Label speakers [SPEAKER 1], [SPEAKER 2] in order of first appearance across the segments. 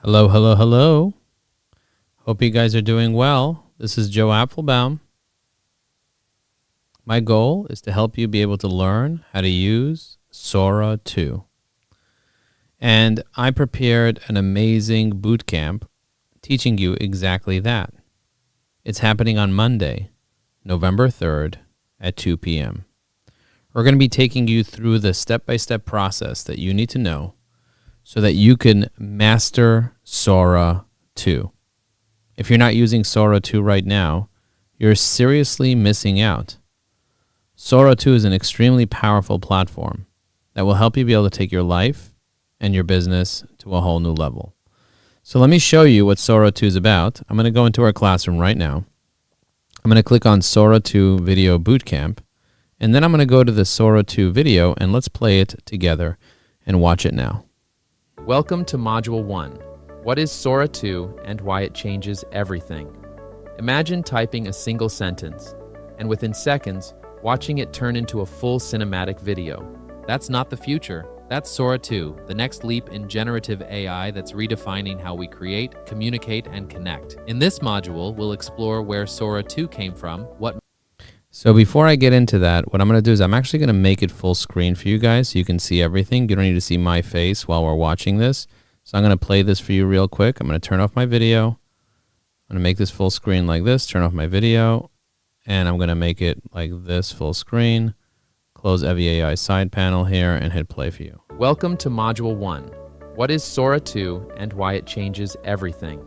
[SPEAKER 1] Hello, hello, hello. Hope you guys are doing well. This is Joe Apfelbaum. My goal is to help you be able to learn how to use SORA 2. And I prepared an amazing boot camp teaching you exactly that. It's happening on Monday, November 3rd at 2 p.m. We're going to be taking you through the step-by-step process that you need to know so that you can master SORA 2. If you're not using SORA 2 right now, you're seriously missing out. SORA 2 is an extremely powerful platform that will help you be able to take your life and your business to a whole new level. So let me show you what SORA 2 is about. I'm going to go into our classroom right now. I'm going to click on SORA 2 Video Bootcamp, and then I'm going to go to the SORA 2 video, and let's play it together and watch it now.
[SPEAKER 2] Welcome to Module 1. What is SORA 2 and why it changes everything? Imagine typing a single sentence, and within seconds, watching it turn into a full cinematic video. That's not the future. That's SORA 2, the next leap in generative AI that's redefining how we create, communicate, and connect. In this module, we'll explore where SORA 2 came from,
[SPEAKER 1] So before I get into that, what I'm going to do is I'm actually going to make it full screen for you guys so you can see everything. You don't need to see my face while we're watching this. So I'm going to play this for you real quick. I'm going to turn off my video. I'm going to make this full screen like this, turn off my video, and I'm going to make it like this full screen. Close EVAI side panel here and hit play for you.
[SPEAKER 2] Welcome to Module 1. What is SORA 2 and why it changes everything?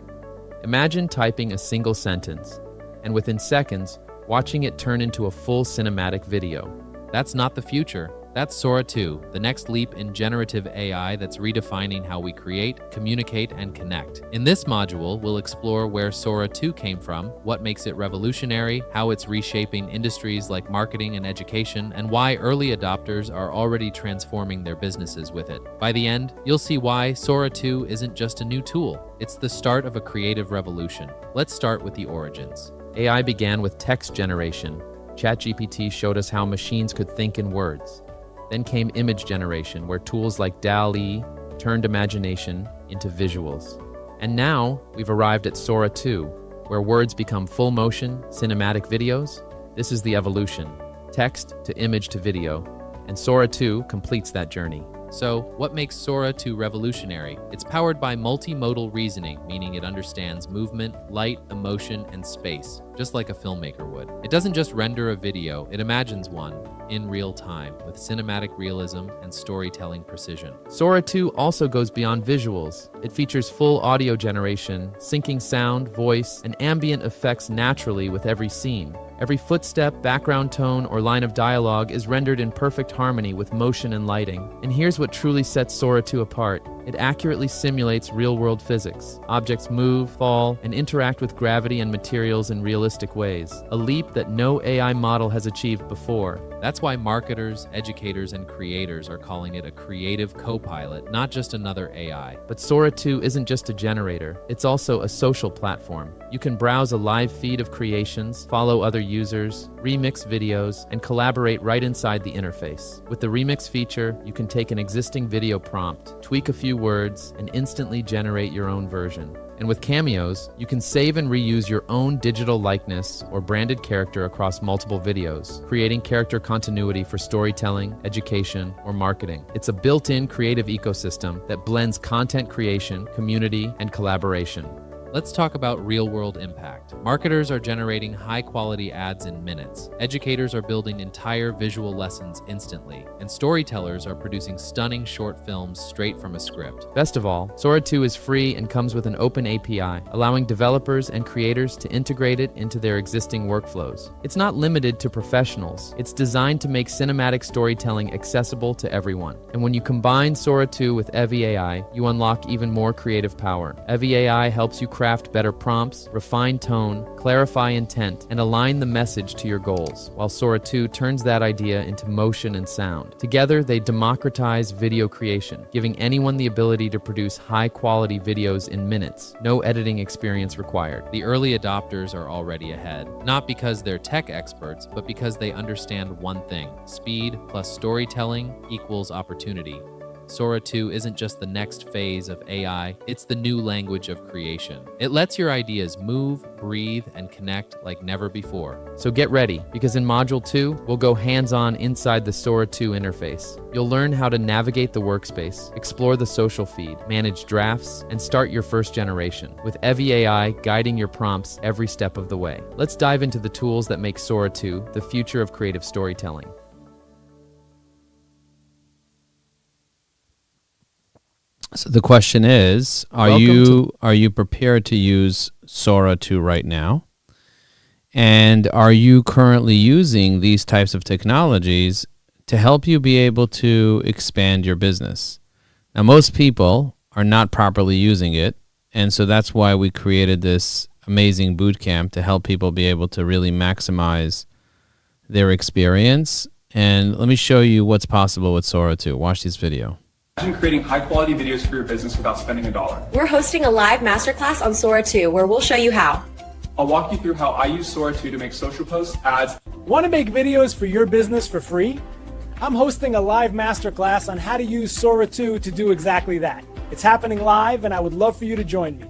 [SPEAKER 2] Imagine typing a single sentence, and within seconds, watching it turn into a full cinematic video. That's not the future. That's SORA 2, the next leap in generative AI that's redefining how we create, communicate, and connect. In this module, we'll explore where SORA 2 came from, what makes it revolutionary, how it's reshaping industries like marketing and education, and why early adopters are already transforming their businesses with it. By the end, you'll see why SORA 2 isn't just a new tool. It's the start of a creative revolution. Let's start with the origins. AI began with text generation. ChatGPT showed us how machines could think in words. Then came image generation, where tools like DALL-E turned imagination into visuals. And now we've arrived at SORA 2, where words become full motion, cinematic videos. This is the evolution, text to image to video, and SORA 2 completes that journey. So, what makes SORA 2 revolutionary? It's powered by multimodal reasoning, meaning it understands movement, light, emotion, and space, just like a filmmaker would. It doesn't just render a video, it imagines one in real time with cinematic realism and storytelling precision. SORA 2 also goes beyond visuals. It features full audio generation, syncing sound, voice, and ambient effects naturally with every scene. Every footstep, background tone, or line of dialogue is rendered in perfect harmony with motion and lighting. And here's what truly sets SORA 2 apart. It accurately simulates real-world physics. Objects move, fall, and interact with gravity and materials in realistic ways, a leap that no AI model has achieved before. That's why marketers, educators, and creators are calling it a creative co-pilot, not just another AI. But SORA 2 isn't just a generator, it's also a social platform. You can browse a live feed of creations, follow other users, remix videos, and collaborate right inside the interface. With the remix feature, you can take an existing video prompt, tweak a few words, and instantly generate your own version. And with cameos, you can save and reuse your own digital likeness or branded character across multiple videos, creating character continuity for storytelling, education, or marketing. It's a built-in creative ecosystem that blends content creation, community, and collaboration. Let's talk about real-world impact. Marketers are generating high-quality ads in minutes. Educators are building entire visual lessons instantly. And storytellers are producing stunning short films straight from a script. Best of all, SORA 2 is free and comes with an open API, allowing developers and creators to integrate it into their existing workflows. It's not limited to professionals. It's designed to make cinematic storytelling accessible to everyone. And when you combine SORA 2 with EVAI, you unlock even more creative power. EVAI helps you craft better prompts, refine tone, clarify intent, and align the message to your goals, while SORA 2 turns that idea into motion and sound. Together, they democratize video creation, giving anyone the ability to produce high-quality videos in minutes, no editing experience required. The early adopters are already ahead, not because they're tech experts, but because they understand one thing: speed plus storytelling equals opportunity. Sora 2 isn't just the next phase of AI, it's the new language of creation. It lets your ideas move, breathe, and connect like never before. So get ready, because in Module 2, we'll go hands-on inside the Sora 2 interface. You'll learn how to navigate the workspace, explore the social feed, manage drafts, and start your first generation, with Evie AI guiding your prompts every step of the way. Let's dive into the tools that make Sora 2 the future of creative storytelling.
[SPEAKER 1] So the question is, are you prepared to use SORA 2 right now? And are you currently using these types of technologies to help you be able to expand your business? Now, most people are not properly using it, and so that's why we created this amazing boot camp to help people be able to really maximize their experience. And let me show you what's possible with SORA 2. Watch this video.
[SPEAKER 3] Imagine creating high-quality videos for your business without spending $1.
[SPEAKER 4] We're hosting a live masterclass on SORA 2 where we'll show you how.
[SPEAKER 3] I'll walk you through how I use SORA 2 to make social posts, ads.
[SPEAKER 5] Want to make videos for your business for free? I'm hosting a live masterclass on how to use SORA 2 to do exactly that. It's happening live and I would love for you to join me.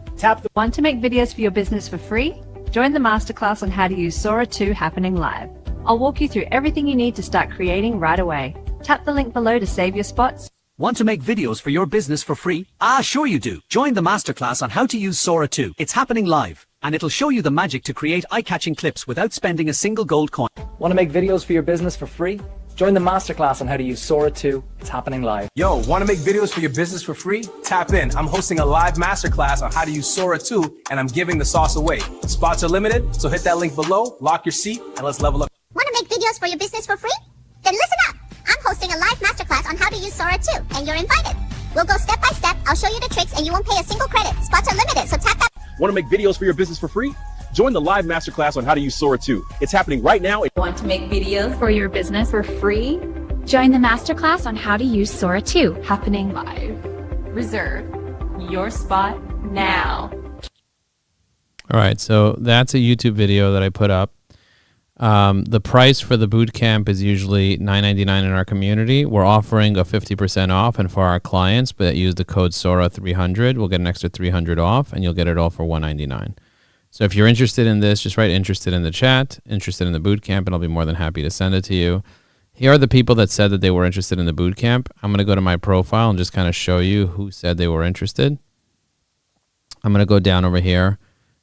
[SPEAKER 6] Want to make videos for your business for free? Join the masterclass on how to use SORA 2 happening live. I'll walk you through everything you need to start creating right away. Tap the link below to save your spots.
[SPEAKER 7] Want to make videos for your business for free? Sure you do. Join the masterclass on how to use SORA 2. It's happening live, and it'll show you the magic to create eye-catching clips without spending a single gold coin.
[SPEAKER 8] Want to make videos for your business for free? Join the masterclass on how to use SORA 2. It's happening live.
[SPEAKER 9] Yo, want to make videos for your business for free? Tap in. I'm hosting a live masterclass on how to use SORA 2, and I'm giving the sauce away. Spots are limited, so hit that link below, lock your seat, and let's level up.
[SPEAKER 10] Want to make videos for your business for free? Then listen up. I'm hosting a live masterclass on how to use SORA 2, and you're invited. We'll go step by step. I'll show you the tricks, and you won't pay a single credit. Spots are limited, so tap that.
[SPEAKER 11] Want to make videos for your business for free? Join the live masterclass on how to use SORA 2. It's happening right now.
[SPEAKER 12] Want to make videos for your business for free? Join the masterclass on how to use SORA 2, happening live. Reserve your spot now.
[SPEAKER 1] All right, so that's a YouTube video that I put up. The price for the boot camp is usually $9.99 in our community. We're offering a 50% off, and for our clients, but use the code SORA300, we'll get an extra $300 off, and you'll get it all for $199. So if you're interested in this, just write interested in the chat, interested in the boot camp, and I'll be more than happy to send it to you. Here are the people that said that they were interested in the boot camp. I'm going to go to my profile and just kind of show you who said they were interested. I'm going to go down over here.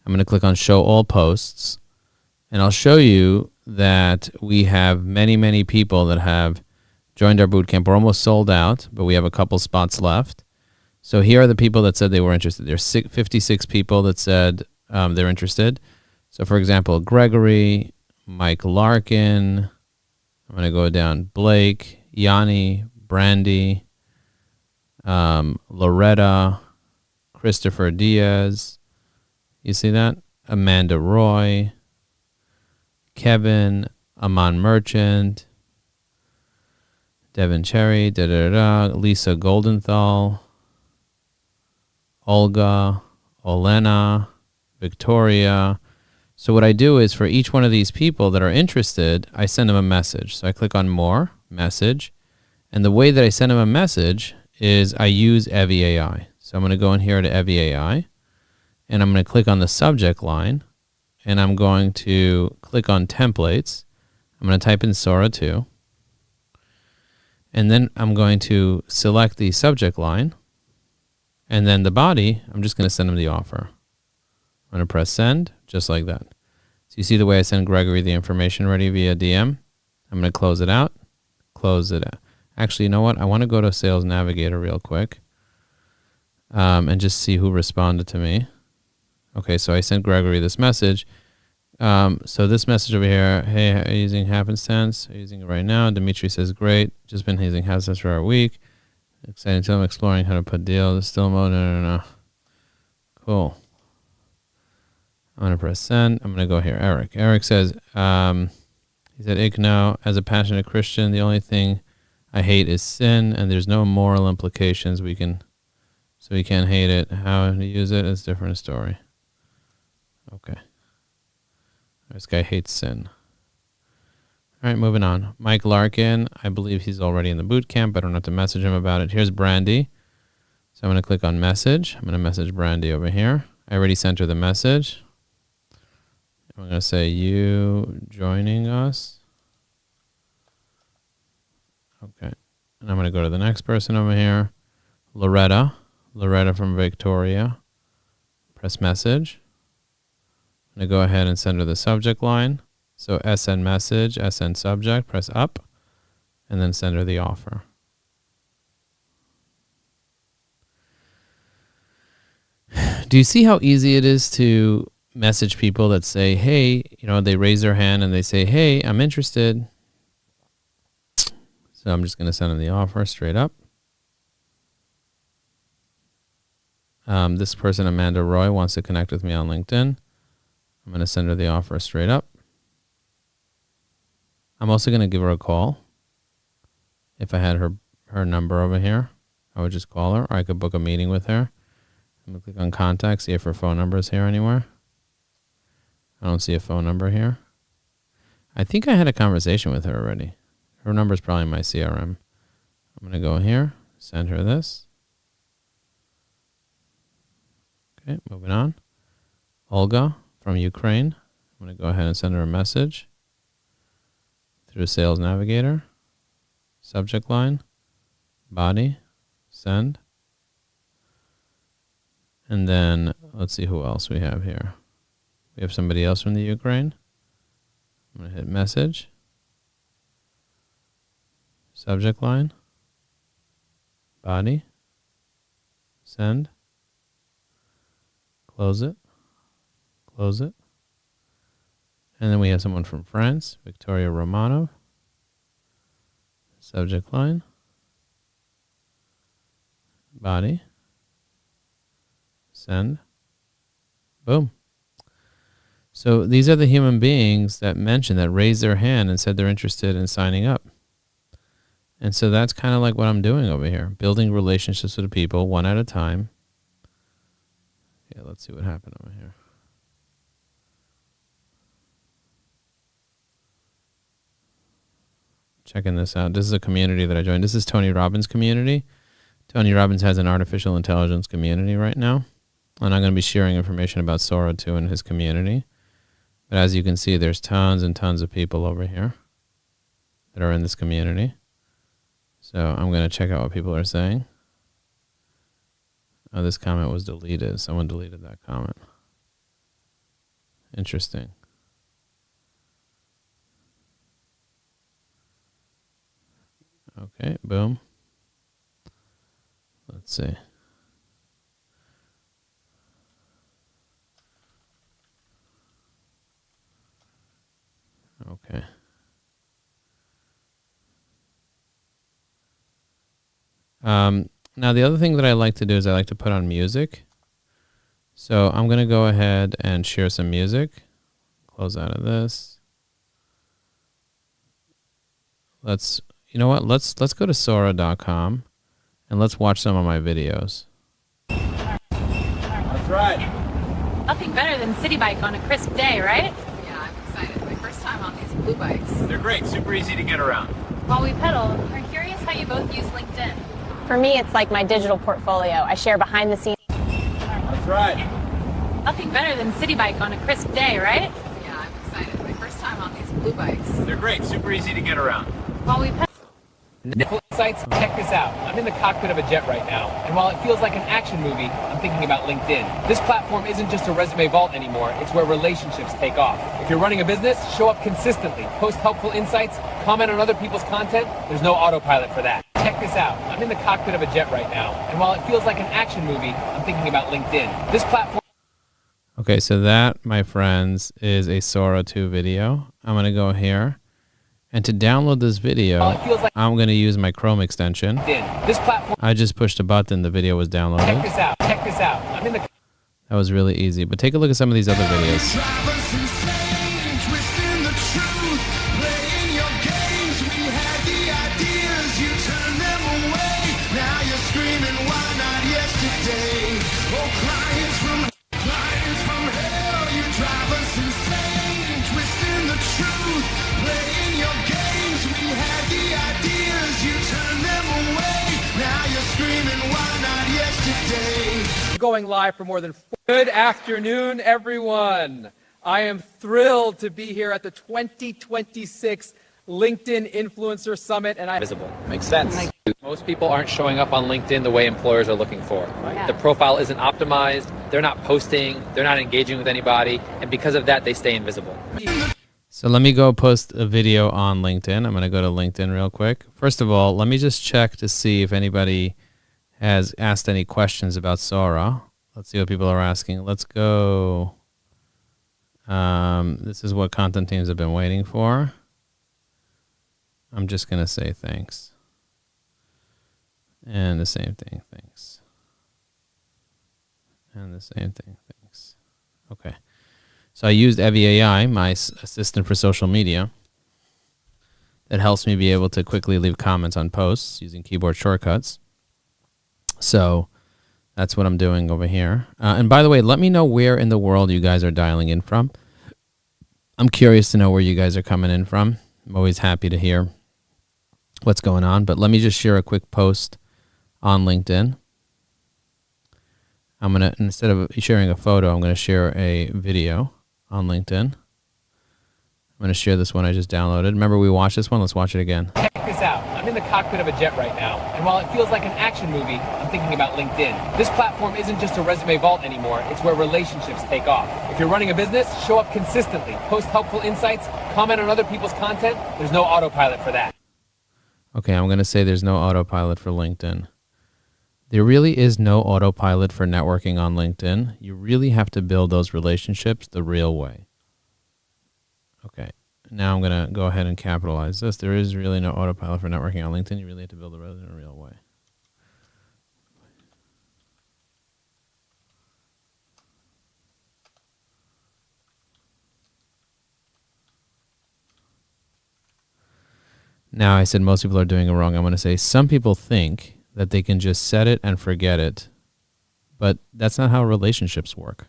[SPEAKER 1] I'm going to click on show all posts. And I'll show you that we have many, many people that have joined our bootcamp. We're almost sold out, but we have a couple spots left. So here are the people that said they were interested. There's 56 people that said they're interested. So for example, Gregory, Mike Larkin, I'm going to go down, Blake, Yanni, Brandy, Loretta, Christopher Diaz. You see that? Amanda Roy, Kevin, Aman Merchant, Devin Cherry, Lisa Goldenthal, Olga, Olena, Victoria. So what I do is for each one of these people that are interested, I send them a message. So I click on more, message, and the way that I send them a message is I use Evie AI. So I'm going to go in here to Evie AI, and I'm going to click on the subject line, and I'm going to click on templates. I'm going to type in SORA 2. And then I'm going to select the subject line. And then the body, I'm just going to send them the offer. I'm going to press send, just like that. So you see the way I send Gregory the information ready via DM. I'm going to close it out. Close it out. Actually, you know what? I want to go to Sales Navigator real quick and just see who responded to me. Okay, so I sent Gregory this message. So this message over here, hey, are you using happenstance? Are you using it right now? Dimitri says, great. Just been using happenstance for a week. Exciting to I'm exploring how to put deals. Still mode, no. Cool. I'm going to press send. I'm going to go here. Eric says, he said, Igno, as a passionate Christian, the only thing I hate is sin, and there's no moral implications so we can't hate it. How to use it is a different story. Okay. This guy hates sin. All right, moving on. Mike Larkin, I believe he's already in the boot camp. I don't have to message him about it. Here's Brandy. So I'm going to click on message. I'm going to message Brandy over here. I already sent her the message. I'm going to say, you joining us. Okay. And I'm going to go to the next person over here. Loretta from Victoria. Press message. I'm going to go ahead and send her the subject line. So SN message, SN subject, press up, and then send her the offer. Do you see how easy it is to message people that say, hey, they raise their hand and they say, hey, I'm interested. So I'm just going to send them the offer straight up. This person, Amanda Roy, wants to connect with me on LinkedIn. I'm going to send her the offer straight up. I'm also going to give her a call. If I had her number over here, I would just call her, or I could book a meeting with her. I'm going to click on contact, see if her phone number is here anywhere. I don't see a phone number here. I think I had a conversation with her already. Her number is probably in my CRM. I'm going to go here, send her this. Okay, moving on. Olga from Ukraine. I'm going to go ahead and send her a message through Sales Navigator. Subject line, body, send. And then let's see who else we have here. We have somebody else from the Ukraine. I'm going to hit message. Subject line, body, send. Close it. Close it. And then we have someone from France, Victoria Romanov. Subject line, body, send. Boom. So these are the human beings that mentioned, that raised their hand and said they're interested in signing up. And so that's kind of like what I'm doing over here, building relationships with people one at a time. Yeah, let's see what happened over here. Checking this out. This is a community that I joined. This is Tony Robbins' community. Tony Robbins has an artificial intelligence community right now. And I'm going to be sharing information about SORA 2 in his community. But as you can see, there's tons and tons of people over here that are in this community. So I'm going to check out what people are saying. Oh, this comment was deleted. Someone deleted that comment. Interesting. Okay, boom. Let's see. Okay. Now the other thing that I like to do is I like to put on music. So I'm going to go ahead and share some music. Close out of this. You know what? Let's go to SORA.com and let's watch some of my videos.
[SPEAKER 3] That's right.
[SPEAKER 12] Nothing better than city bike on a crisp day, right?
[SPEAKER 13] Yeah, I'm excited. My first time on these blue bikes.
[SPEAKER 3] They're great, super easy to get around.
[SPEAKER 12] While we pedal, we're curious how you both use LinkedIn.
[SPEAKER 14] For me, it's like my digital portfolio. I share behind the scenes.
[SPEAKER 3] That's right.
[SPEAKER 12] Nothing better than city bike on a crisp day, right?
[SPEAKER 13] Yeah, I'm excited. My first time on these blue bikes.
[SPEAKER 3] They're great, super easy to get around.
[SPEAKER 12] While we pedal.
[SPEAKER 15] Insights, check this out. I'm in the cockpit of a jet right now, and while it feels like an action movie, I'm thinking about LinkedIn. This platform isn't just a resume vault anymore, it's where relationships take off. If you're running a business, show up consistently, post helpful insights, comment on other people's content. There's no autopilot for that. Check this out. I'm in the cockpit of a jet right now, and while it feels like an action movie, I'm thinking about LinkedIn. This platform...
[SPEAKER 1] Okay, so that, my friends, is a SORA 2 video. I'm going to go here. And to download this video, I'm going to use my Chrome extension.
[SPEAKER 15] This platform...
[SPEAKER 1] I just pushed a button, the video was downloaded.
[SPEAKER 15] Check this out. Check this out. I'm in the...
[SPEAKER 1] That was really easy. But take a look at some of these other videos.
[SPEAKER 16] Playing your game.
[SPEAKER 15] going live for more than Good afternoon, everyone. I am thrilled to be here at the 2026 LinkedIn Influencer Summit, and I'm visible. Makes sense. Most people aren't showing up on LinkedIn the way employers are looking for. Right? The profile isn't optimized, they're not posting, they're not engaging with anybody, and because of that, they stay invisible.
[SPEAKER 1] So let me go post a video on LinkedIn. I'm going to go to LinkedIn real quick. First of all, let me just check to see if anybody has asked any questions about SORA. Let's see what people are asking. Let's go. This is what content teams have been waiting for. I'm just going to say thanks. And the same thing, thanks. And the same thing, thanks. Okay. So I used Evie AI, my assistant for social media, that helps me be able to quickly leave comments on posts using keyboard shortcuts. So that's what I'm doing over here. And by the way, let me know where in the world you guys are dialing in from. I'm curious to know where you guys are coming in from. I'm always happy to hear what's going on. But let me just share a quick post on LinkedIn. I'm going to, instead of sharing a photo, I'm going to share a video on LinkedIn. I'm going to share this one I just downloaded. Remember we watched this one? Let's watch it again.
[SPEAKER 15] Check this out. I'm in the cockpit of a jet right now, and while it feels like an action movie, I'm thinking about LinkedIn. This platform isn't just a resume vault anymore, it's where relationships take off. If you're running a business, show up consistently, post helpful insights, comment on other people's content. There's no autopilot for that.
[SPEAKER 1] Okay, I'm going to say there's no autopilot for LinkedIn. There really is no autopilot for networking on LinkedIn. You really have to build those relationships the real way. Okay, now I'm going to go ahead and capitalize this. There is really no autopilot for networking on LinkedIn. You really have to build it in a real way. Now I said most people are doing it wrong. I'm going to say some people think that they can just set it and forget it, but that's not how relationships work.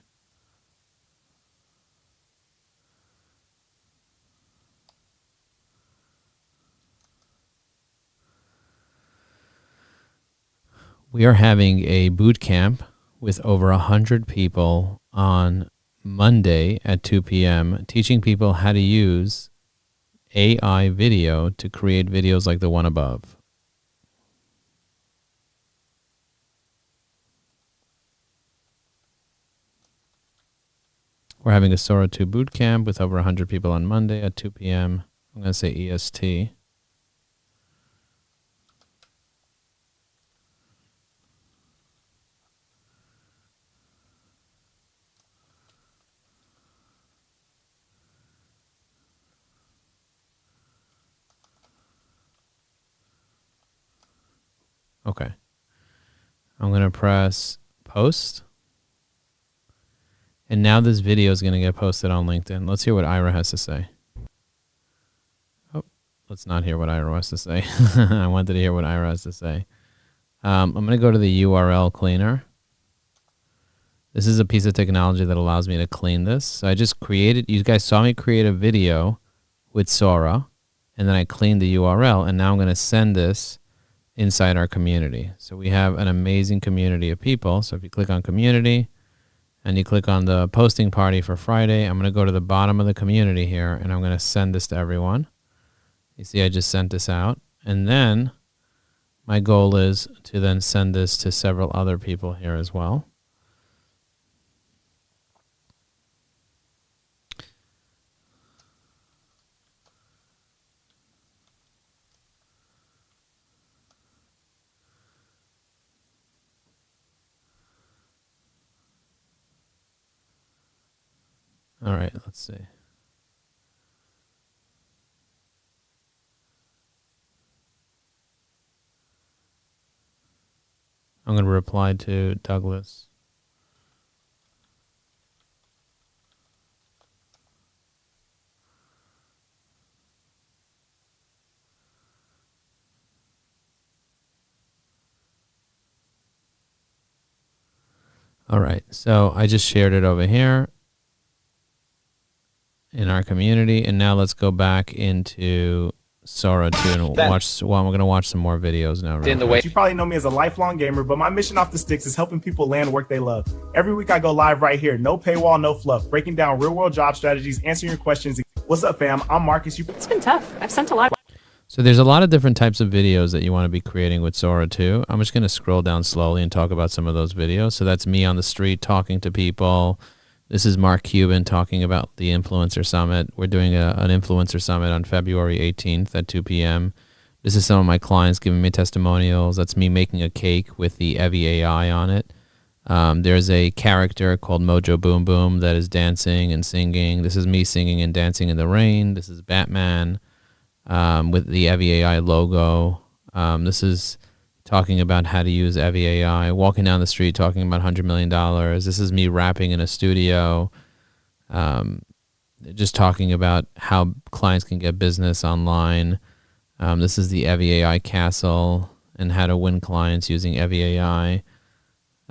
[SPEAKER 1] We are having a boot camp with over 100 people on Monday at 2 p.m. teaching people how to use AI video to create videos like the one above. We're having a SORA 2 boot camp with over 100 people on Monday at 2 p.m. I'm going to say EST. Okay. I'm going to press post. And now this video is going to get posted on LinkedIn. Let's hear what Ira has to say. Oh, let's not hear what Ira has to say. I wanted to hear what Ira has to say. I'm going to go to the URL cleaner. This is a piece of technology that allows me to clean this. So I just created, you guys saw me create a video with SORA, and then I cleaned the URL, and now I'm going to send this inside our community. So we have an amazing community of people. So if you click on community and you click on the posting party for Friday, I'm going to go to the bottom of the community here and I'm going to send this to everyone. You see, I just sent this out. And then my goal is to then send this to several other people here as well. All right, let's see. I'm going to reply to Douglas. All right, so I just shared it over here in our community, and now let's go back into Sora 2 and watch. Well, I'm going to watch some more videos now.
[SPEAKER 16] In the way. You probably know me as a lifelong gamer, but my mission off the sticks is helping people land work they love. Every week I go live right here. No paywall, no fluff. Breaking down real world job strategies, answering your questions. What's up, fam? I'm Marcus.
[SPEAKER 17] It's been tough. I've sent a lot.
[SPEAKER 1] So there's a lot of different types of videos that you want to be creating with Sora 2. I'm just going to scroll down slowly and talk about some of those videos. So that's me on the street talking to people. This is Mark Cuban talking about the Influencer Summit. We're doing an Influencer Summit on February 18th at 2 p.m. This is some of my clients giving me testimonials. That's me making a cake with the Evie AI on it. There's a character called Mojo Boom Boom that is dancing and singing. This is me singing and dancing in the rain. This is Batman with the Evie AI logo. This is talking about how to use Evie AI, walking down the street talking about $100 million. This is me rapping in a studio, just talking about how clients can get business online. This is the Evie AI Castle and how to win clients using Evie AI.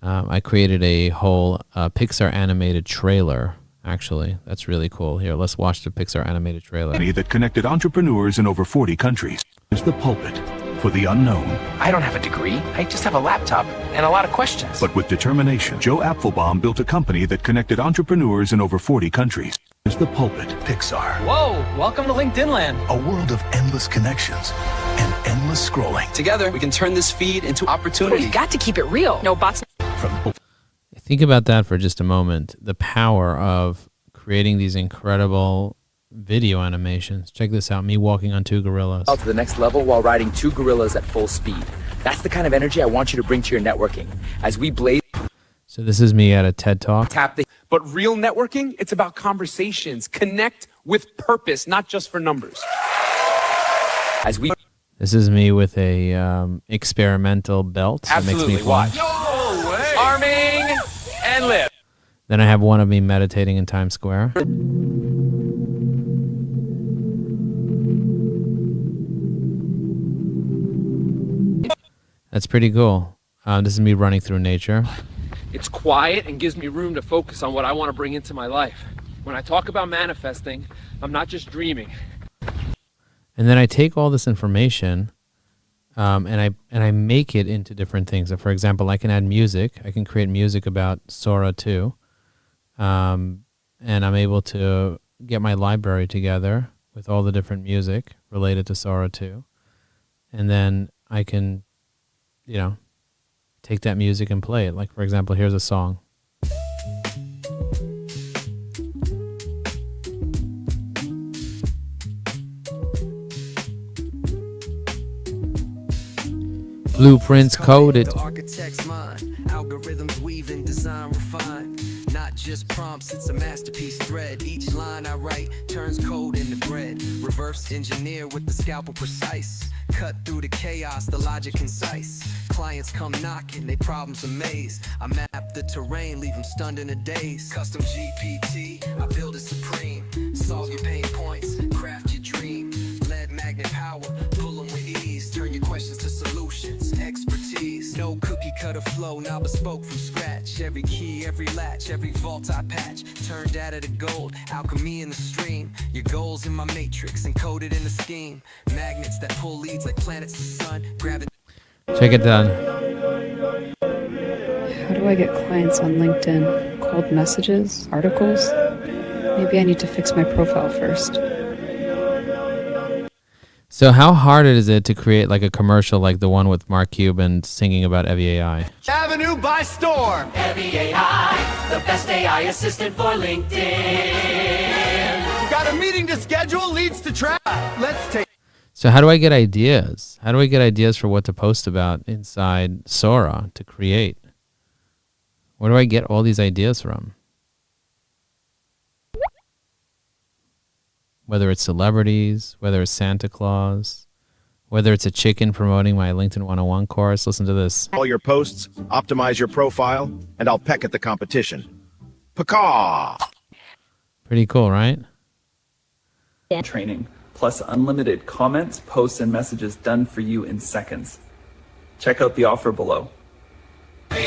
[SPEAKER 1] I created a whole Pixar animated trailer, actually. That's really cool. Here, let's watch the Pixar animated trailer.
[SPEAKER 18] That connected entrepreneurs in over 40 countries. Is the pulpit for the unknown.
[SPEAKER 15] I don't have a degree. I just have a laptop and a lot of questions.
[SPEAKER 18] But with determination, Joe Apfelbaum built a company that connected entrepreneurs in over 40 countries. Is the pulpit Pixar.
[SPEAKER 15] Whoa, welcome to LinkedIn land.
[SPEAKER 18] A world of endless connections and endless scrolling.
[SPEAKER 15] Together, we can turn this feed into opportunity.
[SPEAKER 17] We've got to keep it real. No bots.
[SPEAKER 1] Think about that for just a moment. The power of creating these incredible video animations. Check this out, me walking on 2 gorillas.
[SPEAKER 19] To the next level while riding 2 gorillas at full speed. That's the kind of energy I want you to bring to your networking. As we blaze.
[SPEAKER 1] So this is me at a TED Talk.
[SPEAKER 15] But real networking, it's about conversations. Connect with purpose, not just for numbers.
[SPEAKER 1] This is me with a experimental belt that makes me fly.
[SPEAKER 15] No way. Arming and lift.
[SPEAKER 1] Then I have one of me meditating in Times Square. That's pretty cool. This is me running through nature.
[SPEAKER 15] It's quiet and gives me room to focus on what I want to bring into my life. When I talk about manifesting, I'm not just dreaming.
[SPEAKER 1] And then I take all this information and I make it into different things. So for example, I can add music. I can create music about Sora 2. And I'm able to get my library together with all the different music related to Sora 2. And then I can, take that music and play it. Like, for example, here's a song. Blueprints coded.
[SPEAKER 20] Architect's mind, algorithms weaving, design refined. Not just prompts, it's a masterpiece thread. Each line I write turns code into bread. Reverse engineer with the scalpel precise. Cut through the chaos, the logic concise. Clients come knocking, they problems a maze. I map the terrain, leave them stunned in a daze. Custom GPT, I build it supreme. Solve your pain points, craft your dream. Lead magnet power, pull them with ease. Turn your questions to solutions, expertise. No cookie cutter flow, now bespoke from scratch. Every key, every latch, every vault I patch. Turn data to gold, alchemy in the stream. Your goals in my matrix, encoded in the scheme. Magnets that pull leads like planets to sun. Gravity.
[SPEAKER 1] Check it down.
[SPEAKER 21] How do I get clients on LinkedIn? Cold messages? Articles? Maybe I need to fix my profile first.
[SPEAKER 1] So how hard is it to create like a commercial like the one with Mark Cuban singing about Evie AI?
[SPEAKER 22] Avenue by storm. Evie AI, the best AI assistant for LinkedIn. Got a meeting to schedule, leads to track. Let's take.
[SPEAKER 1] So how do I get ideas? How do I get ideas for what to post about inside Sora to create? Where do I get all these ideas from? Whether it's celebrities, whether it's Santa Claus, whether it's a chicken promoting my LinkedIn 101 course. Listen to this.
[SPEAKER 23] All your posts, optimize your profile, and I'll peck at the competition. Pakaw!
[SPEAKER 1] Pretty cool, right?
[SPEAKER 24] Training, plus unlimited comments, posts, and messages done for you in seconds. Check out the offer below.
[SPEAKER 22] All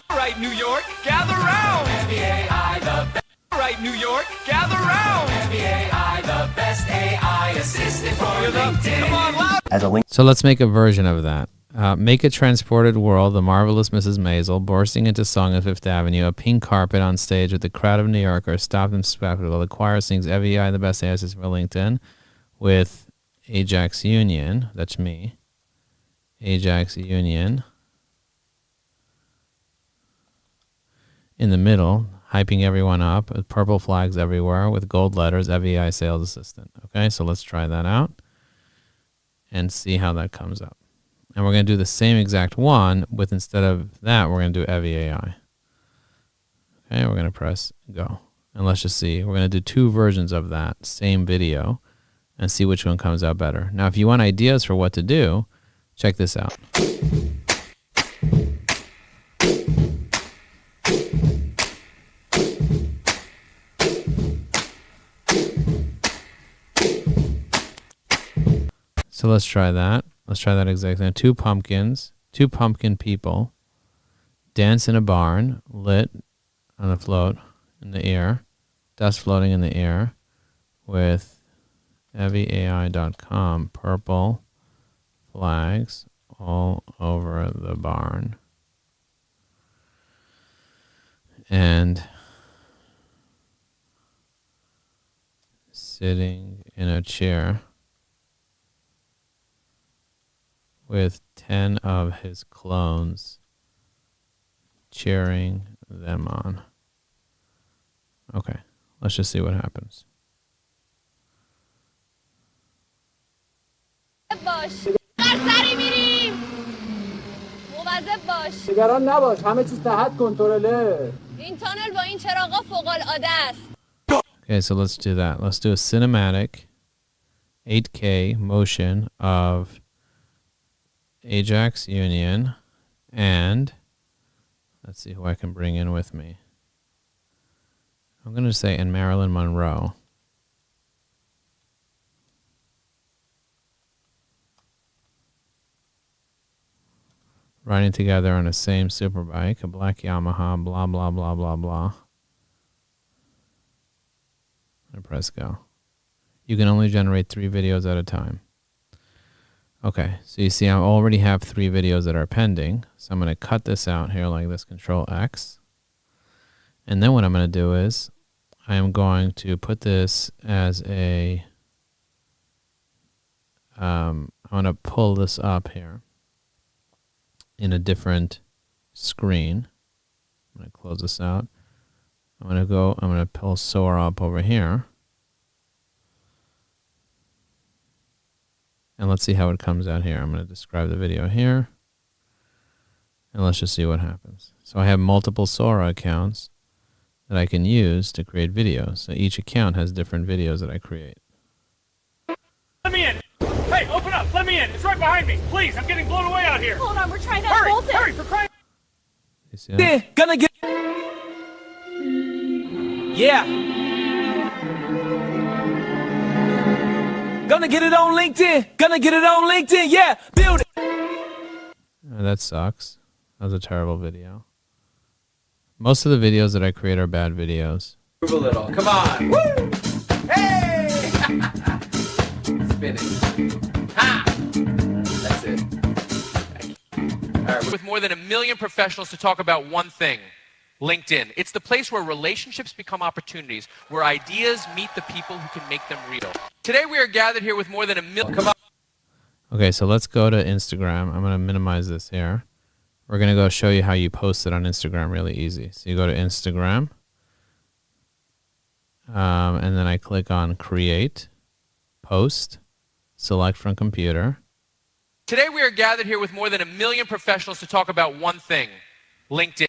[SPEAKER 22] right, New York, gather round. Evie AI, the best. All right. right, New York, gather round. FBAI, the best AI assistant for LinkedIn. Come on, loud.
[SPEAKER 2] As a link.
[SPEAKER 1] So let's make a version of that. Make a transported world, the marvelous Mrs. Maisel, bursting into song on Fifth Avenue, a pink carpet on stage with the crowd of New Yorkers stopped and spectacle. The choir sings FBAI, the best AI assistant for LinkedIn, with Ajax Union, that's me, Ajax Union, in the middle, hyping everyone up, with purple flags everywhere, with gold letters, FEI Sales Assistant. Okay, so let's try that out and see how that comes up. And we're going to do the same exact one with, instead of that, we're going to do FEAI. Okay, we're going to press go. And let's just see. We're going to do 2 versions of that same video and see which one comes out better. Now, if you want ideas for what to do, check this out. So let's try that. Let's try that exact thing. 2 pumpkins, 2 pumpkin people, dance in a barn, lit on a float in the air, dust floating in the air, with eviai.com, purple flags all over the barn. And sitting in a chair with 10 of his clones cheering them on. Okay, let's just see what happens.
[SPEAKER 4] نگران نباش همه چیز تحت کنترله این تانل با این چراغا فوق العاده است.
[SPEAKER 1] Okay, so let's do that. Let's do a cinematic 8K motion of Ajax Union, and let's see who I can bring in with me. I'm going to say in Marilyn Monroe. Riding together on the same superbike, a black Yamaha, blah, blah, blah, blah, blah. And press go. You can only generate 3 videos at a time. Okay, so you see I already have 3 videos that are pending. So I'm going to cut this out here like this, Control X. And then what I'm going to do is I am going to put this as a, I'm going to pull this up here in a different screen. I'm going to close this out. I'm going to pull SORA up over here. And let's see how it comes out here. I'm going to describe the video here. And let's just see what happens. So I have multiple SORA accounts that I can use to create videos. So each account has different videos that I create.
[SPEAKER 5] Let me in. Hey, open up. Let me in. It's right behind me. Please, I'm getting blown away out here.
[SPEAKER 4] Hold on, we're trying to
[SPEAKER 5] Hurry,
[SPEAKER 4] bolt it.
[SPEAKER 5] hurry, for crying.
[SPEAKER 1] You see that?
[SPEAKER 9] Gonna get. Yeah. Gonna get it on LinkedIn. Gonna get it on LinkedIn. Yeah. Build it.
[SPEAKER 1] Oh, that sucks. That was a terrible video. Most of the videos that I create are bad videos.
[SPEAKER 19] Move a little. Come on. Woo! Hey! Spin it. Ha! That's it. All right.
[SPEAKER 15] With more than 1 million professionals to talk about one thing, LinkedIn. It's the place where relationships become opportunities, where ideas meet the people who can make them real. Today we are gathered here with more than 1 million.
[SPEAKER 19] Come on.
[SPEAKER 1] Okay, so let's go to Instagram. I'm going to minimize this here. We're going to go show you how you post it on Instagram really easy. So you go to Instagram, and then I click on Create, Post, select from Computer.
[SPEAKER 15] Today we are gathered here with more than 1 million professionals to talk about one thing, LinkedIn.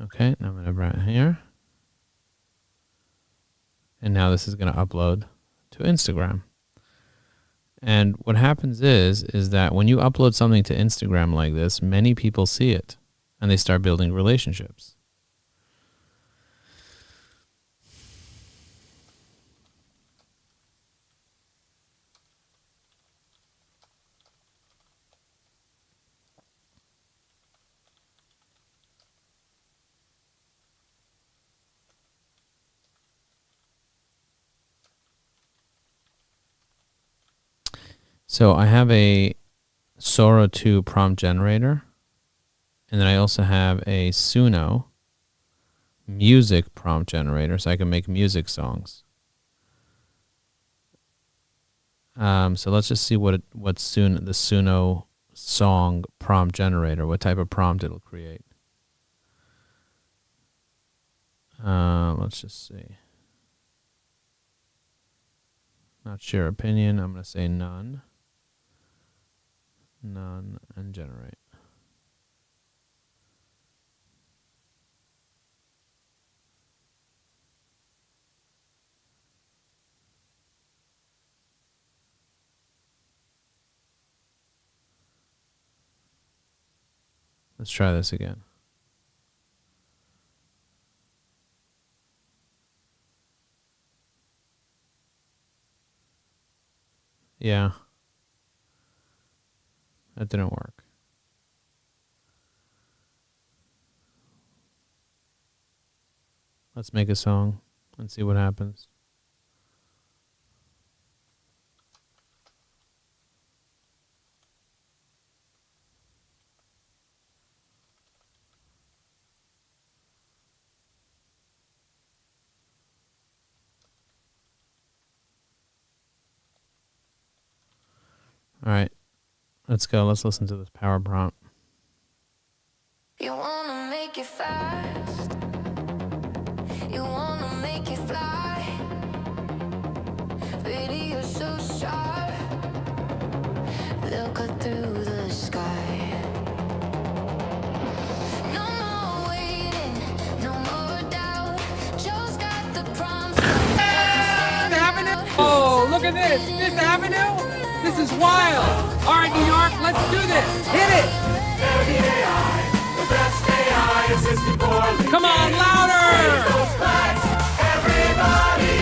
[SPEAKER 1] Okay, now I'm going to bring it here. And now this is going to upload to Instagram. And what happens is that when you upload something to Instagram like this, many people see it and they start building relationships. So I have a SORA 2 prompt generator, and then I also have a Suno music prompt generator, so I can make music songs. So let's just see what the Suno song prompt generator, what type of prompt it'll create. Let's just see. Not sure opinion. I'm going to say none. None and generate. Let's try this again. Yeah. That didn't work. Let's make a song and see what happens. All right, let's go. Let's listen to this power prompt.
[SPEAKER 22] You wanna make it fast. You wanna make it fly. Radio so sharp. They'll cut through the sky. No more waiting, no more doubt. Joe's got the prompts.
[SPEAKER 15] Fifth Avenue? Oh, look at this. Fifth Avenue? This is wild. All right, New York, let's do this. Hit it.
[SPEAKER 22] The best AI assistant for LinkedIn.
[SPEAKER 15] Come on, louder.
[SPEAKER 22] Everybody.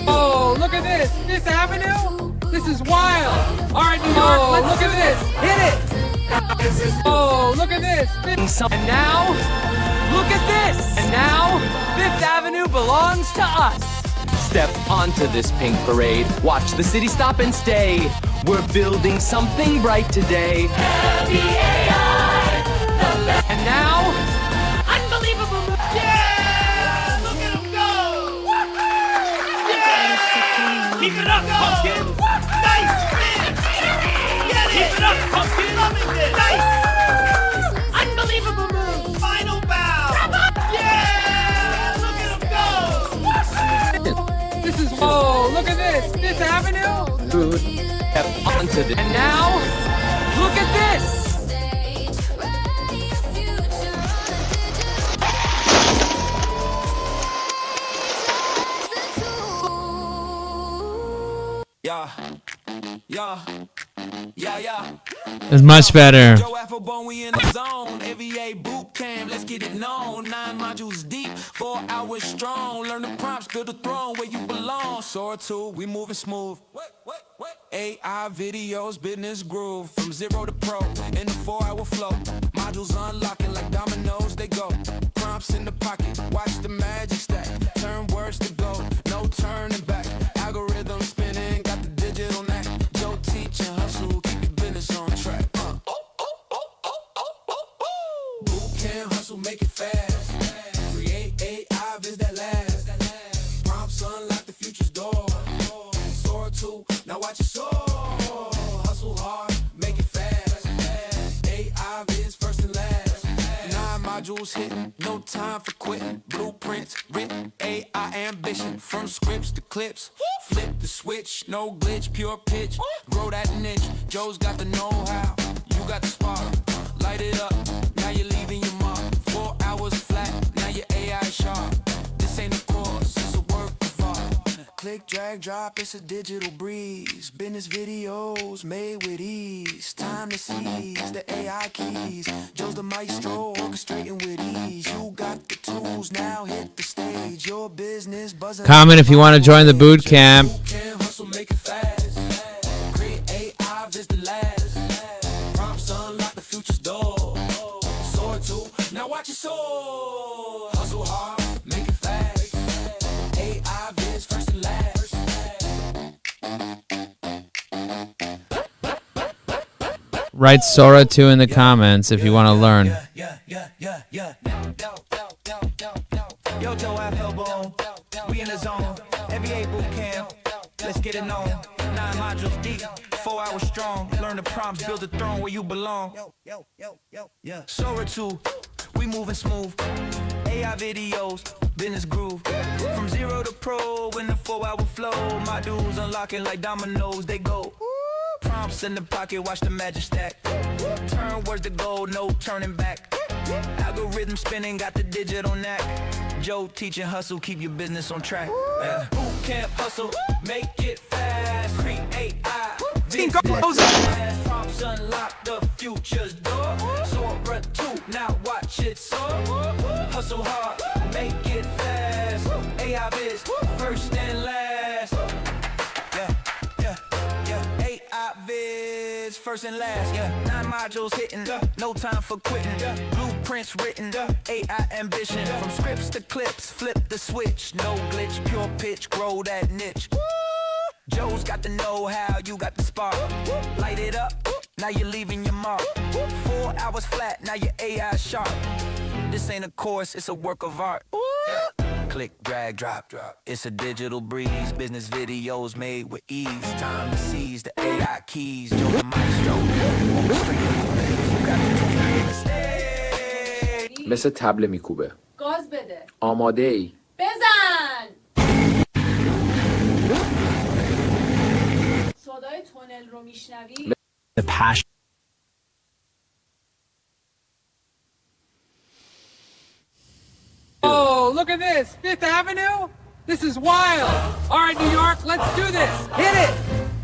[SPEAKER 15] Oh, look at this. Fifth Avenue? This is wild. All right, New York, let's look at this. Hit it. Oh, look at this. And now, look at this. And now, Fifth Avenue belongs to us.
[SPEAKER 2] Step onto this pink parade. Watch the city stop and stay. We're building something bright today.
[SPEAKER 15] And now,
[SPEAKER 22] Unbelievable. Yeah! Look at him go. Yeah!
[SPEAKER 5] Keep it up, pumpkin.
[SPEAKER 22] Nice spin. Get it.
[SPEAKER 5] Keep it up, pumpkin.
[SPEAKER 22] Loving this. Nice. Unbelievable move. Final bow. Yeah! Look at him go.
[SPEAKER 15] this is, oh, look at this. Fifth Avenue?
[SPEAKER 2] Food. Step onto this.
[SPEAKER 15] And now, look at this.
[SPEAKER 22] Yeah.
[SPEAKER 1] It's much better.
[SPEAKER 22] Joe Applebone, we in the zone. AVA boot camp, let's get it known. 9 modules deep, 4 hours strong. Learn the prompts, build a throne where you belong. SORA 2, we moving smooth. AI videos, business groove. From 0 to pro, in the 4-hour flow. Modules unlocking like dominoes, they go. Prompts in the pocket, watch the magic stack. Turn words to gold, no turning back. Algorithm spinning, got the digital knack. Joe teach and hustle, keep your business on track. Boot camp, hustle, make it fast. Create AI, visit that last. Prompts unlock the future's door. SORA 2, now watch it soar. Hustle hard, make it fast. AI is first and last. 9 modules hitting, no time for quitting. Blueprints written, AI ambition. From scripts to clips, flip the switch. No glitch, pure pitch. Grow that niche. Joe's got the know-how, you got the spark. Light it up, now you're leaving your mark. 4 hours flat, now your AI sharp. This ain't a course, it's a work of art. Click, drag, drop, it's a digital breeze. Business videos made with ease. Time to seize the AI keys. Joe's the maestro, orchestrating with ease. You got the tools, now hit the stage. Your business buzzing.
[SPEAKER 1] Comment if you want to join the boot camp.
[SPEAKER 22] Hustle, make it fast. Create AI, visit the last. Prompts unlock the future's door. SORA 2, now watch it soar. Hustle hard, make it fast. AI viz first and last.
[SPEAKER 1] Write SORA 2 in the comments if you want to learn.
[SPEAKER 22] Yo, Joe, I feel boom. We in the zone. NBA boot camp. Let's get it on. 9 modules deep, 4 hours strong. Learn the prompts, build a throne where you belong. Yeah. SORA 2, we moving smooth. AI videos, business groove. From 0 to pro in the 4-hour flow. Modules unlocking like dominoes, they go. Prompts in the pocket, watch the magic stack. Turn words to gold, no turning back. Algorithm spinning, got the digital knack. Joe teaching hustle, keep your business on track. Boot camp hustle, make it fast. Create AI, prompts unlock the future's door. SORA 2, now watch it soar. Hustle hard, make it fast. AI biz, first and last. AI viz, first and last, 9 modules hitting, no time for quitting. Blueprints written, AI ambition. From scripts to clips, flip the switch. No glitch, pure pitch, grow that niche. Joe's got the know-how, you got the spark. Light it up, now you're leaving your mark. 4 hours flat, now your AI sharp. This ain't a course, it's a work of art. Click, drag, drop. It's a digital breeze. Business videos made with ease. Time to seize the AI keys. Joe the maestro.
[SPEAKER 19] مثل تبله میکوبه.
[SPEAKER 4] گاز بده.
[SPEAKER 19] آماده ای؟
[SPEAKER 4] بزن. صدای تونل رو میشنوی؟
[SPEAKER 19] The passion.
[SPEAKER 15] Oh, look at this. 5th Avenue? This is wild. All right, New York, let's do this. Hit it.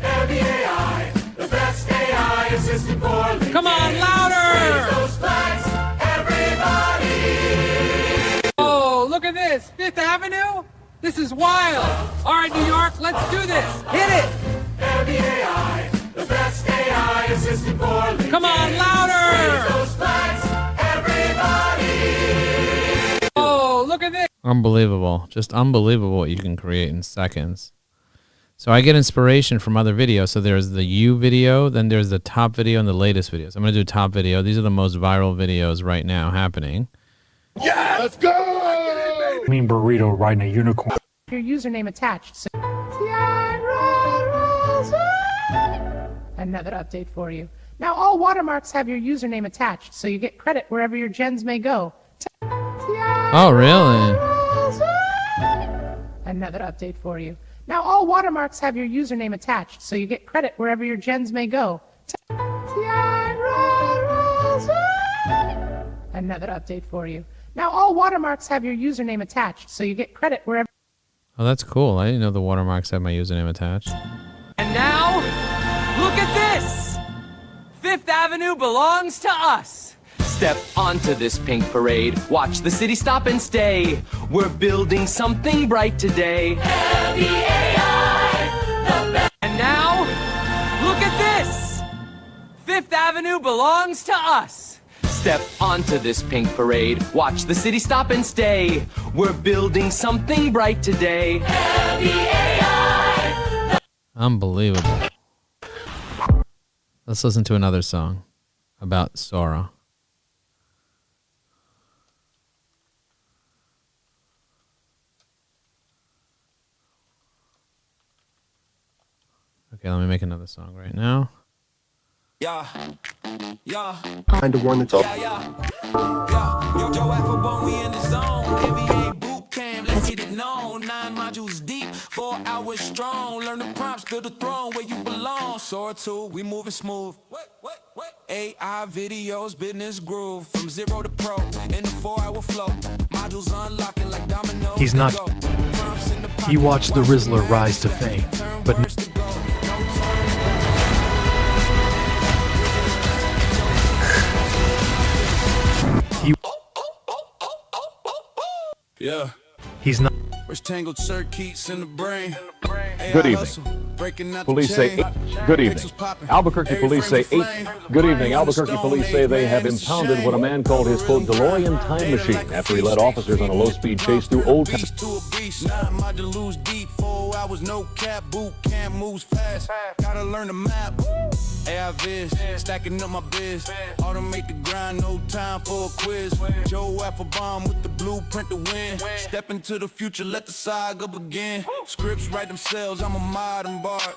[SPEAKER 22] AI, the best AI assistant for LinkedIn.
[SPEAKER 15] Come on, louder.
[SPEAKER 22] Raise those flags, everybody.
[SPEAKER 15] Oh, look at this. 5th Avenue? This is wild. All right, New York, let's do this. Hit it.
[SPEAKER 22] AI, the best AI assistant for LinkedIn.
[SPEAKER 15] Come on, louder.
[SPEAKER 22] Raise those flags, everybody.
[SPEAKER 15] Oh, look at this.
[SPEAKER 1] Unbelievable. Just unbelievable what you can create in seconds. So I get inspiration from other videos. So there's the You video, then there's the top video and the latest videos. I'm going to do top video. These are the most viral videos right now happening.
[SPEAKER 22] Yeah, let's go.
[SPEAKER 6] Mean burrito riding a unicorn.
[SPEAKER 7] Your username attached. So another update for you. Now all watermarks have your username attached, so you get credit wherever your gens may go.
[SPEAKER 1] Oh, really?
[SPEAKER 7] Another update for you. Now all watermarks have your username attached, so you get credit wherever your gens may go. Another update for you. Now all watermarks have your username attached, so you get credit wherever.
[SPEAKER 1] Oh, that's cool. I didn't know the watermarks have my username attached.
[SPEAKER 2] And now, look at this! 5th Avenue belongs to us! Step onto this pink parade, watch the city stop and stay. We're building something bright today. And now, look at this! 5th Avenue belongs to us! Step onto this pink parade, watch the city stop and stay. We're building something bright today.
[SPEAKER 1] Unbelievable. Let's listen to another song about SORA. Okay, let me make another song right now.
[SPEAKER 22] Kind of one that's all. Yo, Joe Applebone, we in the zone. NBA boot camp, let's get it known. 9 modules deep, 4 hours strong. Learn the prompts, build a throne where you belong. SORA 2, we moving smooth. AI videos, business groove. From 0 to pro, in the 4-hour flow. Modules unlocking like dominoes.
[SPEAKER 6] He's not. He watched the Rizzler rise to fame, but he's not.
[SPEAKER 22] Tangled circuits in the brain.
[SPEAKER 11] Good evening. Police say 8. Good evening. Albuquerque police say 8. Good evening. Albuquerque police say they have impounded what a man called his, quote, DeLorean time machine after he led officers on a low-speed chase through Old Town.
[SPEAKER 22] 9 modules deep, 4 hours, no cap, boot camp moves fast. Gotta learn the map. AI Viz, stacking up my biz. Automate the grind, no time for a quiz. Joe Applebaum with the blueprint to win. Step into the future, let the saga begin. Scripts write themselves, I'm a modern bard.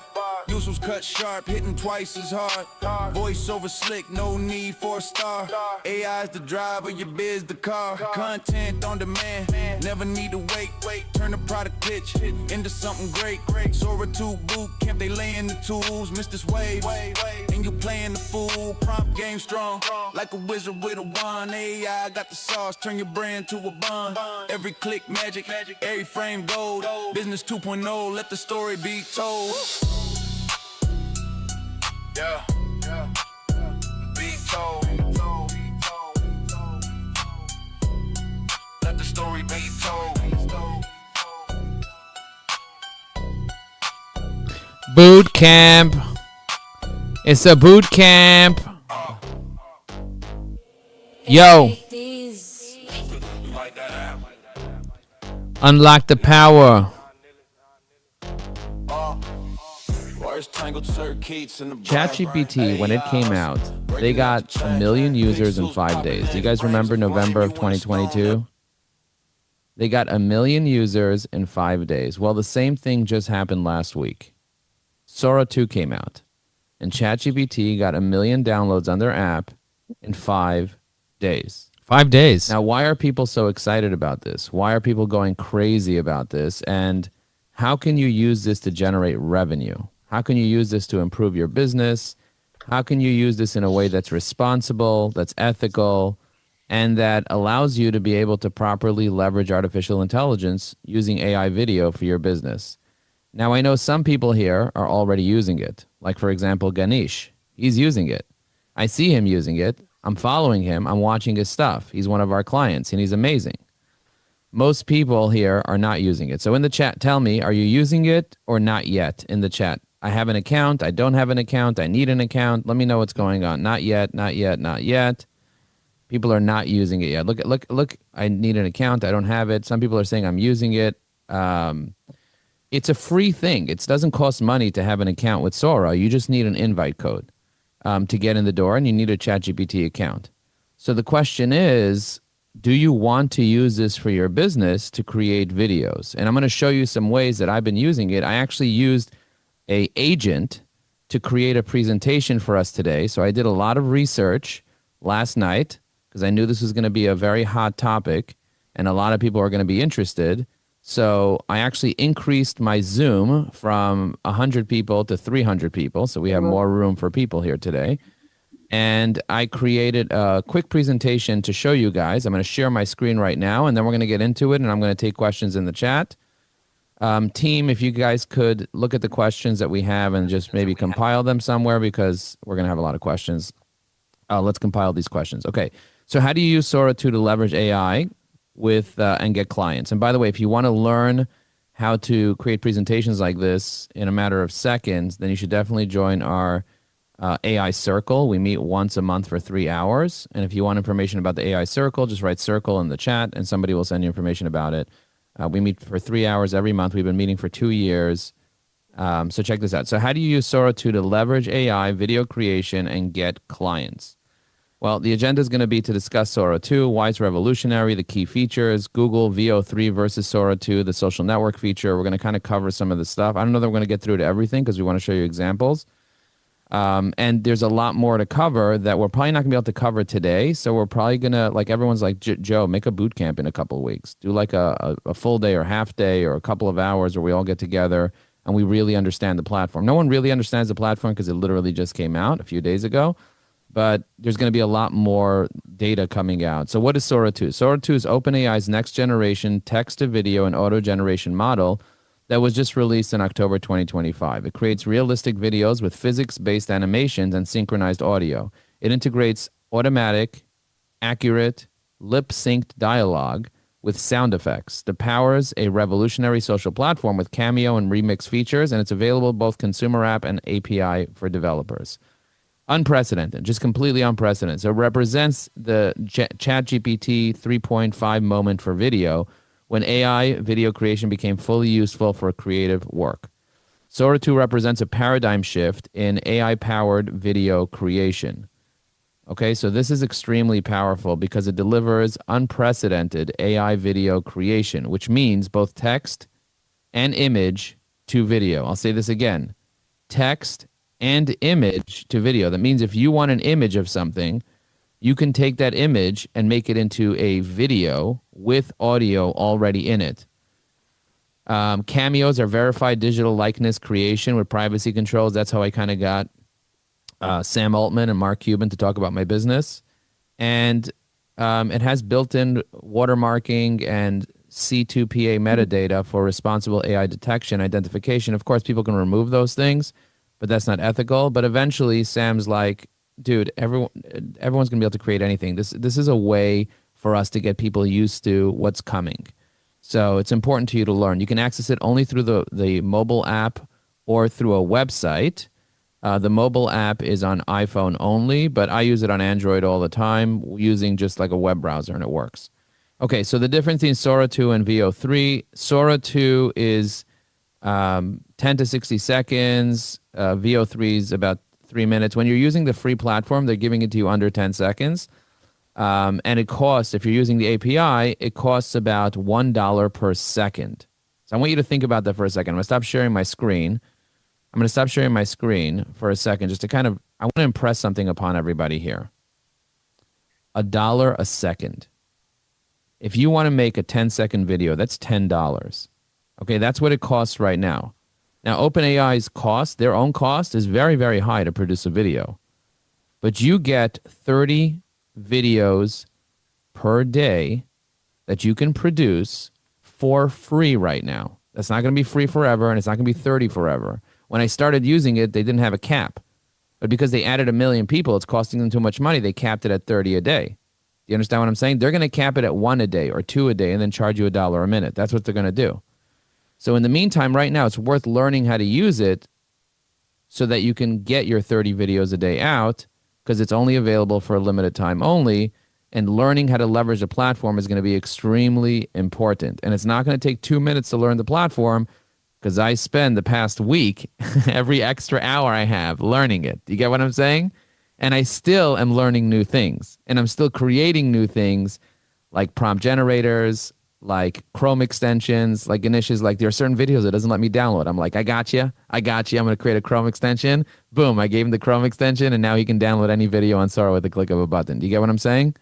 [SPEAKER 22] Usuals cut sharp, hitting twice as hard. Voiceover slick, no need for a star. AI is the driver, your biz the car. Content on demand, never need to wait. Turn the product pitch into something great. Sora 2 boot camp, they laying the tools. Miss this wave, and you playing the fool. Prompt game strong, like a wizard with a wand. AI got the sauce, turn your brand to a bond. Every click magic, every frame gold. Business 2.0, let the story be told. Yeah, be told. Let the story be told.
[SPEAKER 1] Boot camp. It's a boot camp. Yo. Unlock the power. ChatGPT, when it came out, they got 1 million users in 5 days. Do you guys remember November of 2022? They got 1 million users in 5 days. Well, the same thing just happened last week. SORA 2 came out, and ChatGPT got 1 million downloads on their app in 5 days. 5 days. Now, why are people so excited about this? Why are people going crazy about this? And how can you use this to generate revenue? How can you use this to improve your business? How can you use this in a way that's responsible, that's ethical, and that allows you to be able to properly leverage artificial intelligence using AI video for your business? Now, I know some people here are already using it. Like, for example, Ganesh. He's using it. I see him using it. I'm following him. I'm watching his stuff. He's one of our clients, and he's amazing. Most people here are not using it. So in the chat, tell me, are you using it or not yet in the chat? I have an account. I don't have an account. I need an account. Let me know what's going on. Not yet, not yet, not yet. People are not using it yet. Look, I need an account. I don't have it. Some people are saying I'm using it. It's a free thing. It doesn't cost money to have an account with SORA. You just need an invite code to get in the door, and you need a ChatGPT account. So the question is, do you want to use this for your business to create videos? And I'm going to show you some ways that I've been using it. I actually used an agent to create a presentation for us today. So I did a lot of research last night because I knew this was going to be a very hot topic and a lot of people are going to be interested. So I actually increased my Zoom from 100 people to 300 people. So we have more room for people here today. And I created a quick presentation to show you guys. I'm going to share my screen right now, and then we're going to get into it, and I'm going to take questions in the chat. Team, if you guys could look at the questions that we have and just maybe compile them somewhere because we're going to have a lot of questions. Let's compile these questions. Okay, so how do you use SORA 2 to leverage AI with and get clients? And by the way, if you want to learn how to create presentations like this in a matter of seconds, then you should definitely join our AI Circle. We meet once a month for 3 hours. And if you want information about the AI Circle, just write Circle in the chat and somebody will send you information about it. We meet for 3 hours every month. We've been meeting for 2 years. So check this out. So how do you use SORA 2 to leverage AI, video creation, and get clients? Well, the agenda is going to be to discuss SORA 2, why it's revolutionary, the key features, Google VO3 versus SORA 2, the social network feature. We're going to kind of cover some of the stuff. I don't know that we're going to get through to everything because we want to show you examples. And there's a lot more to cover that we're probably not gonna be able to cover today. So we're probably gonna, like everyone's like, Joe, make a boot camp in a couple of weeks. Do like a full day or half day or a couple of hours where we all get together and we really understand the platform. No one really understands the platform because it literally just came out a few days ago. But there's going to be a lot more data coming out. So what is SORA 2? SORA 2 is OpenAI's next generation text-to-video and auto-generation model that was just released in October 2025. It creates realistic videos with physics-based animations and synchronized audio. It integrates automatic, accurate, lip-synced dialogue with sound effects. It powers a revolutionary social platform with Cameo and Remix features, and it's available both consumer app and API for developers. Unprecedented, just completely unprecedented. So it represents the ChatGPT 3.5 moment for video, when AI video creation became fully useful for creative work. SORA 2 represents a paradigm shift in AI-powered video creation. Okay, so this is extremely powerful because it delivers unprecedented AI video creation, which means both text and image to video. I'll say this again. Text and image to video. That means if you want an image of something, you can take that image and make it into a video with audio already in it. Cameos are verified digital likeness creation with privacy controls. That's how I kind of got Sam Altman and Mark Cuban to talk about my business. And it has built-in watermarking and C2PA metadata for responsible AI detection, identification. Of course, people can remove those things, but that's not ethical. But eventually, Sam's like, dude, everyone's going to be able to create anything. This is a way for us to get people used to what's coming. So it's important to you to learn. You can access it only through the mobile app or through a website. The mobile app is on iPhone only, but I use it on Android all the time using just like a web browser, and it works. Okay, so the difference between SORA 2 and VO3, SORA 2 is 10 to 60 seconds. VO3 is about 3 minutes. When you're using the free platform, they're giving it to you under 10 seconds. And it costs, if you're using the API, it costs about $1 per second. So I want you to think about that for a second. I'm going to stop sharing my screen. I'm going to stop sharing my screen for a second just to I want to impress something upon everybody here. $1 a second. If you want to make a 10-second video, that's $10. Okay, that's what it costs right now. Now, OpenAI's cost, their own cost, is very, very high to produce a video. But you get 30 videos per day that you can produce for free right now. That's not going to be free forever, and it's not going to be 30 forever. When I started using it, they didn't have a cap. But because they added 1 million people, it's costing them too much money. They capped it at 30 a day. Do you understand what I'm saying? They're going to cap it at 1 a day or 2 a day and then charge you $1 a minute. That's what they're going to do. So in the meantime, right now, it's worth learning how to use it so that you can get your 30 videos a day out because it's only available for a limited time only. And learning how to leverage the platform is going to be extremely important. And it's not going to take 2 minutes to learn the platform because I spend the past week, every extra hour I have, learning it. Do you get what I'm saying? And I still am learning new things. And I'm still creating new things like prompt generators, like Chrome extensions, like Ganesh is like, there are certain videos it doesn't let me download. I'm like, I got you. I'm going to create a Chrome extension. Boom, I gave him the Chrome extension, and now he can download any video on SORA with the click of a button. Do you get what I'm saying?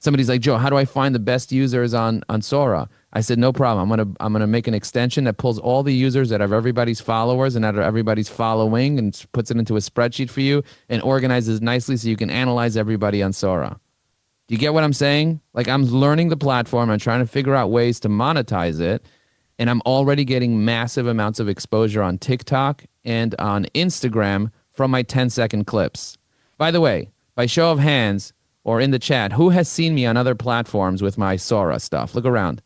[SPEAKER 1] Somebody's like, Joe, how do I find the best users on SORA? I said, no problem. I'm gonna make an extension that pulls all the users that have everybody's followers and that are everybody's following and puts it into a spreadsheet for you and organizes nicely so you can analyze everybody on SORA. Do you get what I'm saying? Like, I'm learning the platform. I'm trying to figure out ways to monetize it. And I'm already getting massive amounts of exposure on TikTok and on Instagram from my 10-second clips. By the way, by show of hands or in the chat, who has seen me on other platforms with my SORA stuff? Look around.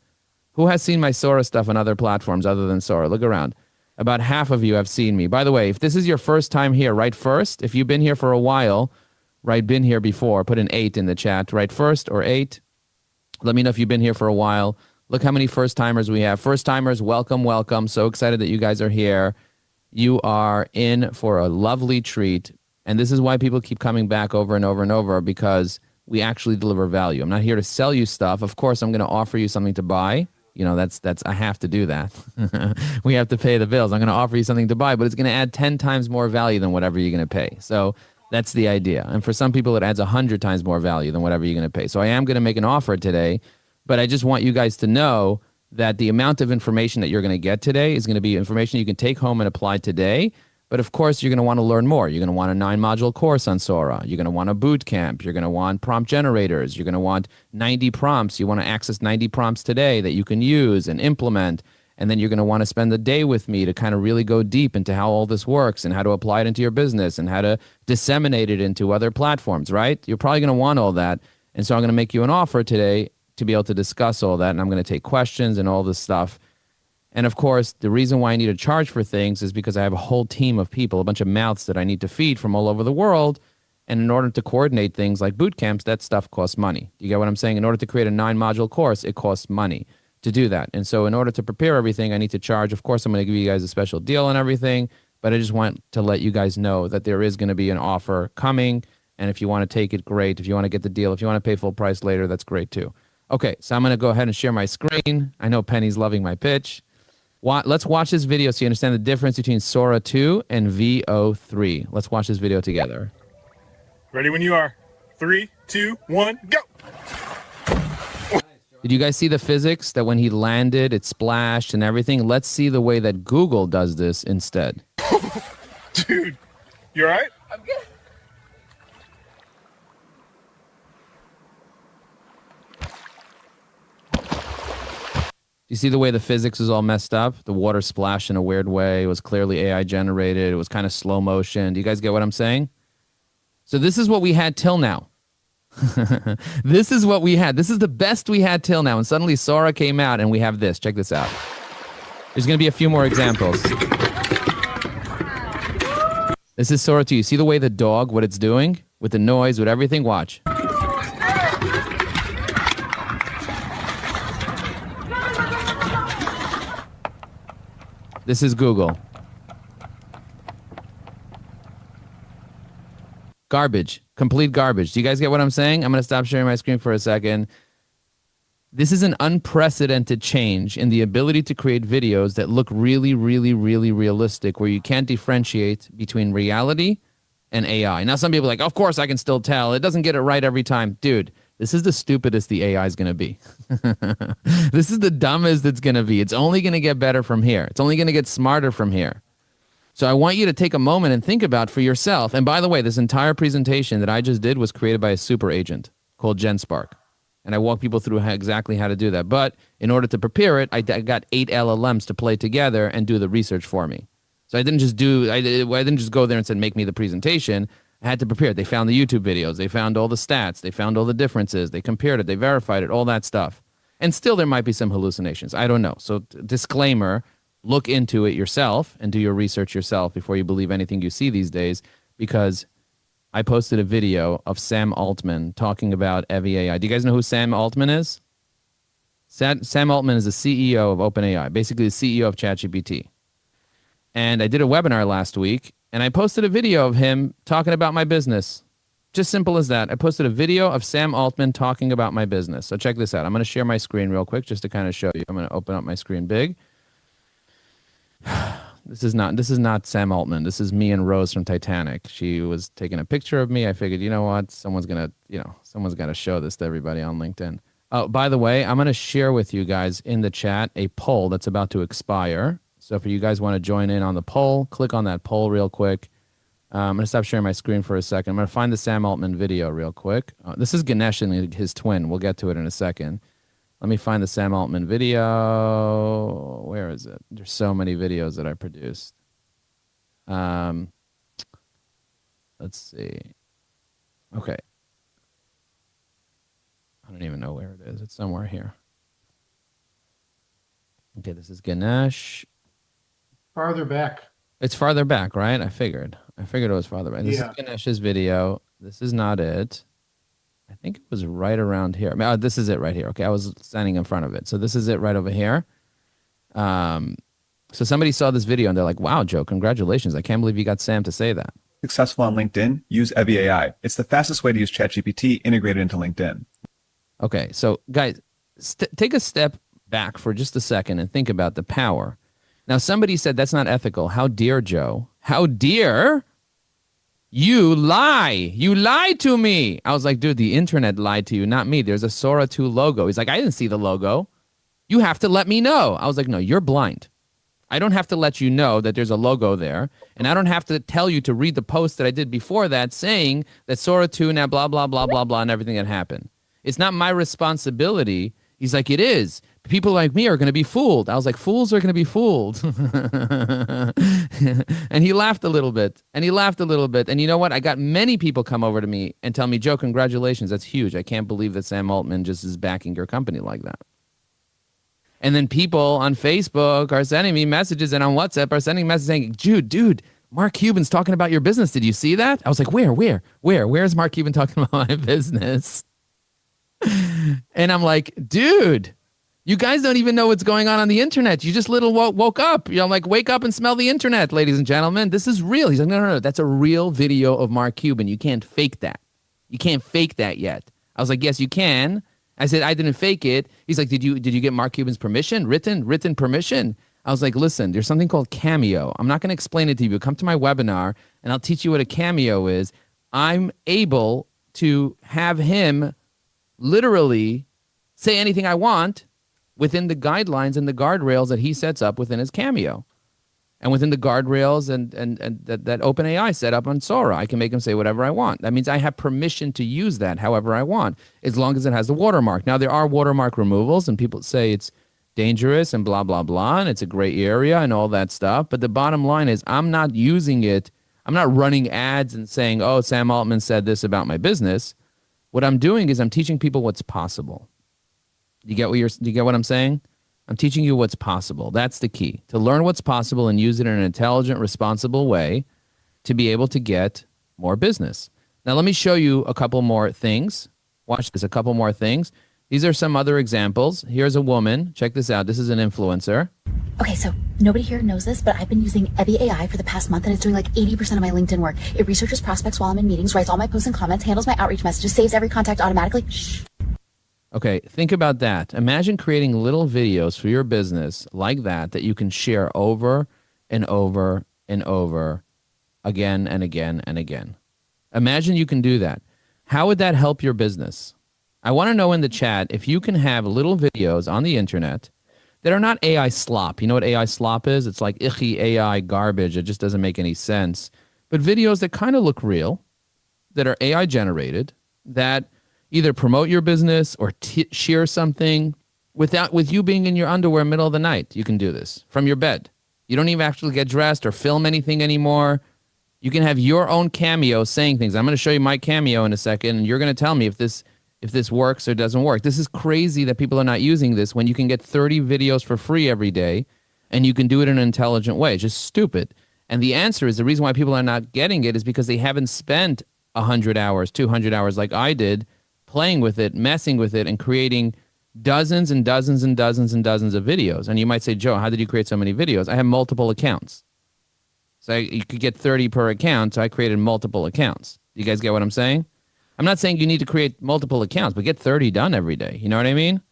[SPEAKER 1] Who has seen my SORA stuff on other platforms other than SORA? Look around. About half of you have seen me. By the way, if this is your first time here, write first. If you've been here for a while, write been here before. Put an 8 in the chat. Write first or 8. Let me know if you've been here for a while. Look how many first-timers we have. First-timers, welcome, welcome. So excited that you guys are here. You are in for a lovely treat. And this is why people keep coming back over and over and over, because we actually deliver value. I'm not here to sell you stuff. Of course, I'm going to offer you something to buy. You know, that's I have to do that. We have to pay the bills. I'm going to offer you something to buy, but it's going to add 10 times more value than whatever you're going to pay. So that's the idea. And for some people, it adds 100 times more value than whatever you're going to pay. So I am going to make an offer today, but I just want you guys to know that the amount of information that you're going to get today is going to be information you can take home and apply today. But of course, you're going to want to learn more. You're going to want a 9-module course on SORA. You're going to want a boot camp. You're going to want prompt generators. You're going to want 90 prompts. You want to access 90 prompts today that you can use and implement. And then you're going to want to spend the day with me to kind of really go deep into how all this works and how to apply it into your business and how to disseminate it into other platforms, right? You're probably going to want all that. And so I'm going to make you an offer today to be able to discuss all that. And I'm going to take questions and all this stuff. And of course, the reason why I need to charge for things is because I have a whole team of people, a bunch of mouths that I need to feed from all over the world. And in order to coordinate things like boot camps, that stuff costs money. You get what I'm saying? In order to create a 9-module course, it costs money. to do that. And so in order to prepare everything, I need to charge. Of course, I'm going to give you guys a special deal on everything, but I just want to let you guys know that there is going to be an offer coming. And if you want to take it, great. If you want to get the deal, if you want to pay full price later, that's great too. Okay, so I'm going to go ahead and share my screen. I know Penny's loving my pitch. Let's watch this video so you understand the difference between SORA 2 and VO3. Let's watch this video together.
[SPEAKER 5] Ready when you are. 3, 2, 1, go!
[SPEAKER 1] Did you guys see the physics that when he landed, it splashed and everything? Let's see the way that Google does this instead.
[SPEAKER 5] Dude, you all right?
[SPEAKER 2] I'm good.
[SPEAKER 1] You see the way the physics is all messed up? The water splashed in a weird way. It was clearly AI generated. It was kind of slow motion. Do you guys get what I'm saying? So this is what we had till now. This is what we had. This is the best we had till now. And suddenly SORA came out and we have this. Check this out. There's going to be a few more examples. This is SORA 2. You see the way the dog, what it's doing? With the noise, with everything? Watch. This is Google. Garbage. Complete garbage. Do you guys get what I'm saying? I'm going to stop sharing my screen for a second. This is an unprecedented change in the ability to create videos that look really, really, really realistic, where you can't differentiate between reality and AI. Now, some people are like, of course I can still tell. It doesn't get it right every time. Dude, this is the stupidest the AI is going to be. This is the dumbest it's going to be. It's only going to get better from here. It's only going to get smarter from here. So I want you to take a moment and think about for yourself. And by the way, this entire presentation that I just did was created by a super agent called GenSpark. And I walk people through exactly how to do that. But in order to prepare it, I got 8 LLMs to play together and do the research for me. So I didn't just go there and said, make me the presentation. I had to prepare it. They found the YouTube videos. They found all the stats. They found all the differences. They compared it. They verified it, all that stuff. And still there might be some hallucinations. I don't know. So disclaimer, look into it yourself and do your research yourself before you believe anything you see these days, because I posted a video of Sam Altman talking about EVI. Do you guys know who Sam Altman is? Sam Altman is the CEO of OpenAI, basically the CEO of ChatGPT. And I did a webinar last week, and I posted a video of him talking about my business. Just simple as that. I posted a video of Sam Altman talking about my business. So check this out. I'm going to share my screen real quick just to kind of show you. I'm going to open up my screen big. This is not Sam Altman. This is me and Rose from Titanic. She was taking a picture of me. I figured, you know what? Someone's got to show this to everybody on LinkedIn. Oh, by the way, I'm going to share with you guys in the chat a poll that's about to expire. So if you guys want to join in on the poll, click on that poll real quick. I'm going to stop sharing my screen for a second. I'm going to find the Sam Altman video real quick. This is Ganesh and his twin. We'll get to it in a second. Let me find the Sam Altman video. Where is it? There's so many videos that I produced. Let's see. Okay. I don't even know where it is. It's somewhere here. Okay, this is Ganesh.
[SPEAKER 8] Farther back.
[SPEAKER 1] It's farther back, right? I figured it was farther back. This is Ganesh's video. This is not it. I think it was right around here. Oh, this is it right here. Okay, I was standing in front of it. So this is it right over here. So somebody saw this video and they're like, wow, Joe, congratulations. I can't believe you got Sam to say that.
[SPEAKER 10] Successful on LinkedIn, use EVI. It's the fastest way to use ChatGPT integrated into LinkedIn.
[SPEAKER 1] Okay, so guys, take a step back for just a second and think about the power. Now, somebody said that's not ethical. How dare, Joe? How dare you lie? You lied to me. I was like, dude, the internet lied to you, not me. There's a SORA 2 logo. He's like, I didn't see the logo. You have to let me know. I was like, no, you're blind. I don't have to let you know that there's a logo there. And I don't have to tell you to read the post that I did before that saying that SORA 2 now blah, blah, blah, blah, blah, and everything that happened. It's not my responsibility. He's like, it is. People like me are going to be fooled. I was like, fools are going to be fooled. And he laughed a little bit. And you know what? I got many people come over to me and tell me, Joe, congratulations. That's huge. I can't believe that Sam Altman just is backing your company like that. And then people on Facebook are sending me messages and on WhatsApp are sending messages saying, dude, Mark Cuban's talking about your business. Did you see that? I was like, where? Where's Mark Cuban talking about my business? And I'm like, dude, You guys don't even know what's going on the internet. You just woke up. Like, wake up and smell the internet, ladies and gentlemen. This is real. He's like, no. That's a real video of Mark Cuban. You can't fake that. You can't fake that yet. I was like, yes, you can. I said, I didn't fake it. He's like, did you get Mark Cuban's permission? Written permission? I was like, listen, there's something called Cameo. I'm not going to explain it to you. Come to my webinar, and I'll teach you what a Cameo is. I'm able to have him literally say anything I want within the guidelines and the guardrails that he sets up within his Cameo. And within the guardrails and that OpenAI set up on Sora, I can make him say whatever I want. That means I have permission to use that however I want, as long as it has the watermark. Now, there are watermark removals, and people say it's dangerous and blah, blah, blah, and it's a gray area and all that stuff. But the bottom line is I'm not using it. I'm not running ads and saying, oh, Sam Altman said this about my business. What I'm doing is I'm teaching people what's possible. Do you get what I'm saying? I'm teaching you what's possible. That's the key. To learn what's possible and use it in an intelligent, responsible way to be able to get more business. Now, let me show you a couple more things. Watch this, a couple more things. These are some other examples. Here's a woman. Check this out. This is an influencer.
[SPEAKER 3] Okay, so nobody here knows this, but I've been using Evie AI for the past month, and it's doing like 80% of my LinkedIn work. It researches prospects while I'm in meetings, writes all my posts and comments, handles my outreach messages, saves every contact automatically. Shh.
[SPEAKER 1] Okay, think about that. Imagine creating little videos for your business like that you can share over and over and over again and again and again. Imagine you can do that. How would that help your business? I want to know in the chat if you can have little videos on the internet that are not AI slop. You know what AI slop is? It's like icky AI garbage. It just doesn't make any sense. But videos that kind of look real, that are AI generated, that either promote your business or share something with you being in your underwear middle of the night. You can do this from your bed. You don't even actually get dressed or film anything anymore. You can have your own Cameo saying things. I'm going to show you my Cameo in a second, and you're going to tell me if this works or doesn't work. This is crazy that people are not using this when you can get 30 videos for free every day, and you can do it in an intelligent way. It's just stupid. And the answer is the reason why people are not getting it is because they haven't spent 100 hours, 200 hours like I did, playing with it, messing with it, and creating dozens and dozens and dozens and dozens of videos. And you might say, Joe, how did you create so many videos? I have multiple accounts. So you could get 30 per account, so I created multiple accounts. You guys get what I'm saying? I'm not saying you need to create multiple accounts, but get 30 done every day. You know what I mean?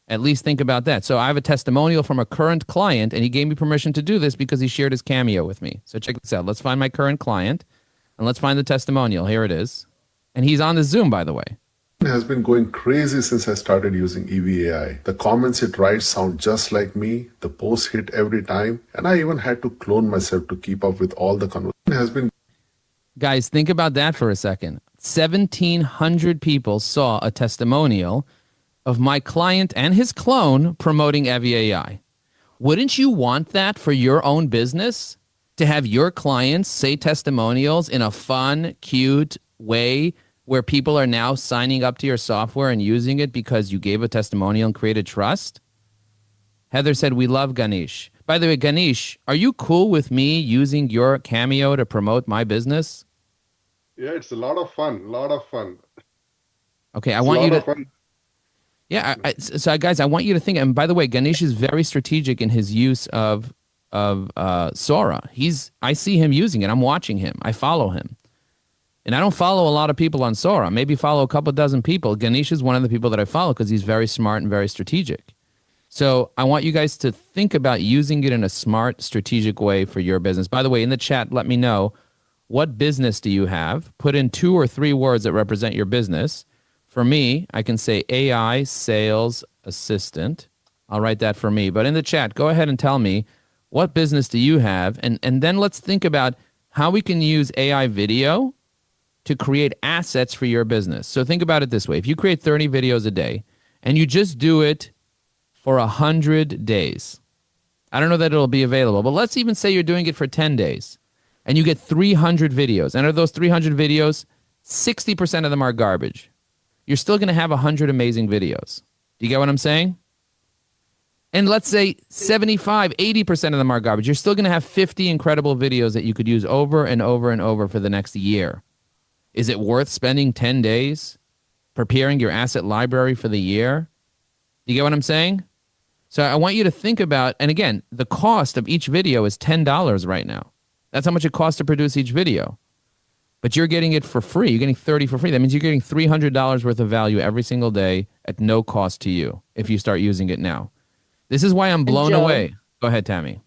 [SPEAKER 1] At least think about that. So I have a testimonial from a current client, and he gave me permission to do this because he shared his Cameo with me. So check this out. Let's find my current client, and let's find the testimonial. Here it is. And he's on the Zoom, by the way.
[SPEAKER 12] Has been going crazy since I started using EVAI. The comments it writes sound just like me. The posts hit every time. And I even had to clone myself to keep up with all the conversations.
[SPEAKER 1] Guys, think about that for a second. 1,700 people saw a testimonial of my client and his clone promoting EVAI. Wouldn't you want that for your own business? To have your clients say testimonials in a fun, cute way where people are now signing up to your software and using it because you gave a testimonial and created trust? Heather said, we love Ganesh. By the way, Ganesh, are you cool with me using your Cameo to promote my business?
[SPEAKER 13] Yeah, it's a lot of fun.
[SPEAKER 1] Okay, I want you to... Yeah, so guys, I want you to think, and by the way, Ganesh is very strategic in his use of Sora. I see him using it. I'm watching him. I follow him. And I don't follow a lot of people on Sora. Maybe follow a couple dozen people. Ganesh is one of the people that I follow because he's very smart and very strategic. So I want you guys to think about using it in a smart, strategic way for your business. By the way, in the chat, let me know, what business do you have? Put in 2 or 3 words that represent your business. For me, I can say AI sales assistant. I'll write that for me. But in the chat, go ahead and tell me, what business do you have? And then let's think about how we can use AI video to create assets for your business. So think about it this way. If you create 30 videos a day and you just do it for 100 days, I don't know that it'll be available, but let's even say you're doing it for 10 days and you get 300 videos. And of those 300 videos, 60% of them are garbage. You're still going to have 100 amazing videos. Do you get what I'm saying? And let's say 75, 80% of them are garbage. You're still going to have 50 incredible videos that you could use over and over and over for the next year. Is it worth spending 10 days preparing your asset library for the year? You get what I'm saying? So I want you to think about, and again, the cost of each video is $10 right now. That's how much it costs to produce each video. But you're getting it for free. You're getting 30 for free. That means you're getting $300 worth of value every single day at no cost to you if you start using it now. This is why I'm blown away. Go ahead, Tammy.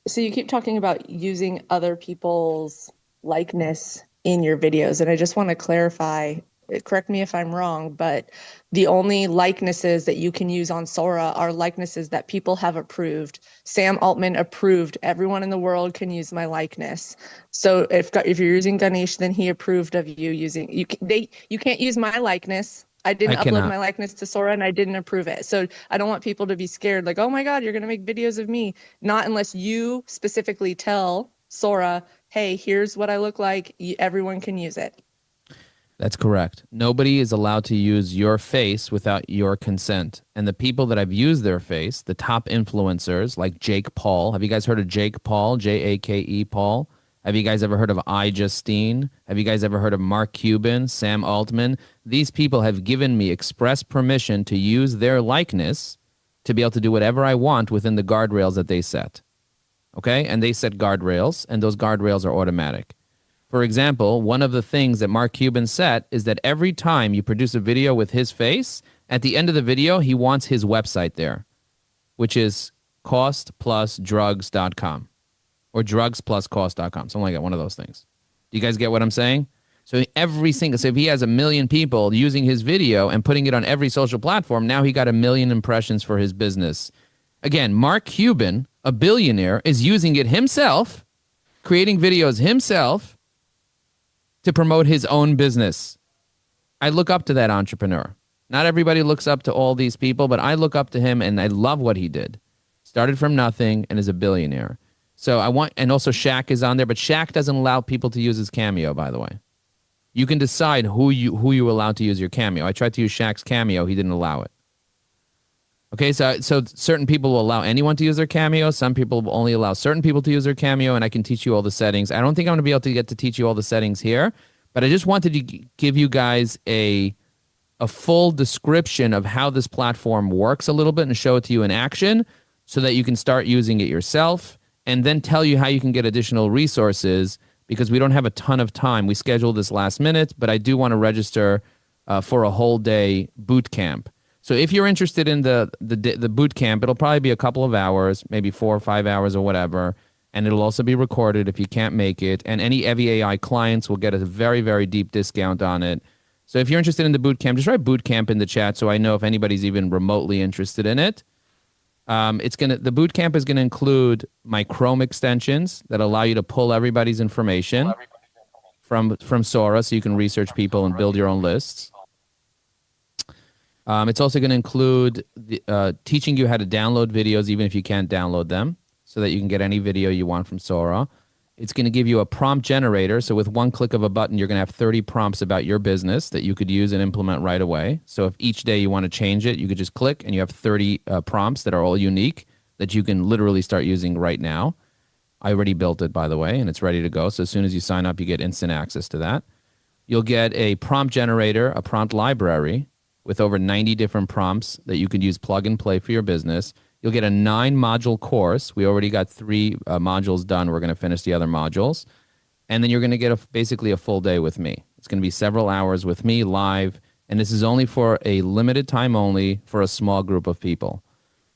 [SPEAKER 14] So you keep talking about using other people's likeness in your videos, and I just want to clarify, correct me if I'm wrong, but the only likenesses that you can use on Sora are likenesses that people have approved. Sam Altman approved. Everyone in the world can use my likeness. So if you're using Ganesh, then he approved of you using, you can't use my likeness. I didn't upload my likeness to Sora and I didn't approve it. So I don't want people to be scared like, oh my God, you're going to make videos of me. Not unless you specifically tell Sora, hey, here's what I look like. Everyone can use it.
[SPEAKER 1] That's correct. Nobody is allowed to use your face without your consent. And the people that I've used their face, the top influencers like Jake Paul. Have you guys heard of Jake Paul? Jake Paul. Have you guys ever heard of iJustine? Have you guys ever heard of Mark Cuban, Sam Altman? These people have given me express permission to use their likeness to be able to do whatever I want within the guardrails that they set. Okay? And they set guardrails, and those guardrails are automatic. For example, one of the things that Mark Cuban set is that every time you produce a video with his face, at the end of the video, he wants his website there, which is costplusdrugs.com. Or drugspluscost.com, something like that, one of those things. Do you guys get what I'm saying? So if he has 1 million people using his video and putting it on every social platform, now he got 1 million impressions for his business. Again, Mark Cuban, a billionaire, is using it himself, creating videos himself to promote his own business. I look up to that entrepreneur. Not everybody looks up to all these people, but I look up to him and I love what he did. Started from nothing and is a billionaire. So and also Shaq is on there, but Shaq doesn't allow people to use his Cameo, by the way. You can decide who you allow to use your Cameo. I tried to use Shaq's Cameo. He didn't allow it. Okay, so certain people will allow anyone to use their Cameo. Some people will only allow certain people to use their Cameo, and I can teach you all the settings. I don't think I'm going to be able to get to teach you all the settings here, but I just wanted to give you guys a full description of how this platform works a little bit and show it to you in action so that you can start using it yourself. And then tell you how you can get additional resources because we don't have a ton of time. We scheduled this last minute, but I do want to register for a whole day boot camp. So if you're interested in the boot camp, it'll probably be a couple of hours, maybe 4 or 5 hours or whatever. And it'll also be recorded if you can't make it. And any EVI clients will get a very, very deep discount on it. So if you're interested in the boot camp, just write boot camp in the chat so I know if anybody's even remotely interested in it. The boot camp is gonna include my Chrome extensions that allow you to pull everybody's information from Sora, so you can research people and build your own lists. It's also going to include teaching you how to download videos, even if you can't download them, so that you can get any video you want from Sora. It's going to give you a prompt generator. So with one click of a button, you're going to have 30 prompts about your business that you could use and implement right away. So if each day you want to change it, you could just click and you have 30 prompts that are all unique that you can literally start using right now. I already built it, by the way, and it's ready to go. So as soon as you sign up, you get instant access to that. You'll get a prompt generator, a prompt library with over 90 different prompts that you could use plug and play for your business. You'll get a 9-module course. We already got 3 modules done. We're going to finish the other modules. And then you're going to get basically a full day with me. It's going to be several hours with me live. And this is only for a limited time only for a small group of people.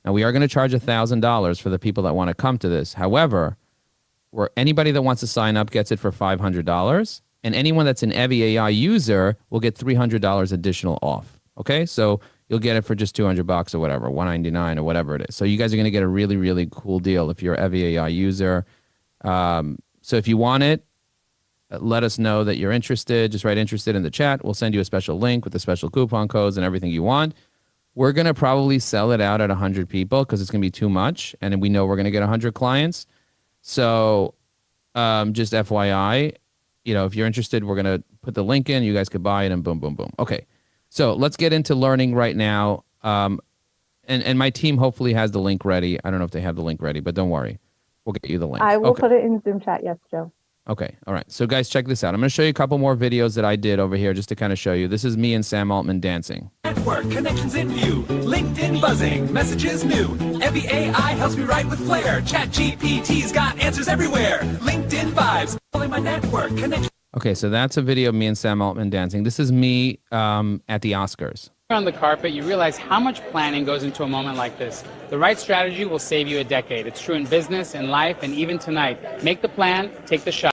[SPEAKER 1] Now, we are going to charge $1,000 for the people that want to come to this. However, anybody that wants to sign up gets it for $500. And anyone that's an EVI user will get $300 additional off. Okay, so you'll get it for just $200 or whatever, $199 or whatever it is. So you guys are going to get a really, really cool deal if you're an EVI user. So if you want it, let us know that you're interested. Just write interested in the chat. We'll send you a special link with the special coupon codes and everything you want. We're going to probably sell it out at 100 people because it's going to be too much. And we know we're going to get 100 clients. So just FYI, if you're interested, we're going to put the link in. You guys could buy it and boom, boom, boom. Okay. So let's get into learning right now. And my team hopefully has the link ready. I don't know if they have the link ready, but don't worry. We'll get you the link.
[SPEAKER 14] I will put it in Zoom chat. Yes, Joe.
[SPEAKER 1] Okay. All right. So guys, check this out. I'm going to show you a couple more videos that I did over here just to kind of show you. This is me and Sam Altman dancing.
[SPEAKER 9] network, connections in view, LinkedIn buzzing, messages new. Every AI helps me write with flair. ChatGPT's got answers everywhere. LinkedIn vibes, calling my network, connection.
[SPEAKER 1] Okay, so that's a video of me and Sam Altman dancing. This is me at the Oscars.
[SPEAKER 16] On the carpet, you realize how much planning goes into a moment like this. The right strategy will save you a decade. It's true in business, in life, and even tonight. Make the plan, take the shot.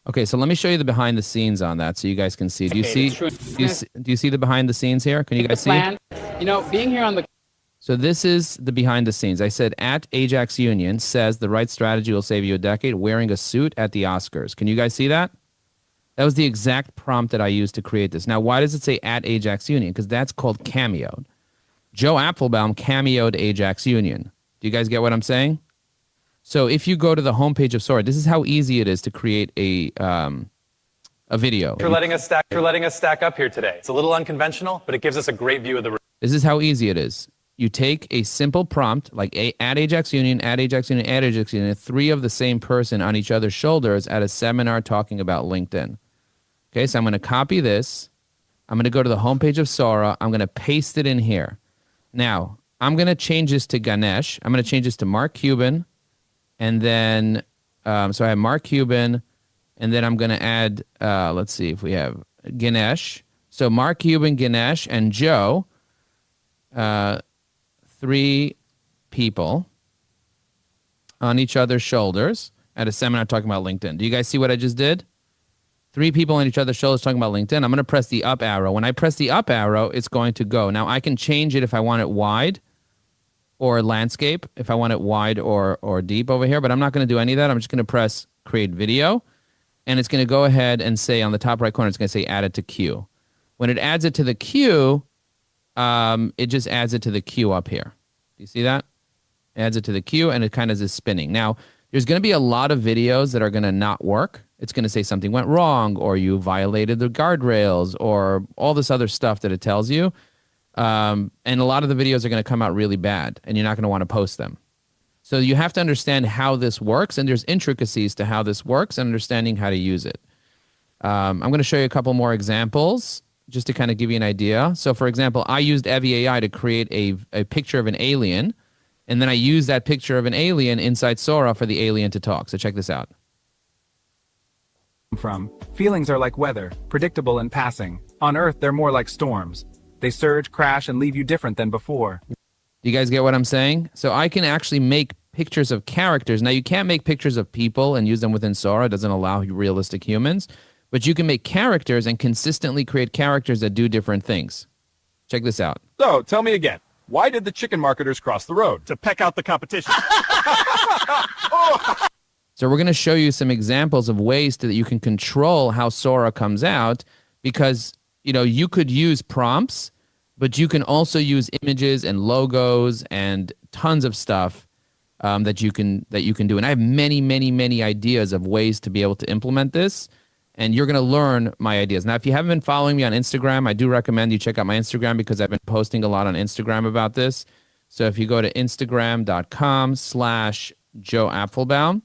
[SPEAKER 1] Okay, so let me show you the behind the scenes on that so you guys can see. Do you see the behind the scenes here? Can you guys see?
[SPEAKER 16] You know, being here on the...
[SPEAKER 1] So this is the behind the scenes. I said at Ajax Union says the right strategy will save you a decade, wearing a suit at the Oscars. Can you guys see that? That was the exact prompt that I used to create this. Now, why does it say at Ajax Union? Because that's called cameoed. Joe Apfelbaum cameoed Ajax Union. Do you guys get what I'm saying? So if you go to the homepage of SORA, this is how easy it is to create a video.
[SPEAKER 9] For letting us stack up here today. It's a little unconventional, but it gives us a great view of the room.
[SPEAKER 1] This is how easy it is. You take a simple prompt like at Ajax Union, at Ajax Union, at Ajax Union, three of the same person on each other's shoulders at a seminar talking about LinkedIn. Okay, so I'm going to copy this. I'm going to go to the homepage of SORA. I'm going to paste it in here. Now, I'm going to change this to Ganesh. I'm going to change this to Mark Cuban. And then, so I have Mark Cuban. And then I'm going to add, let's see if we have Ganesh. So Mark Cuban, Ganesh, and Joe, three people on each other's shoulders at a seminar talking about LinkedIn. Do you guys see what I just did? Three people on each other's shoulders talking about LinkedIn. I'm going to press the up arrow. When I press the up arrow, it's going to go. Now, I can change it if I want it wide or landscape, if I want it wide or deep over here, but I'm not going to do any of that. I'm just going to press create video, and it's going to go ahead and say on the top right corner, it's going to say add it to queue. When it adds it to the queue, it just adds it to the queue up here. Do you see that? It adds it to the queue, and it kind of is spinning. Now, there's going to be a lot of videos that are going to not work. It's going to say something went wrong, or you violated the guardrails, or all this other stuff that it tells you. And a lot of the videos are going to come out really bad, and you're not going to want to post them. So you have to understand how this works, and there's intricacies to how this works and understanding how to use it. I'm going to show you a couple more examples just to kind of give you an idea. So, for example, I used Evie AI to create a picture of an alien, and then I used that picture of an alien inside SORA for the alien to talk. So check this out.
[SPEAKER 9] From feelings are like weather, predictable and passing. On Earth, they're more like storms. They surge, crash, and leave you different than before.
[SPEAKER 1] Do you guys get what I'm saying? So I can actually make pictures of characters. Now, you can't make pictures of people and use them within SORA. It doesn't allow realistic humans. But you can make characters and consistently create characters that do different things. Check this out.
[SPEAKER 11] So, tell me again. Why did the chicken marketers cross the road? To peck out the competition.
[SPEAKER 1] So we're going to show you some examples of ways that you can control how SORA comes out, because, you know, you could use prompts, but you can also use images and logos and tons of stuff that you can do. And I have many, many, many ideas of ways to be able to implement this, and you're going to learn my ideas. Now, if you haven't been following me on Instagram, I do recommend you check out my Instagram, because I've been posting a lot on Instagram about this. So if you go to instagram.com/Joe Apfelbaum,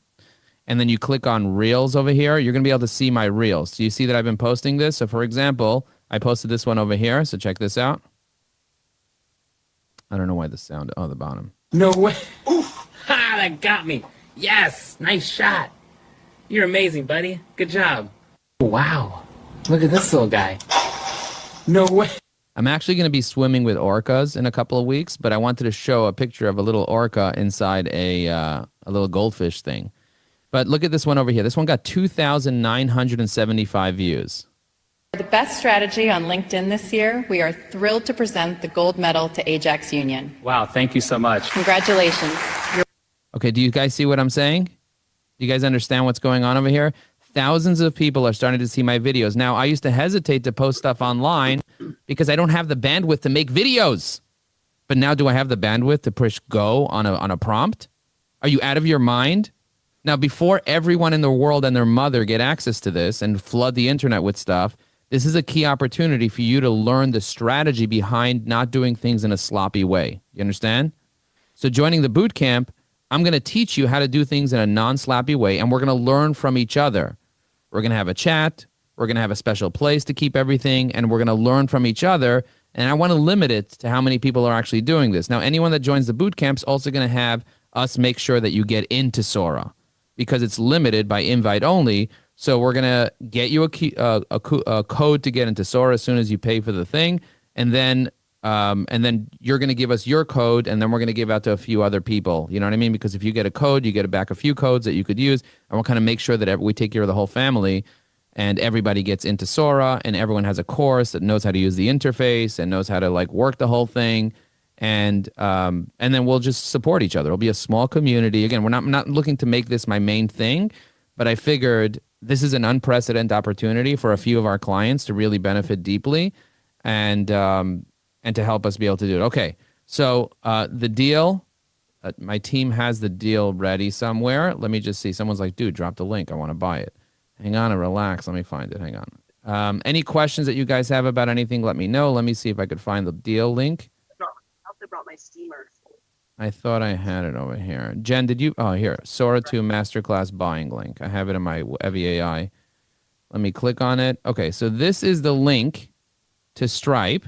[SPEAKER 1] and then you click on Reels over here, you're going to be able to see my Reels. So you see that I've been posting this. So for example, I posted this one over here. So check this out. I don't know why the sound, the bottom.
[SPEAKER 15] No way. Oof. Ha, that got me. Yes. Nice shot. You're amazing, buddy. Good job. Wow. Look at this little guy. No way.
[SPEAKER 1] I'm actually going to be swimming with orcas in a couple of weeks, but I wanted to show a picture of a little orca inside a little goldfish thing. But look at this one over here. This one got 2,975 views.
[SPEAKER 17] The best strategy on LinkedIn this year, we are thrilled to present the gold medal to Ajax Union.
[SPEAKER 15] Wow, thank you so much.
[SPEAKER 17] Congratulations.
[SPEAKER 1] Okay, do you guys see what I'm saying? Do you guys understand what's going on over here? Thousands of people are starting to see my videos. Now, I used to hesitate to post stuff online because I don't have the bandwidth to make videos. But now, do I have the bandwidth to push go on a prompt? Are you out of your mind? Now, before everyone in the world and their mother get access to this and flood the internet with stuff, this is a key opportunity for you to learn the strategy behind not doing things in a sloppy way. You understand? So joining the boot camp, I'm going to teach you how to do things in a non-sloppy way, and we're going to learn from each other. We're going to have a chat. We're going to have a special place to keep everything, and we're going to learn from each other And I want to limit it to how many people are actually doing this. Now, anyone that joins the boot camp is also going to have us make sure that you get into SORA because it's limited by invite only. So we're going to get you a code to get into SORA as soon as you pay for the thing. And then you're going to give us your code, and then we're going to give out to a few other people. You know what I mean? Because if you get a code, you get back a few codes that you could use. And we'll kind of make sure that we take care of the whole family. And everybody gets into SORA, and everyone has a course that knows how to use the interface and knows how to like work the whole thing. And then we'll just support each other. It'll be a small community. Again, I'm not looking to make this my main thing, but I figured this is an unprecedented opportunity for a few of our clients to really benefit deeply, and to help us be able to do it. Okay, so the deal. My team has the deal ready somewhere. Let me just see. Someone's like, "Dude, drop the link. I want to buy it." Hang on and relax. Let me find it. Hang on. Any questions that you guys have about anything, let me know. Let me see if I could find the deal link.
[SPEAKER 14] I also brought my steamer.
[SPEAKER 1] I thought I had it over here. Jen, did you? Oh, here. SORA 2 Masterclass buying link. I have it in my EVI. Let me click on it. Okay, so this is the link to Stripe.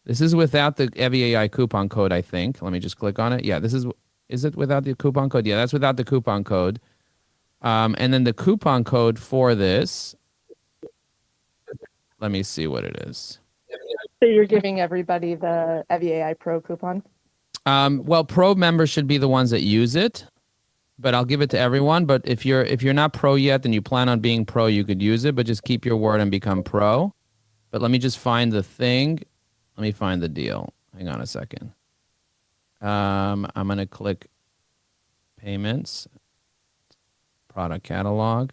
[SPEAKER 1] This is without the EVI coupon code, I think. Let me just click on it. Yeah, is it without the coupon code? Yeah, that's without the coupon code. And then the coupon code for this, let me see what it is.
[SPEAKER 14] So you're giving everybody the EVAI Pro coupon?
[SPEAKER 1] Well, Pro members should be the ones that use it, but I'll give it to everyone. But if you're not Pro yet, then you plan on being Pro, you could use it, but just keep your word and become Pro. But let me just find the thing. Let me find the deal. Hang on a second. I'm going to click payments. Product catalog.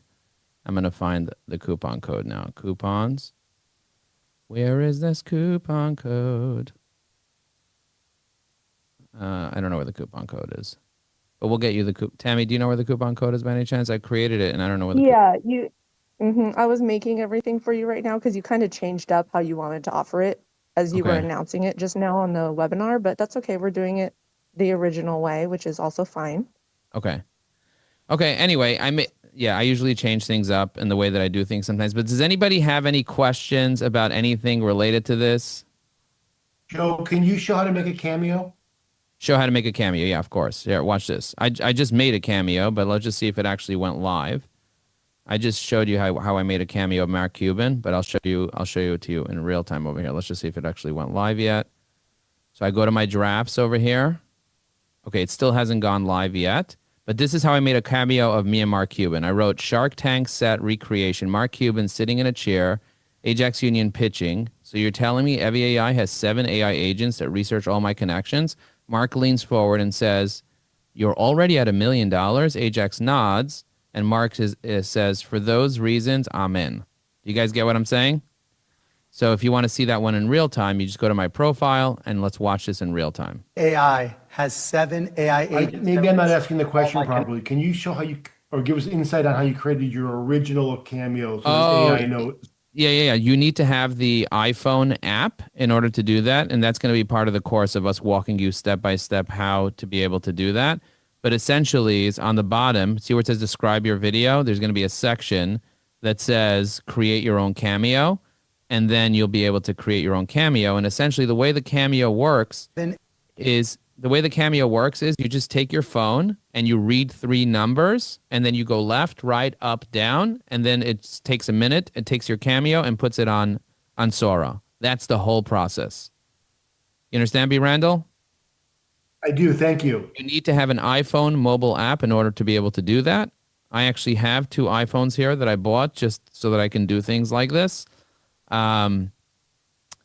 [SPEAKER 1] I'm going to find the coupon code now. Coupons. Where is this coupon code? I don't know where the coupon code is. But we'll get you the Tammy, do you know where the coupon code is by any chance? I created it and I don't know where the
[SPEAKER 14] I was making everything for you right now because you kind of changed up how you wanted to offer it as you were announcing it just now on the webinar, but that's okay. We're doing it the original way, which is also fine.
[SPEAKER 1] Okay. Anyway, I usually change things up in the way that I do things sometimes. But does anybody have any questions about anything related to this?
[SPEAKER 8] Joe, can you show how to make a cameo?
[SPEAKER 1] Show how to make a cameo. Yeah, of course. Here, watch this. I just made a cameo, but let's just see if it actually went live. I just showed you how I made a cameo of Mark Cuban, but I'll show it to you in real time over here. Let's just see if it actually went live yet. So I go to my drafts over here. Okay, it still hasn't gone live yet. But this is how I made a cameo of me and Mark Cuban. I wrote Shark Tank set recreation. Mark Cuban sitting in a chair, Ajax Union pitching. So you're telling me EVAI has 7 AI agents that research all my connections? Mark leans forward and says, "You're already at $1 million." Ajax nods, and Mark says, "For those reasons, I'm in." Do you guys get what I'm saying? So if you want to see that one in real time, you just go to my profile and let's watch this in real time.
[SPEAKER 18] AI has 7 AI agents.
[SPEAKER 8] Maybe I'm not asking the question properly. Can you show or give us insight on how you created your original cameo so AI knows?
[SPEAKER 1] Yeah. You need to have the iPhone app in order to do that. And that's going to be part of the course of us walking you step by step how to be able to do that. But essentially, it's on the bottom. See where it says describe your video? There's going to be a section that says create your own cameo. And then you'll be able to create your own cameo. And essentially, the way the cameo works is you just take your phone and you read 3 numbers, and then you go left, right, up, down, and then it takes a minute. It takes your cameo and puts it on SORA. That's the whole process. You understand, B. Randall?
[SPEAKER 8] I do. Thank you.
[SPEAKER 1] You need to have an iPhone mobile app in order to be able to do that. I actually have 2 iPhones here that I bought just so that I can do things like this. And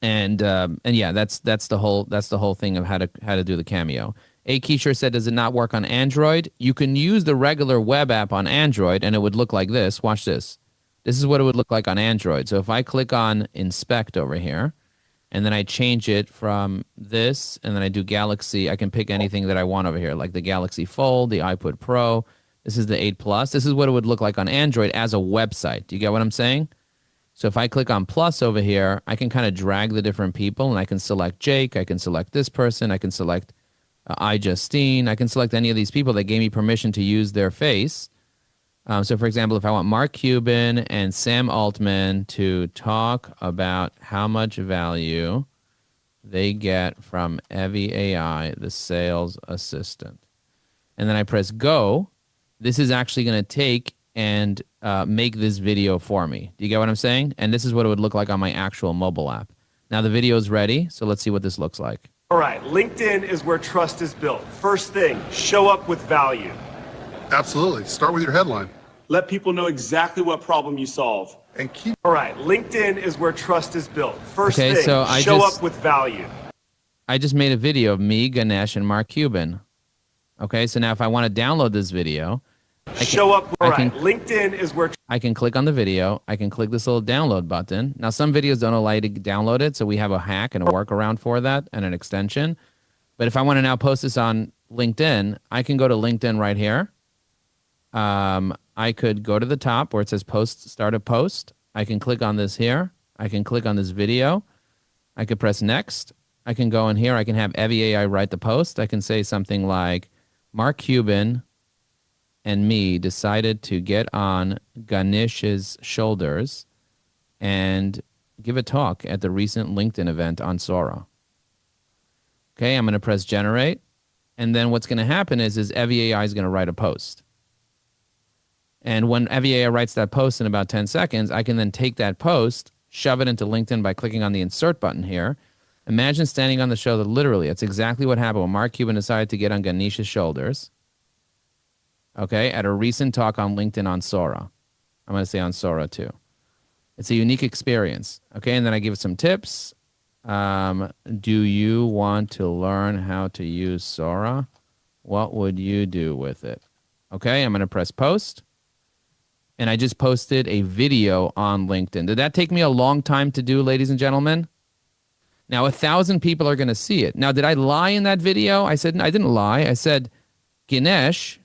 [SPEAKER 1] yeah, that's the whole thing of how to do the cameo. A Keisher said, does it not work on Android? You can use the regular web app on Android and it would look like this. Watch this. This is what it would look like on Android. So if I click on inspect over here and then I change it from this and then I do Galaxy, I can pick anything that I want over here, like the Galaxy Fold, the iPod Pro. This is the 8 Plus. This is what it would look like on Android as a website. Do you get what I'm saying? So if I click on plus over here, I can kind of drag the different people and I can select Jake. I can select this person. I can select iJustine. I can select any of these people that gave me permission to use their face. So for example, if I want Mark Cuban and Sam Altman to talk about how much value they get from Evie AI, the sales assistant. And then I press go. This is actually going to take and make this video for me. Do you get what I'm saying? And this is what it would look like on my actual mobile app. Now the video is ready, so let's see what this looks like.
[SPEAKER 5] All right, LinkedIn is where trust is built. First thing, show up with value.
[SPEAKER 12] Absolutely. Start with your headline.
[SPEAKER 5] Let people know exactly what problem you solve.
[SPEAKER 12] And keep.
[SPEAKER 5] All right, LinkedIn is where trust is built. First
[SPEAKER 1] Okay,
[SPEAKER 5] thing,
[SPEAKER 1] so
[SPEAKER 5] show up with value.
[SPEAKER 1] I just made a video of me, Ganesh, and Mark Cuban. Okay, so now if I want to download this video,
[SPEAKER 5] Show up. All right, LinkedIn is where
[SPEAKER 1] I can click on the video. I can click this little download button. Now, some videos don't allow you to download it, so we have a hack and a workaround for that and an extension. But if I want to now post this on LinkedIn, I can go to LinkedIn right here. I could go to the top where it says post, start a post. I can click on this here. I can click on this video. I could press next. I can go in here. I can have Evie AI write the post. I can say something like, Mark Cuban and me decided to get on Ganesh's shoulders and give a talk at the recent LinkedIn event on SORA. Okay, I'm going to press generate. And then what's going to happen is Evie AI is going to write a post. And when Evie AI writes that post in about 10 seconds, I can then take that post, shove it into LinkedIn by clicking on the insert button here. Imagine standing on the shoulder. Literally, that's exactly what happened when Mark Cuban decided to get on Ganesh's shoulders. Okay, at a recent talk on LinkedIn on SORA. I'm going to say on SORA too. It's a unique experience. Okay, and then I give it some tips. Do you want to learn how to use SORA? What would you do with it? Okay, I'm going to press post. And I just posted a video on LinkedIn. Did that take me a long time to do, ladies and gentlemen? Now, 1,000 people are going to see it. Now, did I lie in that video? I said, I didn't lie. I said, Ganesh,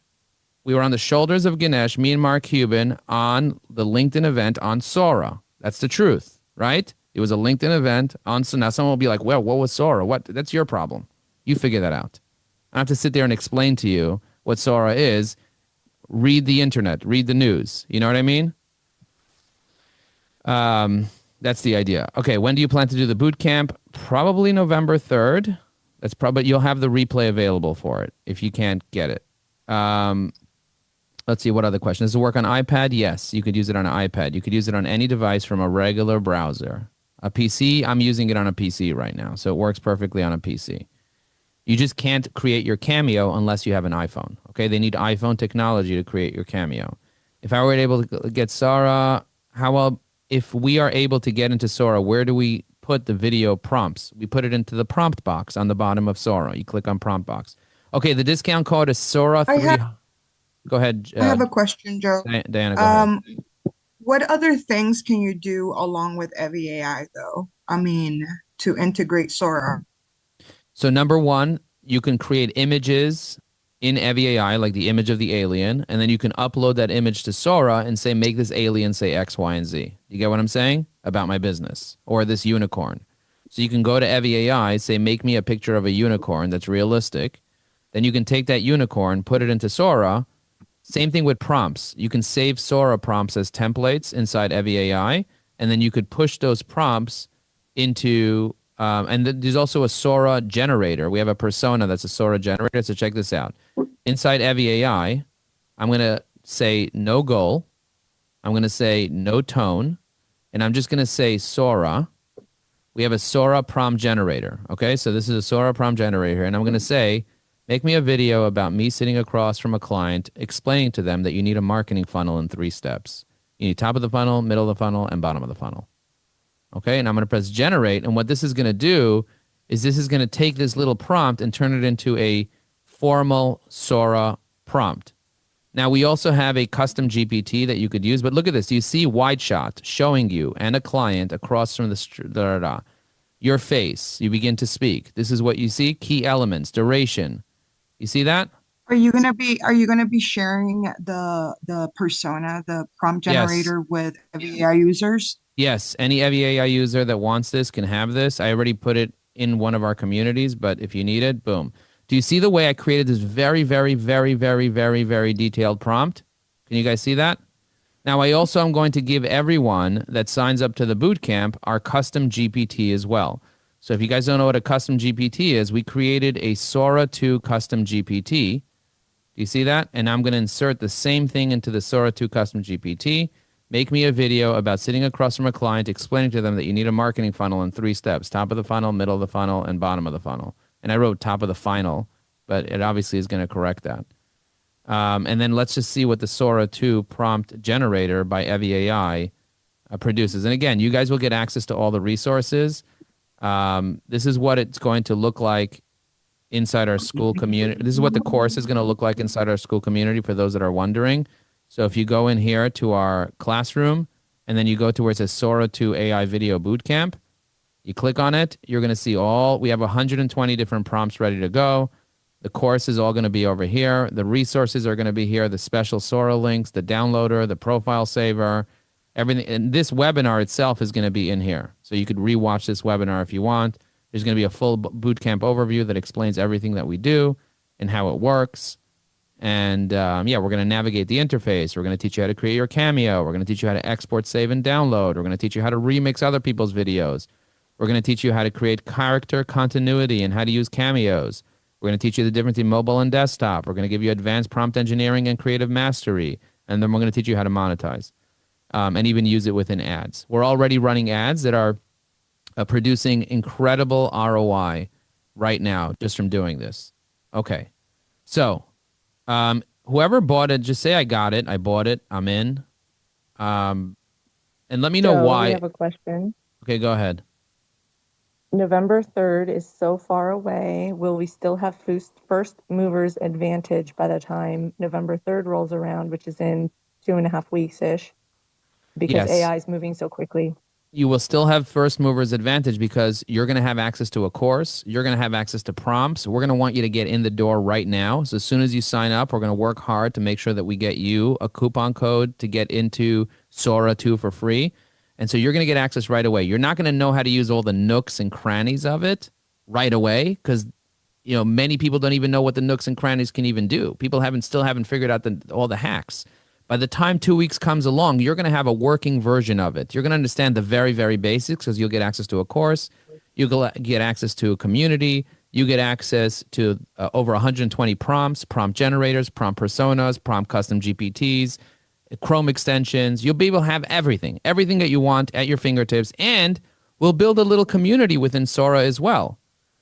[SPEAKER 1] we were on the shoulders of Ganesh, me and Mark Cuban, on the LinkedIn event on SORA. That's the truth, right? It was a LinkedIn event on SORA. Now, someone will be like, well, what was SORA? What? That's your problem. You figure that out. I don't have to sit there and explain to you what SORA is. Read the internet. Read the news. You know what I mean? That's the idea. Okay, when do you plan to do the boot camp? Probably November 3rd. That's probably, you'll have the replay available for it if you can't get it. Let's see, what other question? Does it work on iPad? Yes, you could use it on an iPad. You could use it on any device from a regular browser. A PC, I'm using it on a PC right now, so it works perfectly on a PC. You just can't create your Cameo unless you have an iPhone. Okay, they need iPhone technology to create your Cameo. If I were able to get SORA, if we are able to get into SORA, where do we put the video prompts? We put it into the prompt box on the bottom of SORA. You click on prompt box. Okay, the discount code is SORA3. Go ahead.
[SPEAKER 20] I have a question, Joe.
[SPEAKER 1] Diana, go ahead.
[SPEAKER 20] What other things can you do along with Evie AI, though? I mean, to integrate SORA.
[SPEAKER 1] So number one, you can create images in Evie AI, like the image of the alien, and then you can upload that image to SORA and say, make this alien say X, Y, and Z. You get what I'm saying? About my business. Or this unicorn. So you can go to Evie AI, say, make me a picture of a unicorn that's realistic. Then you can take that unicorn, put it into SORA. Same thing with prompts. You can save SORA prompts as templates inside Evie AI, and then you could push those prompts into, there's also a SORA generator. We have a persona that's a SORA generator, so check this out. Inside Evie AI, I'm going to say no goal. I'm going to say no tone, and I'm just going to say SORA. We have a SORA prompt generator, okay? So this is a SORA prompt generator, and I'm going to say, make me a video about me sitting across from a client explaining to them that you need a marketing funnel in 3 steps. You need top of the funnel, middle of the funnel, and bottom of the funnel. Okay, and I'm going to press generate, and what this is going to do is this is going to take this little prompt and turn it into a formal SORA prompt. Now, we also have a custom GPT that you could use, but look at this. You see wide shot showing you and a client across from the your face. You begin to speak. This is what you see. Key elements, duration. You see that?
[SPEAKER 20] Are you gonna be sharing the persona, the prompt generator with Evie AI users?
[SPEAKER 1] Yes, any Evie AI user that wants this can have this. I already put it in one of our communities, but if you need it, boom. Do you see the way I created this very, very, very, very, very, very detailed prompt? Can you guys see that? Now, I also am going to give everyone that signs up to the bootcamp our custom GPT as well. So if you guys don't know what a custom GPT is, we created a SORA 2 custom GPT. Do you see that? And I'm going to insert the same thing into the SORA 2 custom GPT. Make me a video about sitting across from a client, explaining to them that you need a marketing funnel in 3 steps: top of the funnel, middle of the funnel, and bottom of the funnel. And I wrote top of the final, but it obviously is going to correct that. And then let's just see what the SORA 2 prompt generator by Evie AI produces. And again, you guys will get access to all the resources. This is what it's going to look like inside our school community. This is what the course is going to look like inside our school community for those that are wondering. So if you go in here to our classroom and then you go to where it says SORA 2 AI Video Bootcamp, you click on it, you're going to see we have 120 different prompts ready to go. The course is all going to be over here. The resources are going to be here, the special SORA links, the downloader, the profile saver, everything. And this webinar itself is going to be in here. So you could rewatch this webinar if you want. There's going to be a full bootcamp overview that explains everything that we do and how it works. And we're going to navigate the interface. We're going to teach you how to create your Cameo. We're going to teach you how to export, save, and download. We're going to teach you how to remix other people's videos. We're going to teach you how to create character continuity and how to use cameos. We're going to teach you the difference between mobile and desktop. We're going to give you advanced prompt engineering and creative mastery. And then we're going to teach you how to monetize and even use it within ads. We're already running ads that are producing incredible ROI right now just from doing this. Okay. So whoever bought it, just say I got it. I bought it. I'm in. And let me know why.
[SPEAKER 14] We have a question.
[SPEAKER 1] Okay, go ahead.
[SPEAKER 14] November 3rd is so far away. Will we still have first movers advantage by the time November 3rd rolls around, which is in 2.5 weeks-ish, because
[SPEAKER 1] Yes.
[SPEAKER 14] AI is moving so quickly?
[SPEAKER 1] You will still have first movers advantage because you're going to have access to a course. You're going to have access to prompts. We're going to want you to get in the door right now. So as soon as you sign up, we're going to work hard to make sure that we get you a coupon code to get into SORA 2 for free. And so you're going to get access right away. You're not going to know how to use all the nooks and crannies of it right away because, many people don't even know what the nooks and crannies can even do. People still haven't figured out all the hacks. By the time 2 weeks comes along, you're going to have a working version of it. You're going to understand the very, very basics because you'll get access to a course. You'll get access to a community. You get access to over 120 prompts, prompt generators, prompt personas, prompt custom GPTs, Chrome extensions. You'll be able to have everything that you want at your fingertips. And we'll build a little community within SORA as well.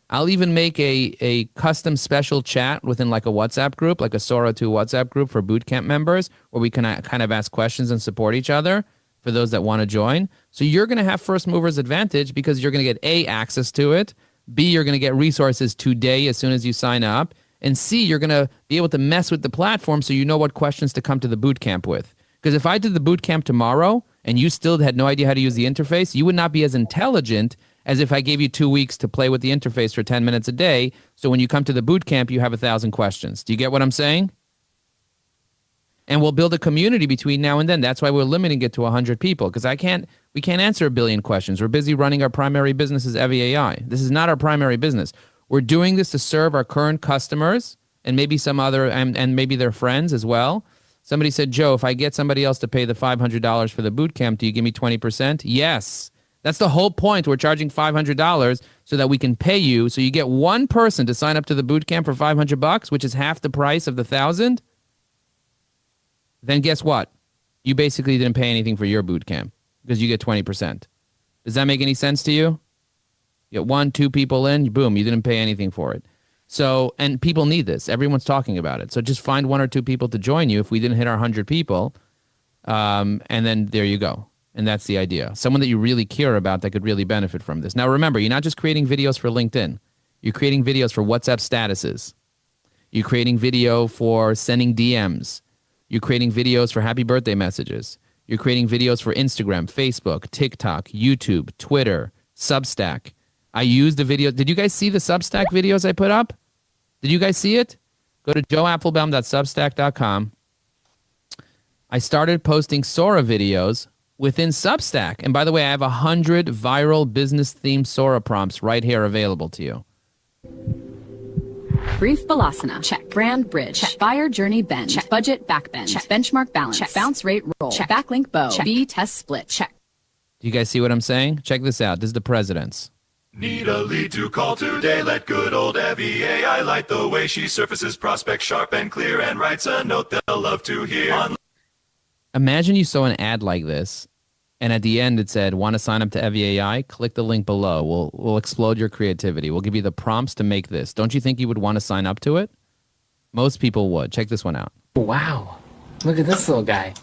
[SPEAKER 1] I'll even make a custom special chat within like a WhatsApp group, like a SORA 2 WhatsApp group for bootcamp members where we can kind of ask questions and support each other for those that want to join. So you're going to have first movers advantage because you're going to get access to it. B, you're going to get resources today as soon as you sign up. And C, you're going to be able to mess with the platform so you know what questions to come to the bootcamp with. Because if I did the bootcamp tomorrow and you still had no idea how to use the interface, you would not be as intelligent as if I gave you 2 weeks to play with the interface for 10 minutes a day. So when you come to the bootcamp, you have 1,000 questions. Do you get what I'm saying? And we'll build a community between now and then. That's why we're limiting it to 100 people because we can't answer 1 billion questions. We're busy running our primary business as Evie AI. This is not our primary business. We're doing this to serve our current customers and maybe some other, and maybe their friends as well. Somebody said, Joe, if I get somebody else to pay the $500 for the bootcamp, do you give me 20%? Yes. That's the whole point. We're charging $500 so that we can pay you. So you get one person to sign up to the bootcamp for $500, which is half the price of the 1,000. Then guess what? You basically didn't pay anything for your bootcamp because you get 20%. Does that make any sense to you? You get 1, 2 people in, boom, you didn't pay anything for it. So, and people need this. Everyone's talking about it. So just find 1 or 2 people to join you if we didn't hit our 100 people. And then there you go. And that's the idea. Someone that you really care about that could really benefit from this. Now, remember, you're not just creating videos for LinkedIn. You're creating videos for WhatsApp statuses. You're creating video for sending DMs. You're creating videos for happy birthday messages. You're creating videos for Instagram, Facebook, TikTok, YouTube, Twitter, Substack. I used the video. Did you guys see the Substack videos I put up? Did you guys see it? Go to joeapplebaum.substack.com. I started posting SORA videos within Substack. And by the way, I have 100 viral business-themed SORA prompts right here available to you.
[SPEAKER 4] Brief Balasana. Check. Brand bridge. Check. Buyer journey bend. Check. Budget backbend. Check. Benchmark balance. Check. Bounce rate roll. Check. Backlink bow. Check. B test split. Check.
[SPEAKER 1] Do you guys see what I'm saying? Check this out. This is the president's.
[SPEAKER 19] Need a lead to call today? Let good old Evie AI light the way. She surfaces prospects sharp and clear and writes a note they'll love to hear.
[SPEAKER 1] Imagine you saw an ad like this, and at the end it said, "Want to sign up to Evie AI? Click the link below. We'll explode your creativity. We'll give you the prompts to make this." Don't you think you would want to sign up to it? Most people would. Check this one out.
[SPEAKER 21] Wow. Look at this little guy.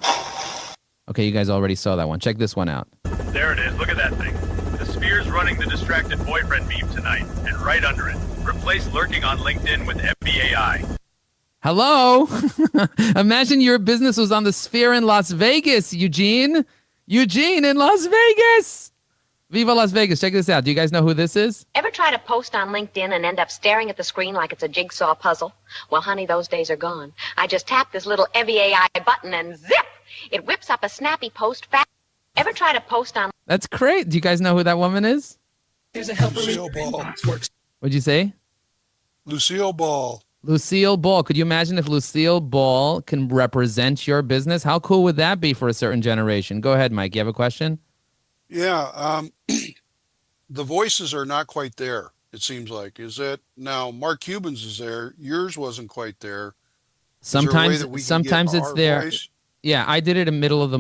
[SPEAKER 1] Okay, you guys already saw that one. Check this one out.
[SPEAKER 5] There it is. Look at that thing. The Sphere's running the distracted boyfriend meme tonight, and right under it, replace lurking on LinkedIn with FBAI.
[SPEAKER 1] Hello? Imagine your business was on the Sphere in Las Vegas, Eugene. Eugene in Las Vegas. Viva Las Vegas. Check this out. Do you guys know who this is?
[SPEAKER 23] Ever try to post on LinkedIn and end up staring at the screen like it's a jigsaw puzzle? Well, honey, those days are gone. I just tap this little FBAI button and zip! It whips up a snappy post fast. Ever try to post on...
[SPEAKER 1] That's great. Do you guys know who that woman is?
[SPEAKER 21] Here's a helper.
[SPEAKER 24] Lucille Ball.
[SPEAKER 1] What'd you say?
[SPEAKER 24] Lucille Ball.
[SPEAKER 1] Lucille Ball. Could you imagine if Lucille Ball can represent your business? How cool would that be for a certain generation? Go ahead, Mike. You have a question?
[SPEAKER 24] Yeah. The voices are not quite there, it seems like. Is it now Mark Cuban's is there? Yours wasn't quite there.
[SPEAKER 1] Sometimes it's there.
[SPEAKER 24] Voice?
[SPEAKER 1] Yeah, I did it in middle of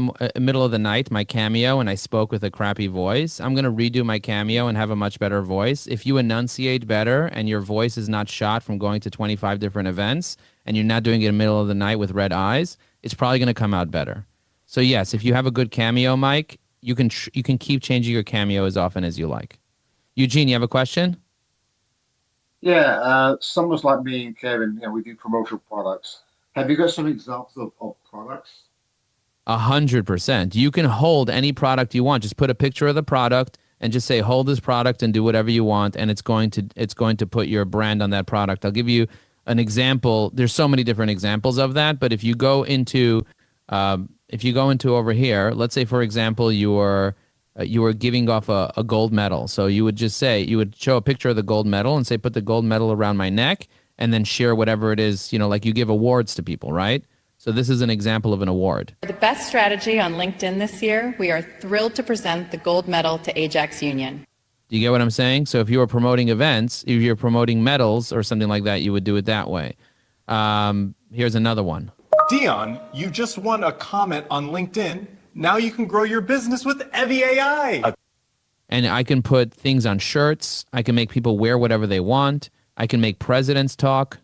[SPEAKER 1] the night, my cameo, and I spoke with a crappy voice. I'm going to redo my cameo and have a much better voice. If you enunciate better and your voice is not shot from going to 25 different events and you're not doing it in the middle of the night with red eyes, it's probably going to come out better. So yes, if you have a good cameo, Mike, you can keep changing your cameo as often as you like. Eugene, you have a question?
[SPEAKER 25] Yeah, someone's like me and Kevin, we do promotional products. Have you got some examples of products?
[SPEAKER 1] 100%. You can hold any product you want. Just put a picture of the product and just say, hold this product and do whatever you want. And it's going to put your brand on that product. I'll give you an example. There's so many different examples of that. But if you go into over here, let's say, for example, you were giving off a gold medal. So you would show a picture of the gold medal and say, put the gold medal around my neck and then share whatever it is, like you give awards to people, right? So this is an example of an award.
[SPEAKER 17] For the best strategy on LinkedIn this year, we are thrilled to present the gold medal to Ajax Union.
[SPEAKER 1] Do you get what I'm saying? So if you were promoting events, if you're promoting medals or something like that, you would do it that way. Here's another one.
[SPEAKER 26] Dion, you just won a comment on LinkedIn. Now you can grow your business with Evie AI.
[SPEAKER 1] And I can put things on shirts. I can make people wear whatever they want. I can make presidents talk.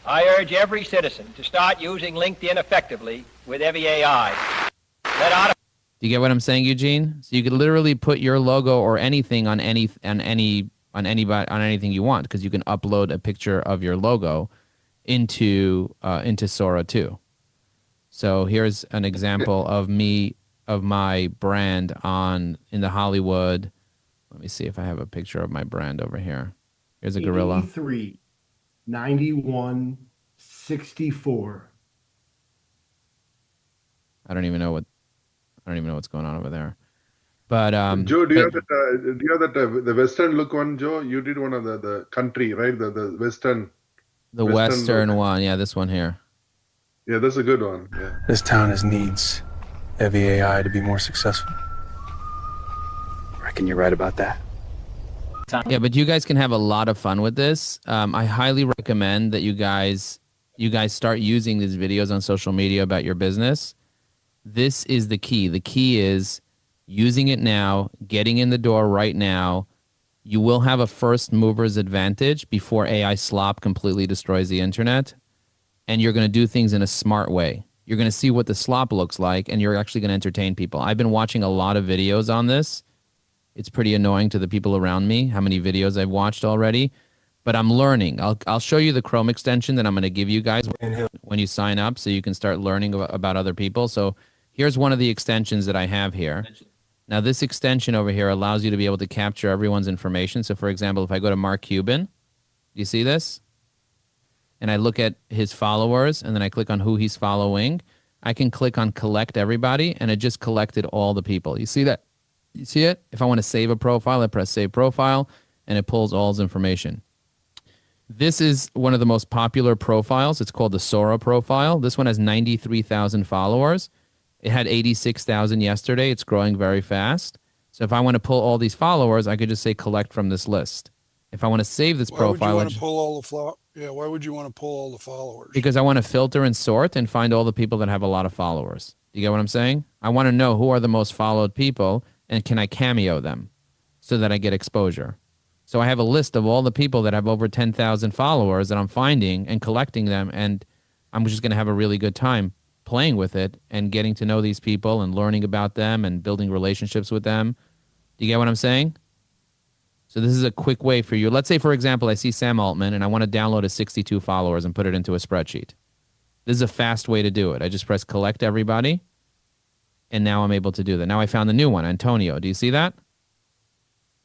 [SPEAKER 27] I urge every citizen to start using LinkedIn effectively with Evie AI.
[SPEAKER 1] Do you get what I'm saying, Eugene? So you could literally put your logo or anything on anything you want, because you can upload a picture of your logo into SORA 2. So here's an example of my brand in the Hollywood. Let me see if I have a picture of my brand over here. Here's a gorilla.
[SPEAKER 8] 83, 91, 64.
[SPEAKER 1] I don't even know what's going on over there. But
[SPEAKER 13] Joe, do you have that the Western look one, Joe? You did one of the country, right? The Western.
[SPEAKER 1] The Western one, yeah, this one here.
[SPEAKER 13] Yeah, that's a good one. Yeah.
[SPEAKER 6] This town needs Evie AI to be more successful. Reckon you're right about that.
[SPEAKER 1] Yeah, but you guys can have a lot of fun with this. I highly recommend that you guys start using these videos on social media about your business. This is the key. The key is using it now, getting in the door right now. You will have a first mover's advantage before AI slop completely destroys the internet. And you're going to do things in a smart way. You're going to see what the slop looks like, and you're actually going to entertain people. I've been watching a lot of videos on this. It's pretty annoying to the people around me how many videos I've watched already, but I'm learning. I'll show you the Chrome extension that I'm going to give you guys when you sign up, so you can start learning about other people. So here's one of the extensions that I have here. Now this extension over here allows you to be able to capture everyone's information. So for example, if I go to Mark Cuban, do you see this? And I look at his followers, and then I click on who he's following. I can click on collect everybody, and it just collected all the people. You see that? You see it? If I want to save a profile, I press save profile, and it pulls all his information. This is one of the most popular profiles. It's called the SORA profile. This one has 93,000 followers. It had 86,000 yesterday. It's growing very fast. So if I want to pull all these followers, I could just say collect from this list. If I want to save this
[SPEAKER 24] Why would you
[SPEAKER 1] profile,
[SPEAKER 24] want to pull all the why would you want to pull all the followers?
[SPEAKER 1] because I want to filter and sort and find all the people that have a lot of followers. Do you get what I'm saying? I want to know who are the most followed people and can I cameo them so that I get exposure. So I have a list of all the people that have over 10,000 followers that I'm finding and collecting them, and I'm just going to have a really good time playing with it and getting to know these people and learning about them and building relationships with them. Do you get what I'm saying? So this is a quick way for you. Let's say, for example, I see Sam Altman and I want to download his 62 followers and put it into a spreadsheet. This is a fast way to do it. I just press collect everybody, and now I'm able to do that. Now I found the new one, Antonio. Do you see that?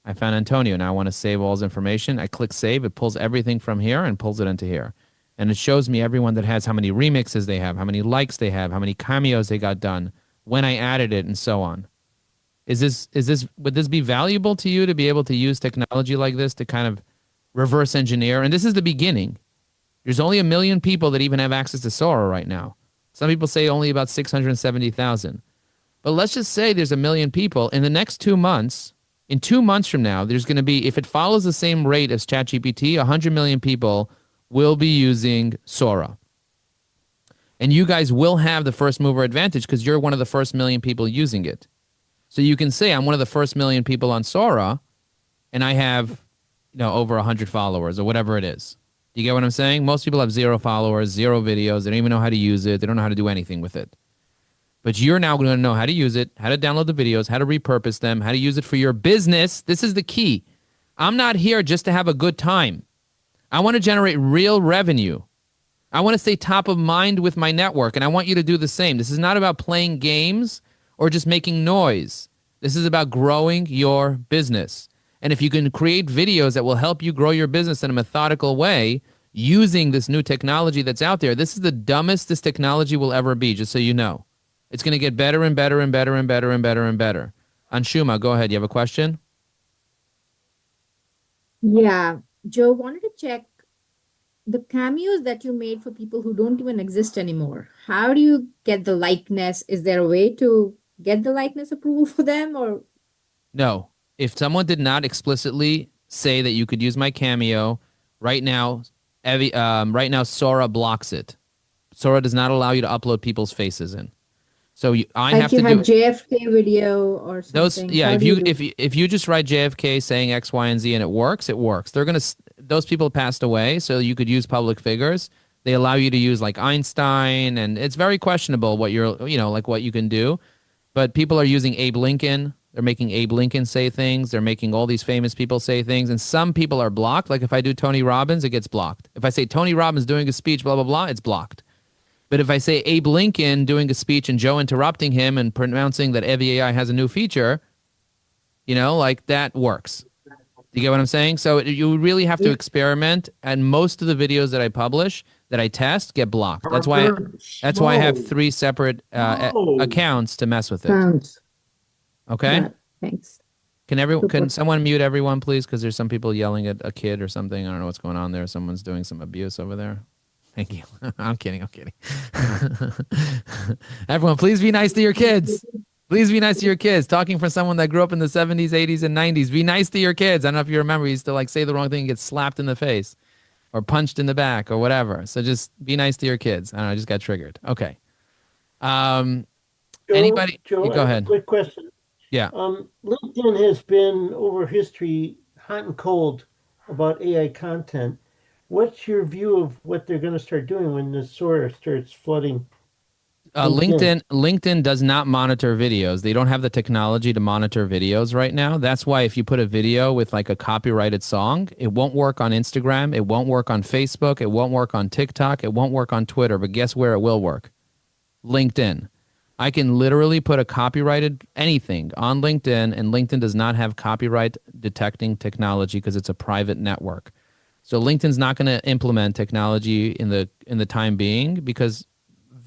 [SPEAKER 1] I found Antonio. Now I want to save all his information. I click save. It pulls everything from here and pulls it into here. And it shows me everyone that has how many remixes they have, how many likes they have, how many cameos they got done, when I added it, and so on. Would this be valuable to you to be able to use technology like this to kind of reverse engineer? And this is the beginning. There's only 1 million people that even have access to SORA right now. Some people say only about 670,000. But let's just say there's 1 million people. In the next 2 months, in 2 months from now, there's going to be, if it follows the same rate as ChatGPT, 100 million people will be using SORA. And you guys will have the first mover advantage because you're one of the first 1 million people using it. So you can say, I'm one of the first 1 million people on SORA, and I have, over 100 followers or whatever it is. Do you get what I'm saying? Most people have 0 followers, 0 videos. They don't even know how to use it. They don't know how to do anything with it. But you're now going to know how to use it, how to download the videos, how to repurpose them, how to use it for your business. This is the key. I'm not here just to have a good time. I want to generate real revenue. I want to stay top of mind with my network, and I want you to do the same. This is not about playing games or just making noise. This is about growing your business. And if you can create videos that will help you grow your business in a methodical way using this new technology that's out there, this is the dumbest this technology will ever be, just so you know. It's going to get better and better and better and better and better and better. Anshuma, go ahead. You have a question?
[SPEAKER 2] Yeah. Joe, wanted to check the cameos that you made for people who don't even exist anymore. How do you get the likeness? Is there a way to get the likeness approval for them, or?
[SPEAKER 1] No. If someone did not explicitly say that you could use my cameo, right now, SORA blocks it. SORA does not allow you to upload people's faces in. So I have to do
[SPEAKER 2] JFK video or something.
[SPEAKER 1] those. Yeah, if you just write JFK saying X, Y, and Z and it works, it works. Those people passed away, so you could use public figures. They allow you to use like Einstein, and it's very questionable what what you can do. But people are using Abe Lincoln. They're making Abe Lincoln say things. They're making all these famous people say things. And some people are blocked. Like if I do Tony Robbins, it gets blocked. If I say Tony Robbins doing a speech, blah, blah, blah, it's blocked. But if I say Abe Lincoln doing a speech and Joe interrupting him and pronouncing that EVI has a new feature, that works. Do you get what I'm saying? So you really have to experiment. And most of the videos that I publish, that I test, get blocked. That's why I have 3 separate accounts to mess with it. Okay?
[SPEAKER 2] Yeah, thanks.
[SPEAKER 1] Can someone mute everyone, please? Because there's some people yelling at a kid or something. I don't know what's going on there. Someone's doing some abuse over there. Thank you. I'm kidding. Everyone, please be nice to your kids. Please be nice to your kids. Talking from someone that grew up in the 70s, 80s, and 90s. Be nice to your kids. I don't know if you remember, you used to say the wrong thing and get slapped in the face or punched in the back or whatever. So just be nice to your kids. I don't know, I just got triggered. Okay. Anybody?
[SPEAKER 3] Joe,
[SPEAKER 1] go ahead.
[SPEAKER 3] Quick question.
[SPEAKER 1] Yeah.
[SPEAKER 3] LinkedIn has been over history hot and cold about AI content. What's your view of what they're going to start doing when the SORA starts flooding?
[SPEAKER 1] LinkedIn does not monitor videos. They don't have the technology to monitor videos right now. That's why if you put a video with like a copyrighted song, it won't work on Instagram. It won't work on Facebook. It won't work on TikTok. It won't work on Twitter. But guess where it will work? LinkedIn. I can literally put a copyrighted anything on LinkedIn, and LinkedIn does not have copyright detecting technology because it's a private network. So LinkedIn's not going to implement technology in the time being because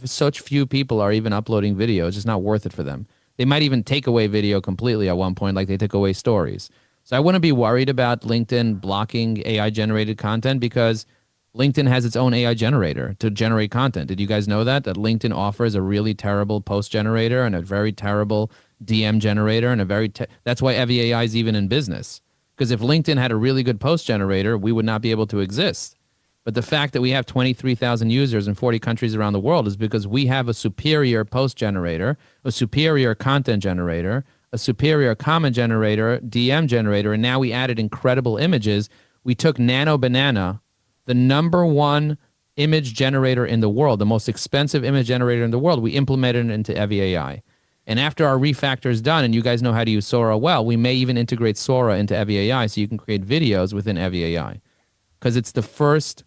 [SPEAKER 1] such few people are even uploading video. It's just not worth it for them. They might even take away video completely at one point, like they took away stories. So I wouldn't be worried about LinkedIn blocking AI-generated content because LinkedIn has its own AI generator to generate content. Did you guys know that LinkedIn offers a really terrible post generator and a very terrible DM generator and a very, that's why Evie AI is even in business. Because if LinkedIn had a really good post generator, we would not be able to exist. But the fact that we have 23,000 users in 40 countries around the world is because we have a superior post generator, a superior content generator, a superior comment generator, DM generator, and now we added incredible images. We took Nano Banana, the #1 image generator in the world, the most expensive image generator in the world. We implemented it into Evie AI. And after our refactor is done, and you guys know how to use SORA well, we may even integrate SORA into Evie AI so you can create videos within Evie AI. Because it's the first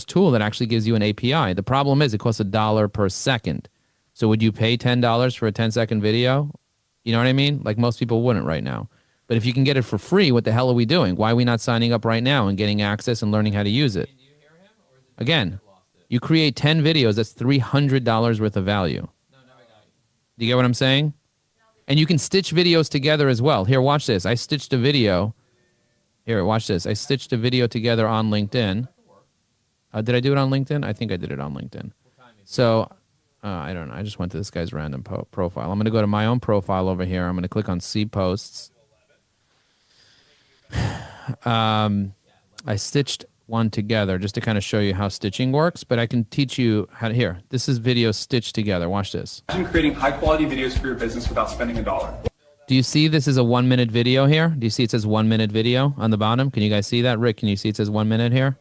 [SPEAKER 1] tool that actually gives you an API. The problem is it costs $1 per second. So would you pay $10 for a 10-second video? You know what I mean? Like most people wouldn't right now. But if you can get it for free, what the hell are we doing? Why are we not signing up right now and getting access and learning how to use it? Again, you create 10 videos, that's $300 worth of value. Do you get what I'm saying? And you can stitch videos together as well. Here, watch this. I stitched a video. Here, watch this. I stitched a video together on LinkedIn. Did I do it on LinkedIn? I think I did it on LinkedIn. So, I don't know. I just went to this guy's random profile. I'm going to go to my own profile over here. I'm going to click on See Posts. I stitched one together just to kind of show you how stitching works, but I can teach you how to, here, this is video stitched together. Watch this.
[SPEAKER 7] Imagine creating high quality videos for your business without spending $1.
[SPEAKER 1] Do you see this is a 1-minute video here? Do you see it says 1-minute video on the bottom? Can you guys see that? Rick, can you see it says 1 minute here?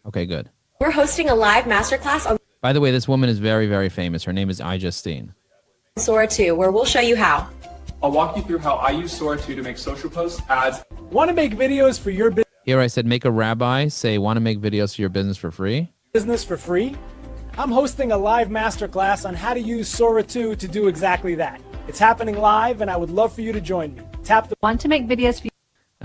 [SPEAKER 1] Okay, good.
[SPEAKER 9] We're hosting a live masterclass on
[SPEAKER 1] By the way, this woman is very, very famous. Her name is iJustine.
[SPEAKER 9] SORA 2, where we'll show you how.
[SPEAKER 7] I'll walk you through how I use SORA 2 to make social posts, ads. Want to make videos for your
[SPEAKER 1] Here I said, make a rabbi say, want to make videos for your business for free?
[SPEAKER 10] business for free? I'm hosting a live masterclass on how to use SORA 2 to do exactly that. It's happening live, and I would love for you to join me. Tap the
[SPEAKER 11] Want to make videos for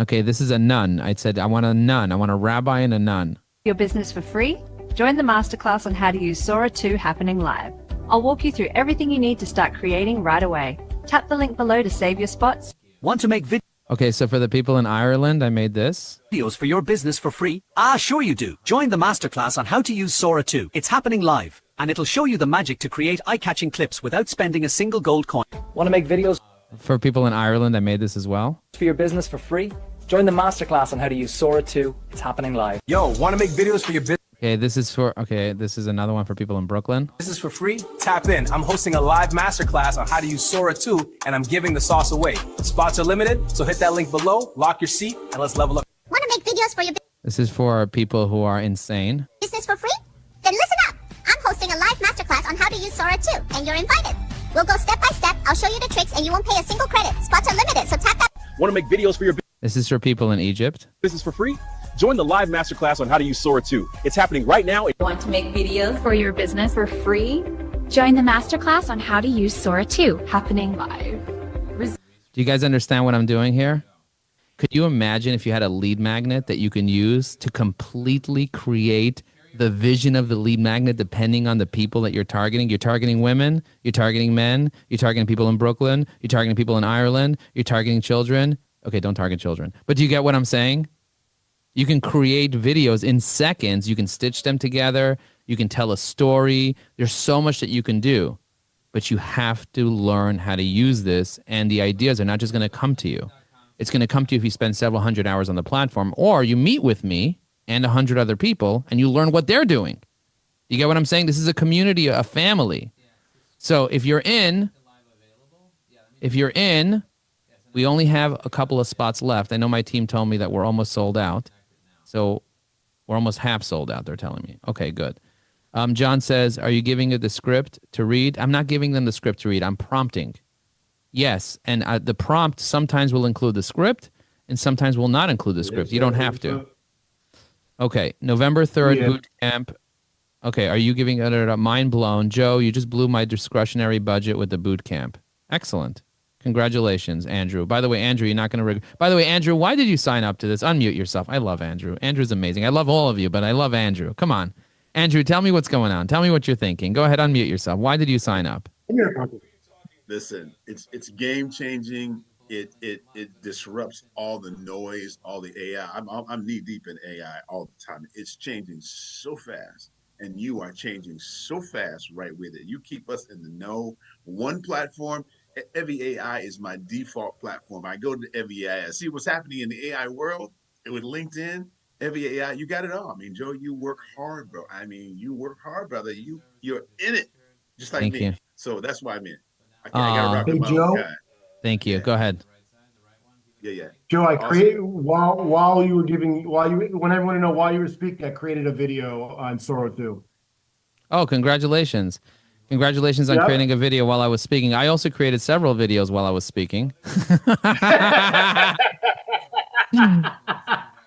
[SPEAKER 1] Okay, this is a nun. I said, I want a nun. I want a rabbi and a nun.
[SPEAKER 11] your business for free? Join the masterclass on how to use SORA 2 happening live. I'll walk you through everything you need to start creating right away. Tap the link below to save your spots.
[SPEAKER 15] Want to make
[SPEAKER 1] Okay, so for the people in Ireland, I made this.
[SPEAKER 15] videos for your business for free? Ah, sure you do. Join the masterclass on how to use SORA 2. It's happening live, and it'll show you the magic to create eye-catching clips without spending a single gold coin.
[SPEAKER 10] Want to make videos
[SPEAKER 1] For people in Ireland, I made this as well.
[SPEAKER 10] for your business for free? Join the masterclass on how to use SORA 2. It's happening live.
[SPEAKER 15] Yo, want to make videos for your business?
[SPEAKER 1] Okay, this is another one for people in Brooklyn.
[SPEAKER 15] This is for free? Tap in. I'm hosting a live masterclass on how to use SORA 2, and I'm giving the sauce away. Spots are limited, so hit that link below, lock your seat, and let's level up.
[SPEAKER 16] Want to make videos for your
[SPEAKER 1] This is for people who are insane.
[SPEAKER 16] business for free? Then listen up. I'm hosting a live masterclass on how to use SORA 2, and you're invited. We'll go step by step. I'll show you the tricks, and you won't pay a single credit. Spots are limited, so tap that.
[SPEAKER 22] Want to make videos for your
[SPEAKER 1] This is for people in Egypt.
[SPEAKER 22] business for free? Join the live masterclass on how to use SORA 2. It's happening right now.
[SPEAKER 28] Want to make videos for your business for free? Join the masterclass on how to use SORA 2, happening live.
[SPEAKER 1] Do you guys understand what I'm doing here? Could you imagine if you had a lead magnet that you can use to completely create the vision of the lead magnet depending on the people that you're targeting? You're targeting women, you're targeting men, you're targeting people in Brooklyn, you're targeting people in Ireland, you're targeting children. Okay, don't target children. But do you get what I'm saying? You can create videos in seconds. You can stitch them together. You can tell a story. There's so much that you can do. But you have to learn how to use this. And the ideas are not just going to come to you. It's going to come to you if you spend several hundred hours on the platform, or you meet with me and 100 other people and you learn what they're doing. You get what I'm saying? This is a community, a family. So if you're in, we only have a couple of spots left. I know my team told me that we're almost sold out. So we're almost half sold out, they're telling me. Okay, good. John says, are you giving it the script to read? I'm not giving them the script to read. I'm prompting. Yes, and the prompt sometimes will include the script and sometimes will not include the script. You don't have to. Okay, November 3rd, boot camp. Okay, are you giving it a mind blown? Joe, you just blew my discretionary budget with the boot camp. Excellent. Congratulations, Andrew. By the way, Andrew, you're not going to... By the way, Andrew, why did you sign up to this? Unmute yourself. I love Andrew. Andrew's amazing. I love all of you, but I love Andrew. Come on. Andrew, tell me what's going on. Tell me what you're thinking. Go ahead, unmute yourself. Why did you sign up?
[SPEAKER 29] Listen, it's game changing. It disrupts all the noise, all the AI. I'm knee deep in AI all the time. It's changing so fast, and you are changing so fast right with it. You keep us in the know. One platform, Every AI is my default platform. I go to every AI. I see what's happening in the AI world with LinkedIn. Every AI, you got it all. I mean, Joe, you work hard, bro. I mean, you work hard, brother. You're in it, just like
[SPEAKER 1] Thank
[SPEAKER 29] me.
[SPEAKER 1] you.
[SPEAKER 29] So that's why I'm in. I got to rock with my own
[SPEAKER 8] Joe.
[SPEAKER 29] kind.
[SPEAKER 1] Thank you.
[SPEAKER 29] Yeah.
[SPEAKER 1] Go ahead.
[SPEAKER 29] Yeah.
[SPEAKER 8] Joe, I
[SPEAKER 29] Awesome.
[SPEAKER 8] created while you were when everyone to know while you were speaking, I created a video on Sora 2.
[SPEAKER 1] Oh, congratulations. Congratulations on
[SPEAKER 8] Yep.
[SPEAKER 1] creating a video while I was speaking. I also created several videos while I was speaking.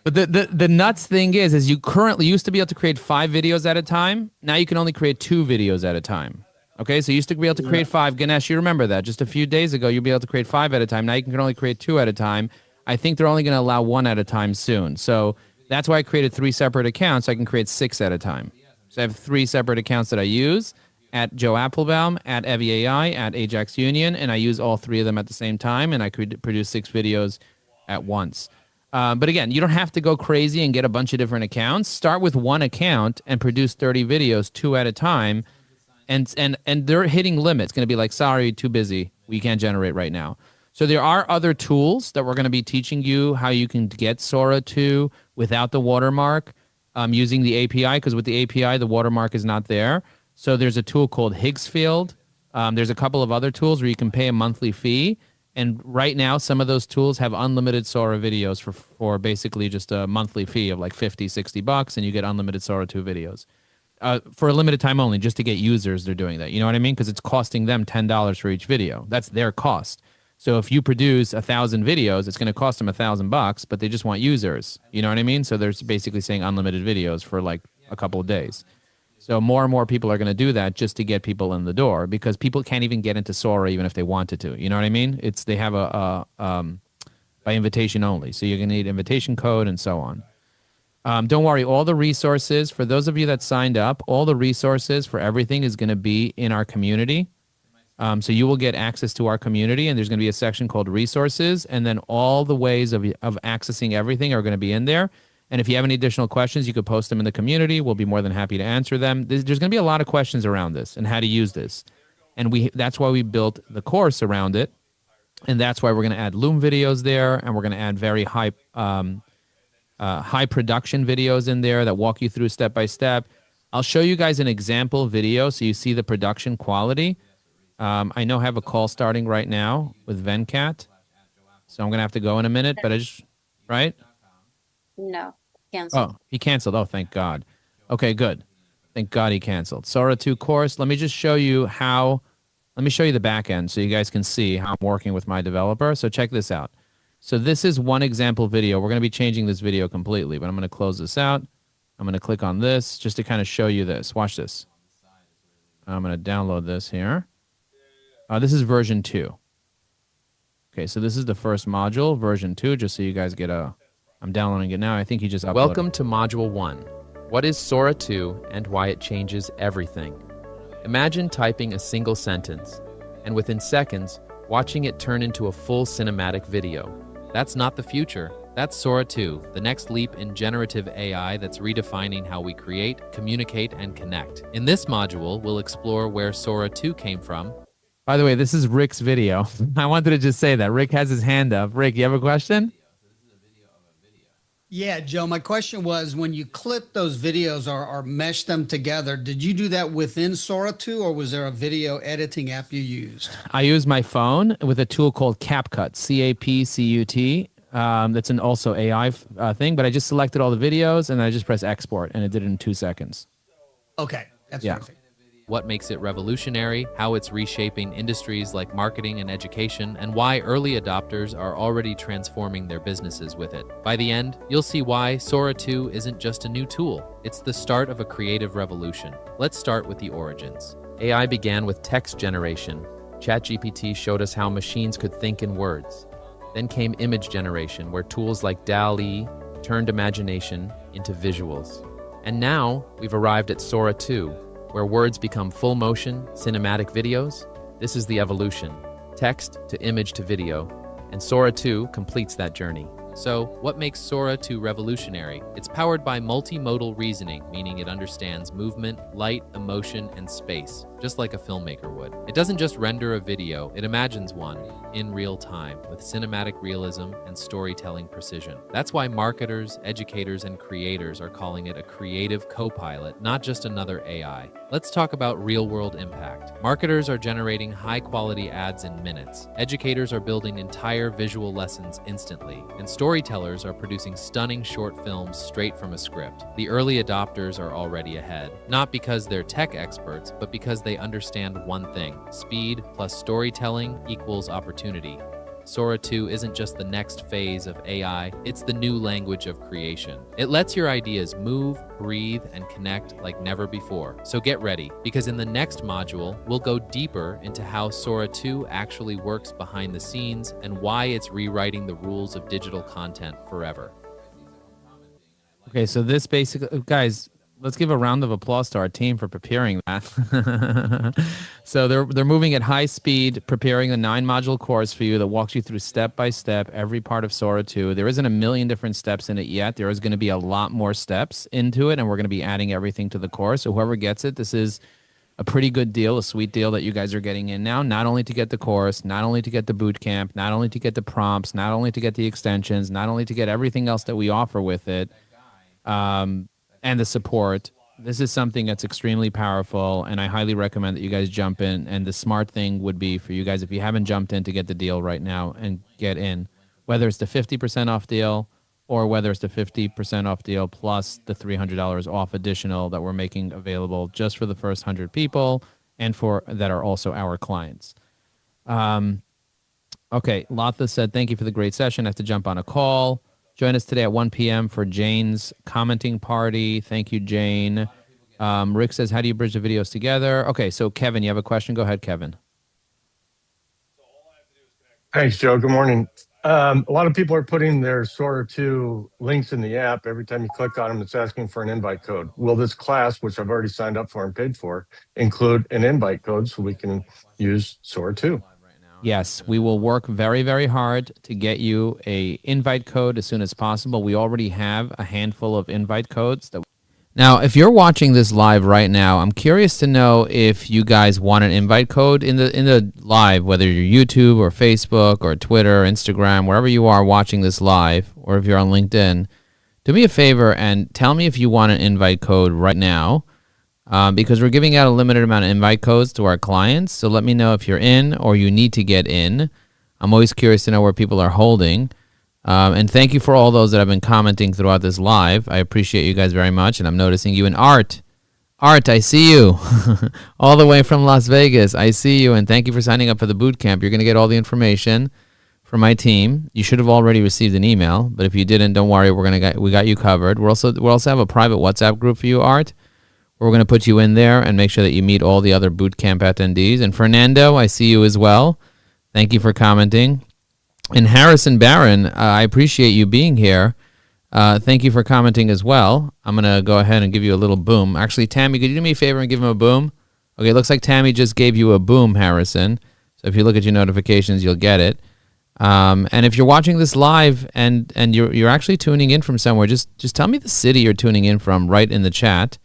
[SPEAKER 1] But the nuts thing is you currently used to be able to create 5 videos at a time. Now you can only create 2 videos at a time. Okay, so you used to be able to create 5. Ganesh, you remember that. Just a few days ago, you'd be able to create 5 at a time. Now you can only create 2 at a time. I think they're only going to allow 1 at a time soon. So that's why I created 3 separate accounts. So I can create 6 at a time. So I have 3 separate accounts that I use at Joe Applebaum, at Evie AI, at Ajax Union, and I use all 3 of them at the same time, and I could produce 6 videos at once. But again, you don't have to go crazy and get a bunch of different accounts. Start with 1 account and produce 30 videos, 2 at a time, and they're hitting limits. It's going to be like, sorry, too busy. We can't generate right now. So there are other tools that we're going to be teaching you how you can get Sora 2 without the watermark using the API, because with the API, the watermark is not there. So there's a tool called Higgsfield. There's a couple of other tools where you can pay a monthly fee. And right now, some of those tools have unlimited Sora videos for basically just a monthly fee of like $50, $60, and you get unlimited Sora 2 videos. For a limited time only, just to get users, they're doing that. You know what I mean? Because it's costing them $10 for each video. That's their cost. So if you produce 1,000 videos, it's going to cost them $1,000, but they just want users. You know what I mean? So they're basically saying unlimited videos for like a couple of days. So more and more people are going to do that just to get people in the door, because people can't even get into Sora even if they wanted to. You know what I mean? They have a by invitation only. So you're going to need invitation code and so on. Don't worry, all the resources, for those of you that signed up, all the resources for everything is going to be in our community. So you will get access to our community, and there's going to be a section called resources, and then all the ways of accessing everything are going to be in there. And if you have any additional questions, you could post them in the community. We'll be more than happy to answer them. There's going to be a lot of questions around this and how to use this. And that's why we built the course around it. And that's why we're going to add Loom videos there, and we're going to add very high production videos in there that walk you through step by step. I'll show you guys an example video so you see the production quality. I know I have a call starting right now with Venkat, so I'm going to have to go in a minute, but right?
[SPEAKER 4] No, canceled.
[SPEAKER 1] Oh, he canceled. Oh, thank God. Okay, good. Thank God he canceled. Sora 2 course. Let me just show you let me show you the back end so you guys can see how I'm working with my developer. So check this out. So this is one example video. We're going to be changing this video completely, but I'm going to close this out. I'm going to click on this just to kind of show you this. Watch this. I'm going to download this here. This is version 2. Okay, so this is the first module, version 2, just so you guys get I'm downloading it now. I think he just uploaded.
[SPEAKER 5] Welcome to Module 1. What is Sora 2 and why it changes everything? Imagine typing a single sentence, and within seconds, watching it turn into a full cinematic video. That's not the future. That's Sora 2, the next leap in generative AI that's redefining how we create, communicate, and connect. In this module, we'll explore where Sora 2 came from.
[SPEAKER 1] By the way, this is Rick's video. I wanted to just say that. Rick has his hand up. Rick, you have a question?
[SPEAKER 12] Yeah, Joe, my question was, when you clip those videos or mesh them together, did you do that within Sora 2, or was there a video editing app you used?
[SPEAKER 1] I use my phone with a tool called CapCut, C-A-P-C-U-T. That's an also AI thing, but I just selected all the videos, and I just press export, and it did it in 2 seconds.
[SPEAKER 12] Okay, that's perfect.
[SPEAKER 5] What makes it revolutionary, how it's reshaping industries like marketing and education, and why early adopters are already transforming their businesses with it. By the end, you'll see why Sora 2 isn't just a new tool, it's the start of a creative revolution. Let's start with the origins. AI began with text generation. ChatGPT showed us how machines could think in words. Then came image generation, where tools like DALL-E turned imagination into visuals. And now, we've arrived at Sora 2, where words become full motion, cinematic videos. This is the evolution, text to image to video, and Sora 2 completes that journey. So, what makes Sora 2 revolutionary? It's powered by multimodal reasoning, meaning it understands movement, light, emotion, and space. just like a filmmaker would. It doesn't just render a video, it imagines one in real time with cinematic realism and storytelling precision. That's why marketers, educators, and creators are calling it a creative co-pilot, not just another AI. Let's talk about real-world impact. Marketers are generating high-quality ads in minutes. Educators are building entire visual lessons instantly, and storytellers are producing stunning short films straight from a script. The early adopters are already ahead, not because they're tech experts, but because they understand one thing: speed plus storytelling equals opportunity. SORA 2 isn't just the next phase of AI, it's the new language of creation. It lets your ideas move, breathe, and connect like never before. So get ready, because in the next module, we'll go deeper into how SORA 2 actually works behind the scenes and why it's rewriting the rules of digital content forever.
[SPEAKER 1] Okay, so this basically, guys, let's give a round of applause to our team for preparing that. So they're moving at high speed, preparing a 9-module course for you that walks you through step by step every part of SORA 2. There isn't a million different steps in it yet. There is going to be a lot more steps into it, and we're going to be adding everything to the course. So whoever gets it, this is a pretty good deal, a sweet deal that you guys are getting in now, not only to get the course, not only to get the boot camp, not only to get the prompts, not only to get the extensions, not only to get everything else that we offer with it, and the support. This is something that's extremely powerful, and I highly recommend that you guys jump in. And the smart thing would be for you guys, if you haven't jumped in, to get the deal right now and get in, whether it's the 50% off deal or whether it's the 50% off deal plus the $300 off additional that we're making available just for the first 100 people and for that are also our clients. Okay, Latha said, thank you for the great session. I have to jump on a call. Join us today at 1 p.m. for Jane's commenting party. Thank you, Jane. Rick says, how do you bridge the videos together? Okay, so Kevin, you have a question? Go ahead, Kevin.
[SPEAKER 8] Thanks, Joe. Good morning. A lot of people are putting their SORA 2 links in the app. Every time you click on them, it's asking for an invite code. Will this class, which I've already signed up for and paid for, include an invite code so we can use SORA 2?
[SPEAKER 1] Yes, we will work very, very hard to get you a invite code as soon as possible. We already have a handful of invite codes. Now, if you're watching this live right now, I'm curious to know if you guys want an invite code in the live, whether you're YouTube or Facebook or Twitter, Instagram, wherever you are watching this live, or if you're on LinkedIn. Do me a favor and tell me if you want an invite code right now. Because we're giving out a limited amount of invite codes to our clients. So let me know if you're in or you need to get in. I'm always curious to know where people are holding. And thank you for all those that have been commenting throughout this live. I appreciate you guys very much. And I'm noticing you in Art. Art, I see you. All the way from Las Vegas. I see you. And thank you for signing up for the boot camp. You're going to get all the information from my team. You should have already received an email. But if you didn't, don't worry. We got you covered. We'll also have a private WhatsApp group for you, Art. We're going to put you in there and make sure that you meet all the other bootcamp attendees. And Fernando, I see you as well. Thank you for commenting. And Harrison Barron, I appreciate you being here. Thank you for commenting as well. I'm going to go ahead and give you a little boom. Actually, Tammy, could you do me a favor and give him a boom? Okay, it looks like Tammy just gave you a boom, Harrison. So if you look at your notifications, you'll get it. And if you're watching this live and you're actually tuning in from somewhere, just tell me the city you're tuning in from right in the chat.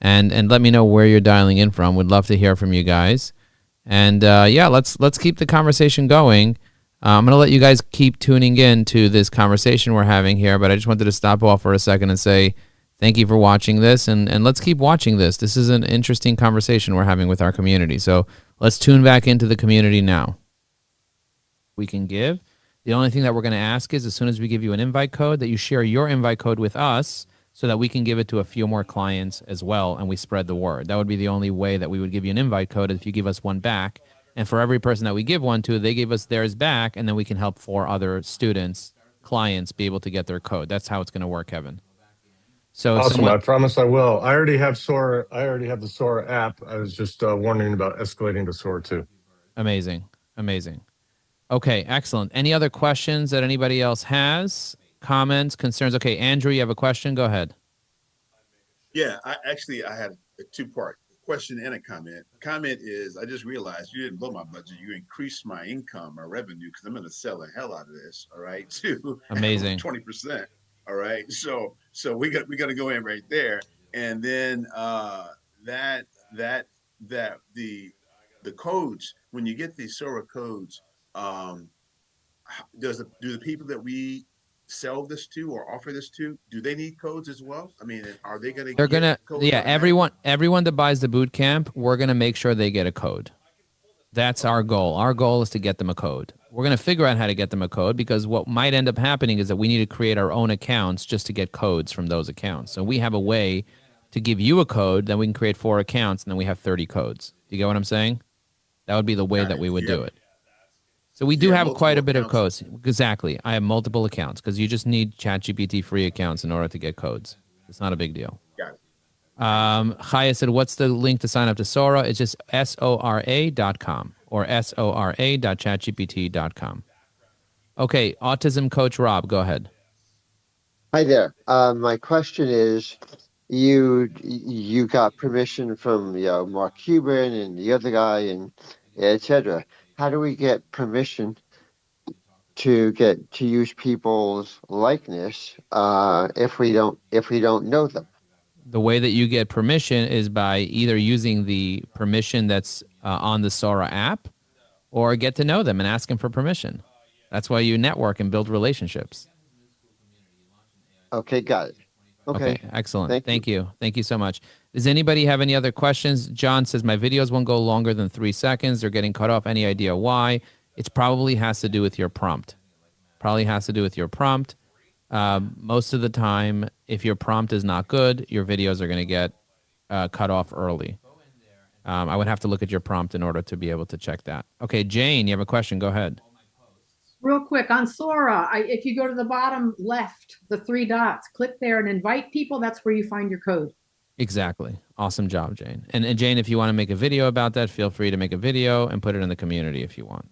[SPEAKER 1] And let me know where you're dialing in from. Would love to hear from you guys. And yeah, let's keep the conversation going. I'm going to let you guys keep tuning in to this conversation we're having here, but I just wanted to stop off for a second and say thank you for watching this, and let's keep watching this. This is an interesting conversation we're having with our community. So let's tune back into the community now. We can give. The only thing that we're going to ask is as soon as we give you an invite code that you share your invite code with us, so that we can give it to a few more clients as well, and we spread the word. That would be the only way that we would give you an invite code, if you give us one back. And for every person that we give one to, they give us theirs back, and then we can help 4 other students, clients, be able to get their code. That's how it's going to work, Kevin. So
[SPEAKER 8] awesome. I promise I will. I already have SORA. I already have the SORA app. I was just wondering about escalating to SORA 2.
[SPEAKER 1] Amazing. Amazing. Okay, excellent. Any other questions that anybody else has? Comments, concerns? Okay, Andrew, you have a question? Go ahead.
[SPEAKER 29] Yeah, I had a 2-part question and a comment. Comment is, I just realized you didn't blow my budget. You increased my income, my revenue, because I'm going to sell the hell out of this. All right, to
[SPEAKER 1] amazing
[SPEAKER 29] 20%. All right, so we got to go in right there, and then that that the codes, when you get these SORA codes, do the people that we sell this to or offer this to, do they need codes as well? I mean, are they going to
[SPEAKER 1] They're
[SPEAKER 29] get
[SPEAKER 1] gonna,
[SPEAKER 29] codes
[SPEAKER 1] yeah,
[SPEAKER 29] automatically?
[SPEAKER 1] everyone that buys the boot camp, we're gonna make sure they get a code. That's our goal. Our goal is to get them a code. We're going to figure out how to get them a code, because what might end up happening is that we need to create our own accounts just to get codes from those accounts. So we have a way to give you a code, then we can create 4 accounts, and then we have 30 codes. Do you get what I'm saying? That would be the way that we would do it. So we do have quite a bit of codes. Exactly. I have multiple accounts because you just need ChatGPT free accounts in order to get codes. It's not a big deal.
[SPEAKER 29] Got it.
[SPEAKER 1] Chaya said, what's the link to sign up to Sora? It's just SORA.com or SORA.chatgpt.com. Okay, Autism Coach Rob, go ahead.
[SPEAKER 14] Hi there. My question is, you got permission from Mark Cuban and the other guy and etc. How do we get permission to use people's likeness if we don't know them?
[SPEAKER 1] The way that you get permission is by either using the permission that's on the Sora app, or get to know them and ask them for permission. That's why you network and build relationships.
[SPEAKER 14] Okay, got it. Okay,
[SPEAKER 1] excellent. Thank you. Thank you so much. Does anybody have any other questions? John says, my videos won't go longer than 3 seconds. They're getting cut off. Any idea why? It probably has to do with your prompt. Most of the time, if your prompt is not good, your videos are going to get cut off early. I would have to look at your prompt in order to be able to check that. Okay, Jane, you have a question. Go ahead.
[SPEAKER 17] Real quick on Sora, if you go to the bottom left, the 3 dots, click there and invite people. That's where you find your code.
[SPEAKER 1] Exactly. Awesome job, Jane. And Jane, if you want to make a video about that, feel free to make a video and put it in the community if you want.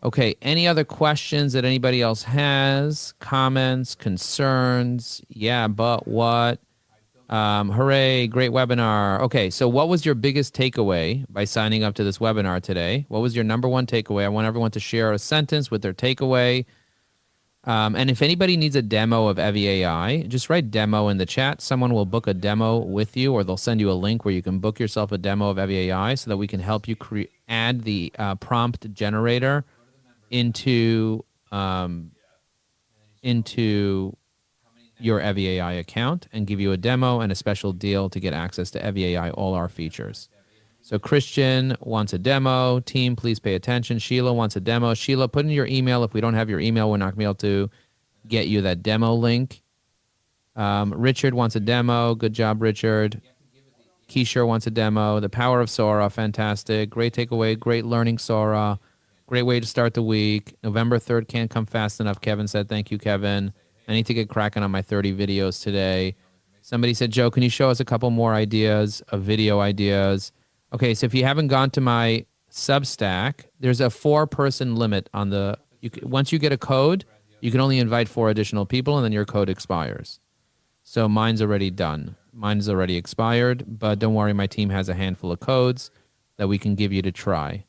[SPEAKER 1] Okay, any other questions that anybody else has? Comments, concerns? Yeah, but what? Hooray, great webinar. Okay, so what was your biggest takeaway by signing up to this webinar today? What was your number one takeaway? I want everyone to share a sentence with their takeaway. And if anybody needs a demo of Evie AI, just write demo in the chat. Someone will book a demo with you, or they'll send you a link where you can book yourself a demo of Evie AI so that we can help you add the prompt generator into your Evie AI account and give you a demo and a special deal to get access to Evie AI, all our features. So Christian wants a demo. Team, please pay attention. Sheila wants a demo. Sheila, put in your email. If we don't have your email, we're not going to be able to get you that demo link. Richard wants a demo. Good job, Richard. Keisha wants a demo. The power of Sora, fantastic. Great takeaway. Great learning Sora. Great way to start the week. November 3rd can't come fast enough, Kevin said. Thank you, Kevin. I need to get cracking on my 30 videos today. Somebody said, Joe, can you show us a couple more ideas of video ideas? Okay, so if you haven't gone to my Substack, there's a 4-person limit on the... once you get a code, you can only invite 4 additional people, and then your code expires. So mine's already done. Mine's already expired, but don't worry, my team has a handful of codes that we can give you to try.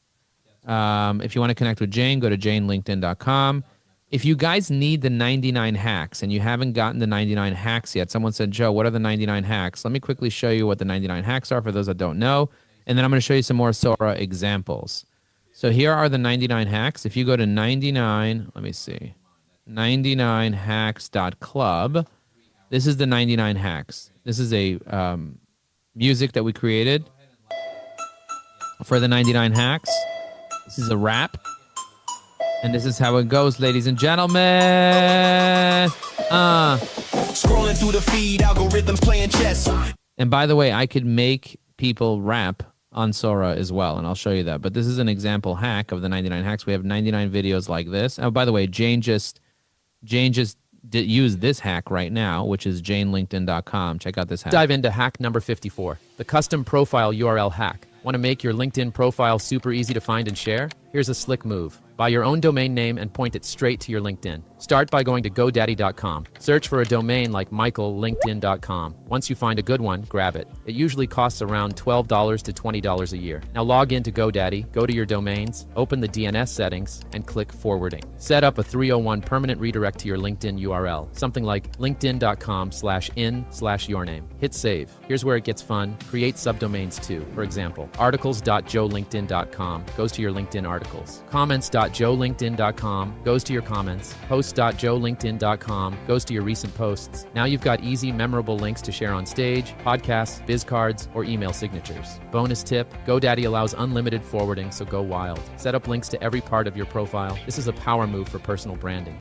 [SPEAKER 1] If you want to connect with Jane, go to janelinkedin.com. If you guys need the 99 hacks and you haven't gotten the 99 hacks yet, someone said, Joe, what are the 99 hacks? Let me quickly show you what the 99 hacks are for those that don't know. And then I'm going to show you some more Sora examples. So here are the 99 hacks. If you go to 99hacks.club, this is the 99 hacks. This is a music that we created for the 99 hacks. This is a rap. And this is how it goes, ladies and gentlemen. Scrolling through the feed, algorithms playing chess. And by the way, I could make people rap on Sora as well, and I'll show you that. But this is an example hack of the 99 hacks. We have 99 videos like this. Oh, by the way, Jane just use this hack right now, which is janelinkedin.com. Check out this hack.
[SPEAKER 5] Dive into hack number 54, the custom profile URL hack. Want to make your LinkedIn profile super easy to find and share? Here's a slick move. Buy your own domain name and point it straight to your LinkedIn. Start by going to GoDaddy.com. Search for a domain like MichaelLinkedIn.com. Once you find a good one, grab it. It usually costs around $12 to $20 a year. Now log into GoDaddy, go to your domains, open the DNS settings, and click Forwarding. Set up a 301 permanent redirect to your LinkedIn URL, something like linkedin.com/in/yourname. Hit save. Here's where it gets fun. Create subdomains too. For example, articles.joelinkedin.com goes to your LinkedIn articles. Comments.joelinkedin.com goes to your comments. Posts.joelinkedin.com goes to your recent posts. Now you've got easy, memorable links to share on stage, podcasts, biz cards, or email signatures. Bonus tip, GoDaddy allows unlimited forwarding, so go wild. Set up links to every part of your profile. This is a power move for personal branding.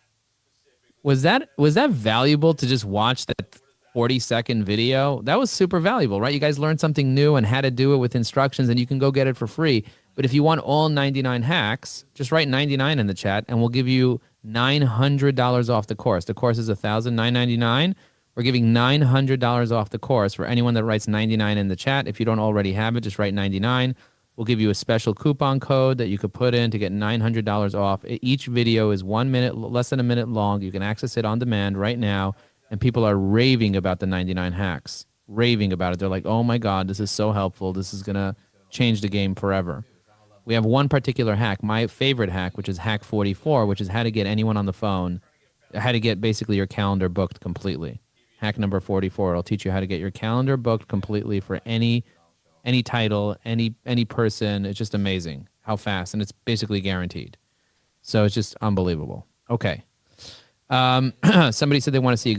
[SPEAKER 1] Was that valuable to just watch that 40-second video? That was super valuable, right? You guys learned something new and how to do it with instructions, and you can go get it for free. But if you want all 99 hacks, just write 99 in the chat, and we'll give you $900 off the course. The course is $1,999. We're giving $900 off the course for anyone that writes 99 in the chat. If you don't already have it, just write 99. We'll give you a special coupon code that you could put in to get $900 off. Each video is 1 minute, less than a minute long. You can access it on demand right now, and people are raving about the 99 hacks, raving about it. They're like, oh my God, this is so helpful. This is going to change the game forever. We have one particular hack, my favorite hack, which is hack 44, which is how to get anyone on the phone, how to get basically your calendar booked completely. Hack number 44, it'll teach you how to get your calendar booked completely for any title, any person. It's just amazing how fast, and it's basically guaranteed. So it's just unbelievable. Okay. Somebody said they want to see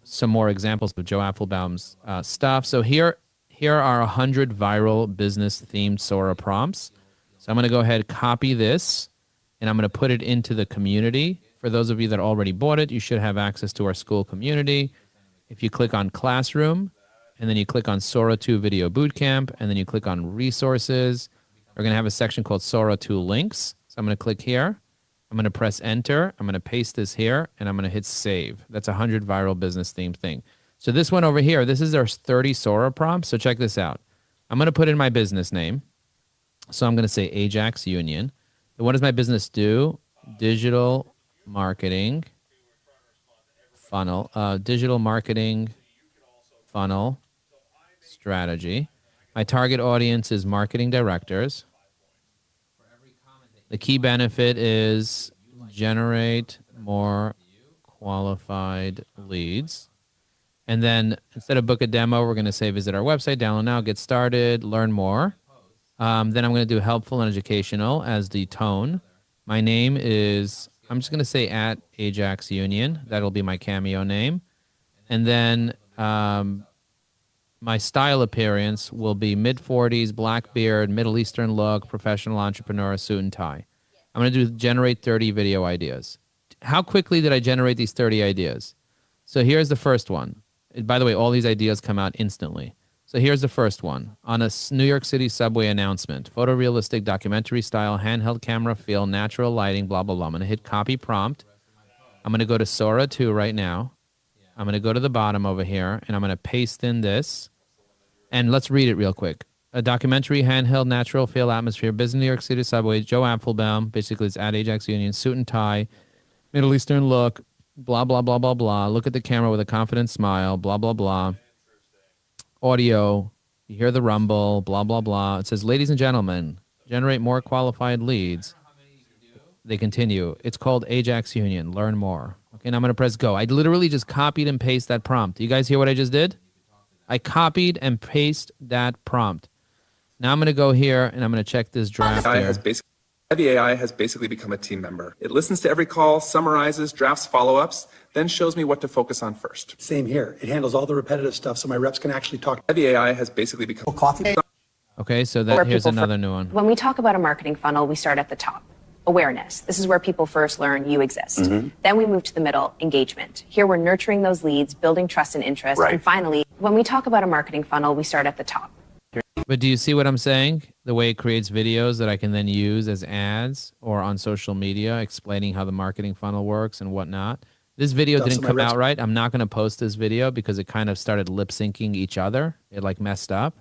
[SPEAKER 1] some more examples of Joe Apfelbaum's stuff. So here are 100 viral business-themed SORA prompts. So I'm going to go ahead, copy this, and I'm going to put it into the community. For those of you that already bought it, you should have access to our school community. If you click on Classroom, and then you click on SORA 2 Video Bootcamp, and then you click on Resources, we're going to have a section called SORA 2 Links. So I'm going to click here. I'm going to press Enter. I'm going to paste this here, and I'm going to hit Save. That's a 100 viral business-themed thing. So this one over here, this is our 30 SORA prompts. So check this out. I'm going to put in my business name. So I'm going to say Ajax Union. And what does my business do? Digital marketing funnel strategy. My target audience is marketing directors. The key benefit is generate more qualified leads. And then instead of book a demo, we're going to say visit our website, download now, get started, learn more. Then I'm going to do helpful and educational as the tone. My name is, I'm just going to say at Ajax Union. That'll be my Cameo name. And then my style appearance will be mid-40s, black beard, Middle Eastern look, professional entrepreneur, suit and tie. I'm going to generate 30 video ideas. How quickly did I generate these 30 ideas? So here's the first one. By the way, all these ideas come out instantly. So here's the first one. On a New York City subway announcement, photorealistic documentary style, handheld camera feel, natural lighting, blah, blah, blah. I'm going to hit copy prompt. I'm going to go to SORA 2 right now. I'm going to go to the bottom over here, and I'm going to paste in this. And let's read it real quick. A documentary, handheld, natural feel, atmosphere, business New York City subway, Joe Apfelbaum, basically it's at Ajax Union, suit and tie, Middle Eastern look, blah, blah, blah, blah, blah. Look at the camera with a confident smile, blah, blah, blah. Audio, you hear the rumble, blah, blah, blah. It says, ladies and gentlemen, generate more qualified leads. They continue. It's called Ajax Union. Learn more. Okay, now I'm going to press go. I literally just copied and pasted that prompt. You guys hear what I just did? I copied and pasted that prompt. Now I'm going to go here, and I'm going to check this draft here.
[SPEAKER 7] The AI has basically become a team member. It listens to every call, summarizes, drafts follow-ups, then shows me what to focus on first.
[SPEAKER 13] Same here. It handles all the repetitive stuff so my reps can actually talk.
[SPEAKER 7] The AI has basically become
[SPEAKER 13] coffee.
[SPEAKER 1] Okay, so here's another new one.
[SPEAKER 18] When we talk about a marketing funnel, we start at the top. Awareness. This is where people first learn you exist.
[SPEAKER 13] Mm-hmm.
[SPEAKER 18] Then we move to the middle, engagement. Here we're nurturing those leads, building trust and interest.
[SPEAKER 13] Right.
[SPEAKER 18] And finally, when we talk about a marketing funnel, we start at the top.
[SPEAKER 1] But do you see what I'm saying? The way it creates videos that I can then use as ads or on social media explaining how the marketing funnel works and whatnot. This video didn't come out right. I'm not going to post this video because it kind of started lip syncing each other. It like messed up.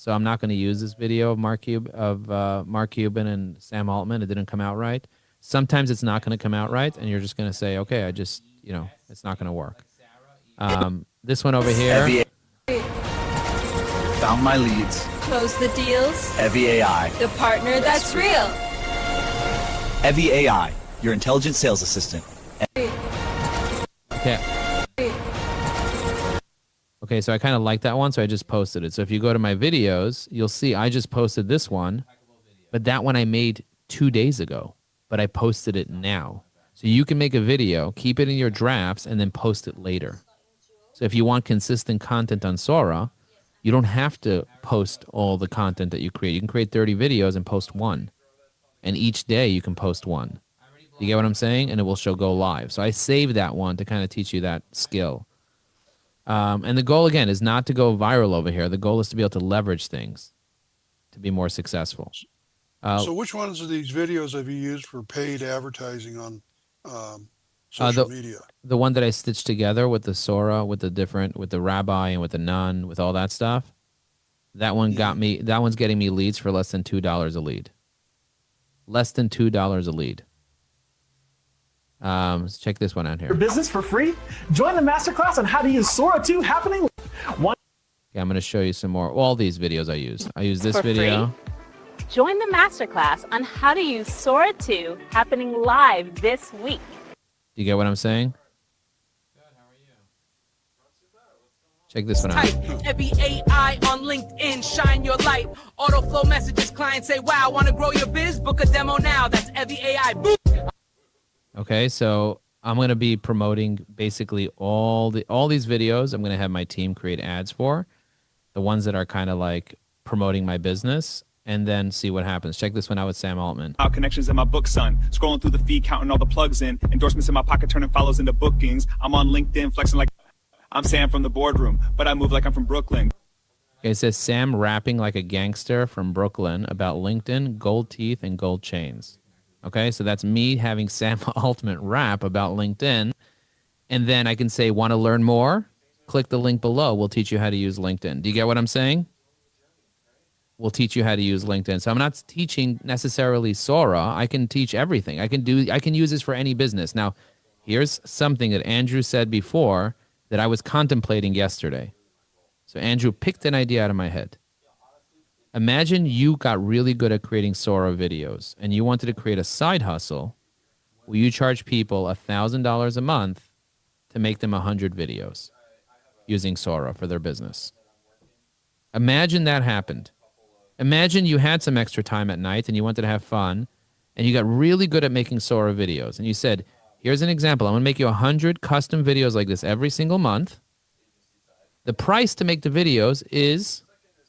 [SPEAKER 1] So I'm not going to use this video of Mark Cuban and Sam Altman. It didn't come out right. Sometimes it's not going to come out right, and you're just going to say, okay, it's not going to work. This one over here.
[SPEAKER 15] Found my leads.
[SPEAKER 6] Close the deals.
[SPEAKER 15] Evie AI.
[SPEAKER 6] The partner that's real.
[SPEAKER 15] Evie AI, your intelligent sales assistant.
[SPEAKER 1] Okay. Okay, so I kind of like that one, so I just posted it. So if you go to my videos, you'll see I just posted this one, but that one I made 2 days ago, but I posted it now. So you can make a video, keep it in your drafts, and then post it later. So if you want consistent content on Sora, you don't have to post all the content that you create. You can create 30 videos and post one. And each day you can post one. You get what I'm saying? And it will show go live. So I saved that one to kind of teach you that skill. And the goal, again, is not to go viral over here. The goal is to be able to leverage things to be more successful.
[SPEAKER 19] So which ones of these videos have you used for paid advertising on social media?
[SPEAKER 1] The one that I stitched together with the Sora, with the rabbi and with the nun, with all that stuff, that one that one's getting me leads for less than $2 a lead. Less than $2 a lead. Let's check this one out here.
[SPEAKER 10] Your business for free? Join the masterclass on how to use Sora 2 happening.
[SPEAKER 1] I'm going to show you some more. All these videos I use. I use this
[SPEAKER 28] For
[SPEAKER 1] video.
[SPEAKER 28] free? Join the masterclass on how to use Sora 2 happening live this week.
[SPEAKER 1] Do you get what I'm saying? Check this one out.
[SPEAKER 20] Evie AI on LinkedIn, shine your light. Auto flow messages, clients say, wow, want to grow your biz? Book a demo now. That's Evie AI. Boom.
[SPEAKER 1] Okay, so I'm going to be promoting basically all these videos. I'm going to have my team create ads for the ones that are kind of like promoting my business, and then see what happens. Check this one out with Sam Altman.
[SPEAKER 22] Connections in my book, son. Scrolling through the feed, counting all the plugs in. Endorsements in my pocket, turning follows into bookings. I'm on LinkedIn, flexing like I'm Sam from the boardroom, but I move like I'm from Brooklyn.
[SPEAKER 1] Okay, it says Sam rapping like a gangster from Brooklyn about LinkedIn, gold teeth, and gold chains. Okay, so that's me having Sam Altman rap about LinkedIn. And then I can say, want to learn more? Click the link below. We'll teach you how to use LinkedIn. Do you get what I'm saying? We'll teach you how to use LinkedIn. So I'm not teaching necessarily Sora. I can teach everything. I can use this for any business. Now, here's something that Andrew said before that I was contemplating yesterday. So Andrew picked an idea out of my head. Imagine you got really good at creating Sora videos and you wanted to create a side hustle where you charge people $1,000 a month to make them 100 videos using Sora for their business. Imagine that happened. Imagine you had some extra time at night and you wanted to have fun and you got really good at making Sora videos and you said, here's an example. I'm going to make you 100 custom videos like this every single month. The price to make the videos is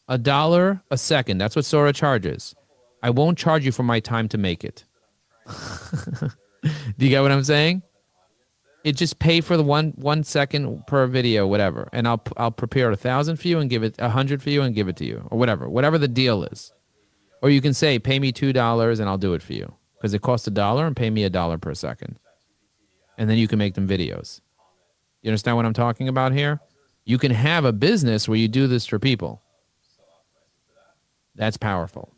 [SPEAKER 1] $1 a second. That's what Sora charges. I won't charge you for my time to make it. Do you get what I'm saying? It just pay for the one second per video, whatever, and I'll prepare 1,000 for you and give it 100 for you and give it to you, or whatever the deal is. Or you can say, pay me $2 and I'll do it for you because it costs $1 and pay me $1 per second, and then you can make them videos. You understand what I'm talking about here? You can have a business where you do this for people. That's powerful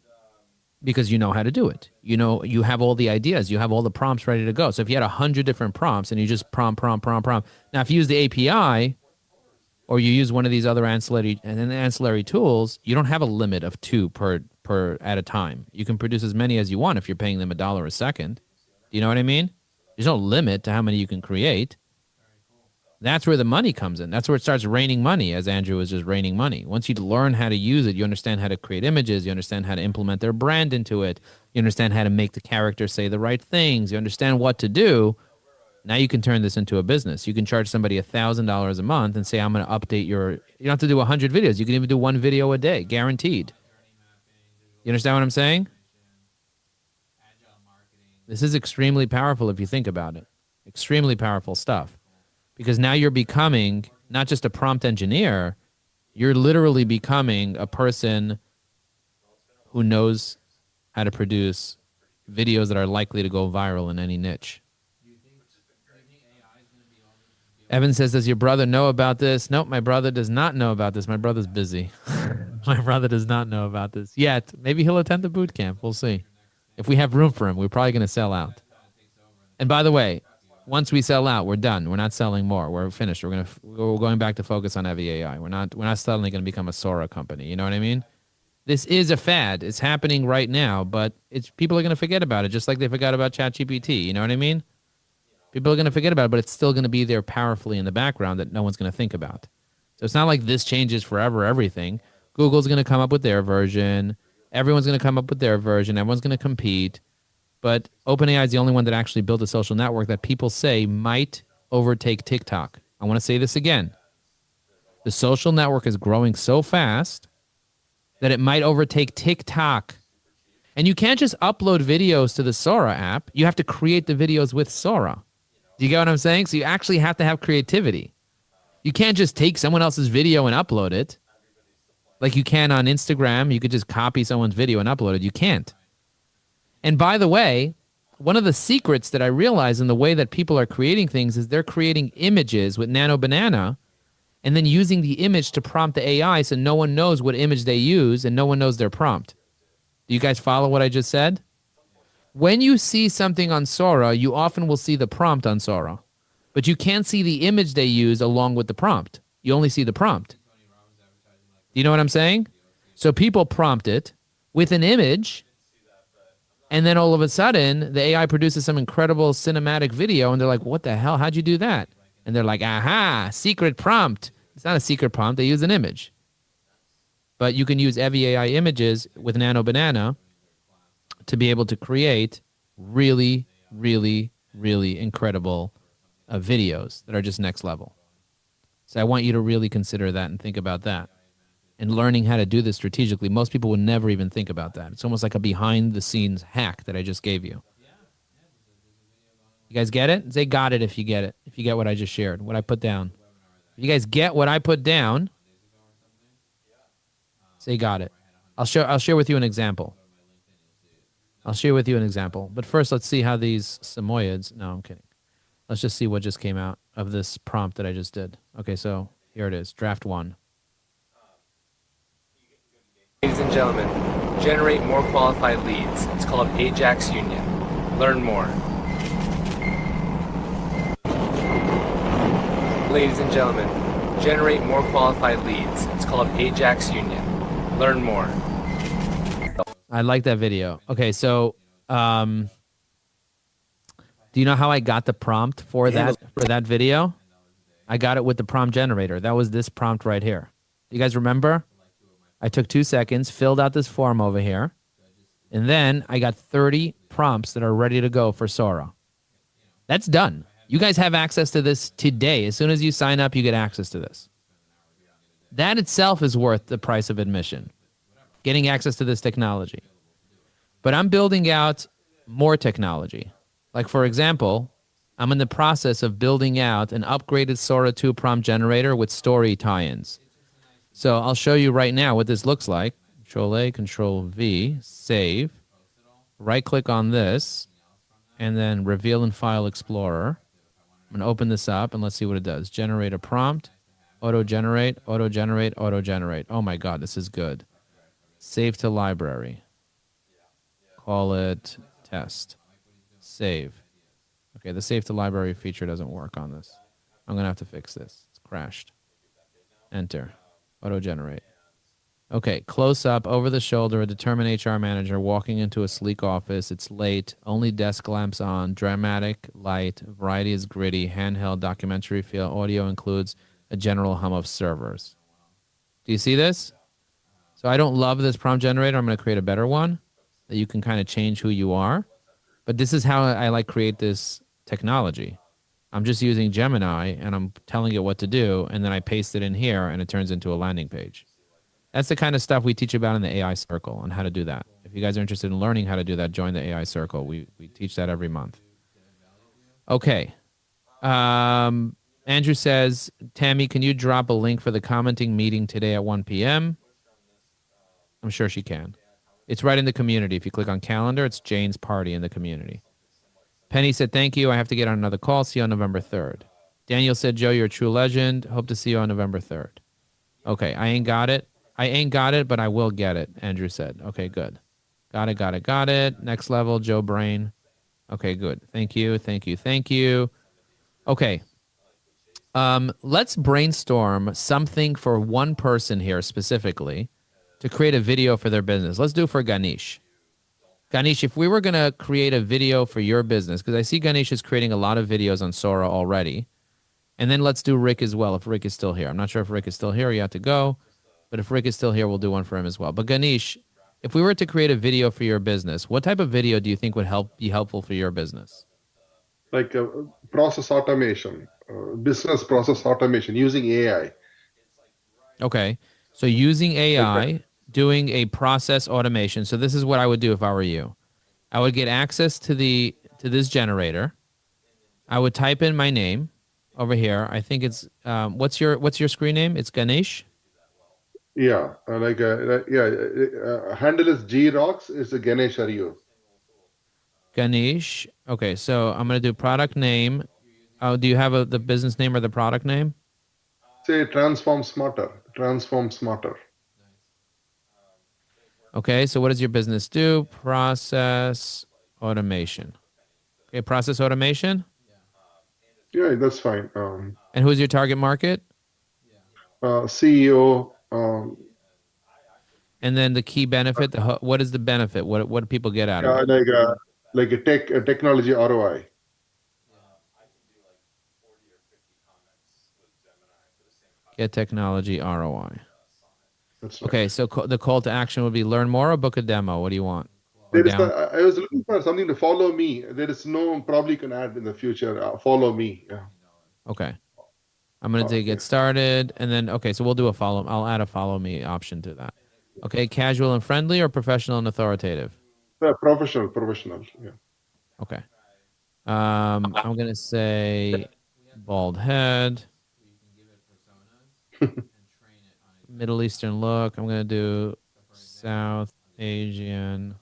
[SPEAKER 1] because you know how to do it. You know, you have all the ideas. You have all the prompts ready to go. So if you had 100 different prompts and you just prompt. Now, if you use the API or you use one of these other ancillary tools, you don't have a limit of 2 per at a time. You can produce as many as you want if you're paying them $1 a second. Do you know what I mean? There's no limit to how many you can create. That's where the money comes in. That's where it starts raining money, as Andrew was just raining money. Once you learn how to use it, you understand how to create images, you understand how to implement their brand into it, you understand how to make the character say the right things, you understand what to do. Now you can turn this into a business. You can charge somebody $1,000 a month and say, I'm going to update your... You don't have to do 100 videos. You can even do 1 video a day, guaranteed. You understand what I'm saying? This is extremely powerful if you think about it. Extremely powerful stuff. Because now you're becoming not just a prompt engineer, you're literally becoming a person who knows how to produce videos that are likely to go viral in any niche. Evan says, does your brother know about this? Nope, my brother does not know about this. My brother's busy.
[SPEAKER 5] My brother does not know about this yet. Maybe he'll attend the boot camp. We'll see. If we have room for him, we're probably going to sell out. And by the way, once we sell out, we're done. We're not selling more. We're finished. We're going back to focus on heavy AI. We're not suddenly going to become a SORA company. You know what I mean? This is a fad. It's happening right now, but people are going to forget about it, just like they forgot about ChatGPT. You know what I mean? People are going to forget about it, but it's still going to be there powerfully in the background that no one's going to think about. So it's not like this changes forever everything. Google's going to come up with their version. Everyone's going to come up with their version. Everyone's going to compete. But OpenAI is the only one that actually built a social network that people say might overtake TikTok. I want to say this again. The social network is growing so fast that it might overtake TikTok. And you can't just upload videos to the SORA app. You have to create the videos with SORA. Do you get what I'm saying? So you actually have to have creativity. You can't just take someone else's video and upload it. Like you can on Instagram. You could just copy someone's video and upload it. You can't. And by the way, one of the secrets that I realize in the way that people are creating things is they're creating images with Nano Banana and then using the image to prompt the AI so no one knows what image they use and no one knows their prompt. Do you guys follow what I just said? When you see something on SORA, you often will see the prompt on SORA, but you can't see the image they use along with the prompt. You only see the prompt. Do you know what I'm saying? So people prompt it with an image, and then all of a sudden, the AI produces some incredible cinematic video, and they're like, what the hell? How'd you do that? And they're like, aha, secret prompt. It's not a secret prompt. They use an image. But you can use heavy AI images with Nano Banana to be able to create really, really, really incredible videos that are just next level. So I want you to really consider that and think about that. And learning how to do this strategically, most people would never even think about that. It's almost like a behind-the-scenes hack that I just gave you. You guys get it? Say got it if you get it. If you get what I just shared, what I put down. If you guys get what I put down, say got it. I'll share with you an example. But first, let's see how these Samoyeds... No, I'm kidding. Let's just see what just came out of this prompt that I just did. Okay, so here it is. Draft 1.
[SPEAKER 2] Ladies and gentlemen, generate more qualified leads. It's called Ajax Union. Learn more. Ladies and gentlemen, generate more qualified leads. It's called Ajax Union. Learn more.
[SPEAKER 5] I like that video. Okay, so do you know how I got the prompt for that video? I got it with the prompt generator. That was this prompt right here. Do you guys remember? I took 2 seconds, filled out this form over here, and then I got 30 prompts that are ready to go for SORA. That's done. You guys have access to this today. As soon as you sign up, you get access to this. That itself is worth the price of admission, getting access to this technology. But I'm building out more technology. Like, for example, I'm in the process of building out an upgraded SORA 2 prompt generator with story tie-ins. So I'll show you right now what this looks like. Control-A, Control-V, save. Right-click on this, and then reveal in File Explorer. I'm going to open this up, and let's see what it does. Generate a prompt. Auto-generate, auto-generate, auto-generate. Oh, my God, this is good. Save to library. Call it test. Save. Okay, the save to library feature doesn't work on this. I'm going to have to fix this. It's crashed. Enter. Auto-generate. Okay, close up, over the shoulder, a determined HR manager walking into a sleek office. It's late, only desk lamps on, dramatic light, variety is gritty, handheld, documentary feel, audio includes a general hum of servers. Do you see this? So I don't love this prompt generator. I'm going to create a better one that you can kind of change who you are. But this is how I like create this technology. I'm just using Gemini, and I'm telling it what to do, and then I paste it in here, and it turns into a landing page. That's the kind of stuff we teach about in the AI Circle on how to do that. If you guys are interested in learning how to do that, join the AI Circle. We teach that every month. Okay. Andrew says, Tammy, can you drop a link for the commenting meeting today at 1 p.m.? I'm sure she can. It's right in the community. If you click on calendar, it's Jane's party in the community. Penny said, thank you. I have to get on another call. See you on November 3rd. Daniel said, Joe, you're a true legend. Hope to see you on November 3rd. Okay, I ain't got it.
[SPEAKER 1] I ain't got it, but I will get it, Andrew said. Okay, good. Got it. Next level, Joe Brain. Okay, good. Thank you. Okay. Let's brainstorm something for one person here specifically to create a video for their business. Let's do it for Ganesh. Ganesh, if we were going to create a video for your business, because I see Ganesh is creating a lot of videos on Sora already, and then let's do Rick as well if Rick is still here. I'm not sure if Rick is still here or you have to go, but if Rick is still here, we'll do one for him as well. But Ganesh, if we were to create a video for your business, what type of video do you think would be helpful for your business?
[SPEAKER 3] Like process automation, business process automation using AI.
[SPEAKER 1] Okay. So using AI, doing a process automation. So this is what I would do if I were you. I would get access to this generator. I would type in my name over here. I think it's what's your screen name? It's Ganesh.
[SPEAKER 3] Yeah, handle is G-Rocks. It's a Ganesh Aryu.
[SPEAKER 1] Ganesh. Okay, so I'm gonna do product name. Oh, do you have the business name or the product name?
[SPEAKER 3] Say transform smarter. Transform smarter.
[SPEAKER 1] Okay, so what does your business do? Process automation. Okay, process automation.
[SPEAKER 3] Yeah, that's fine.
[SPEAKER 1] And who's your target market?
[SPEAKER 3] CEO.
[SPEAKER 1] And then the key benefit. What is the benefit? What do people get out of it?
[SPEAKER 3] Like a technology ROI.
[SPEAKER 1] Get technology ROI. Okay, so the call to action would be learn more or book a demo. What do you want?
[SPEAKER 3] I was looking for something to follow me. There is no probably you can add in the future. Follow me. Yeah.
[SPEAKER 1] Okay. I'm going to get started. And then, okay, so we'll do a follow. I'll add a follow me option to that. Okay, casual and friendly or professional and authoritative?
[SPEAKER 3] Professional. Yeah.
[SPEAKER 1] Okay. I'm going to say bald head. Middle Eastern look. I'm going to do South Asian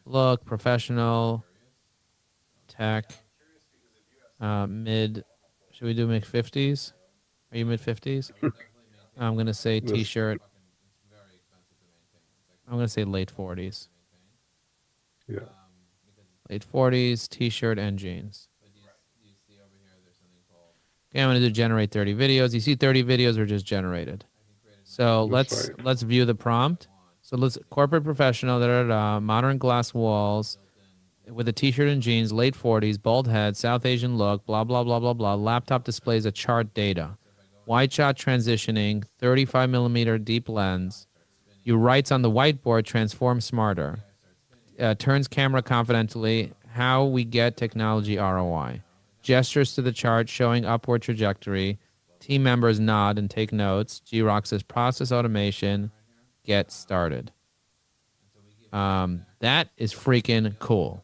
[SPEAKER 1] look, professional, tech, mid. Should we do mid-50s? Are you mid-50s? I'm going to say T-shirt. I'm going to say late 40s.
[SPEAKER 3] Yeah.
[SPEAKER 1] Late 40s, T-shirt, and jeans. Okay, I'm going to do generate 30 videos. You see 30 videos were just generated. So let's view the prompt. So let's corporate professional, modern glass walls with a T-shirt and jeans, late 40s, bald head, South Asian look, blah, blah, blah, blah, blah. Laptop displays a chart data. Wide shot transitioning, 35 millimeter deep lens. You writes on the whiteboard, transform smarter. Turns camera confidently, how we get technology ROI. Gestures to the chart showing upward trajectory. Team members nod and take notes. G-Rock says process automation. Get started. That is freaking cool.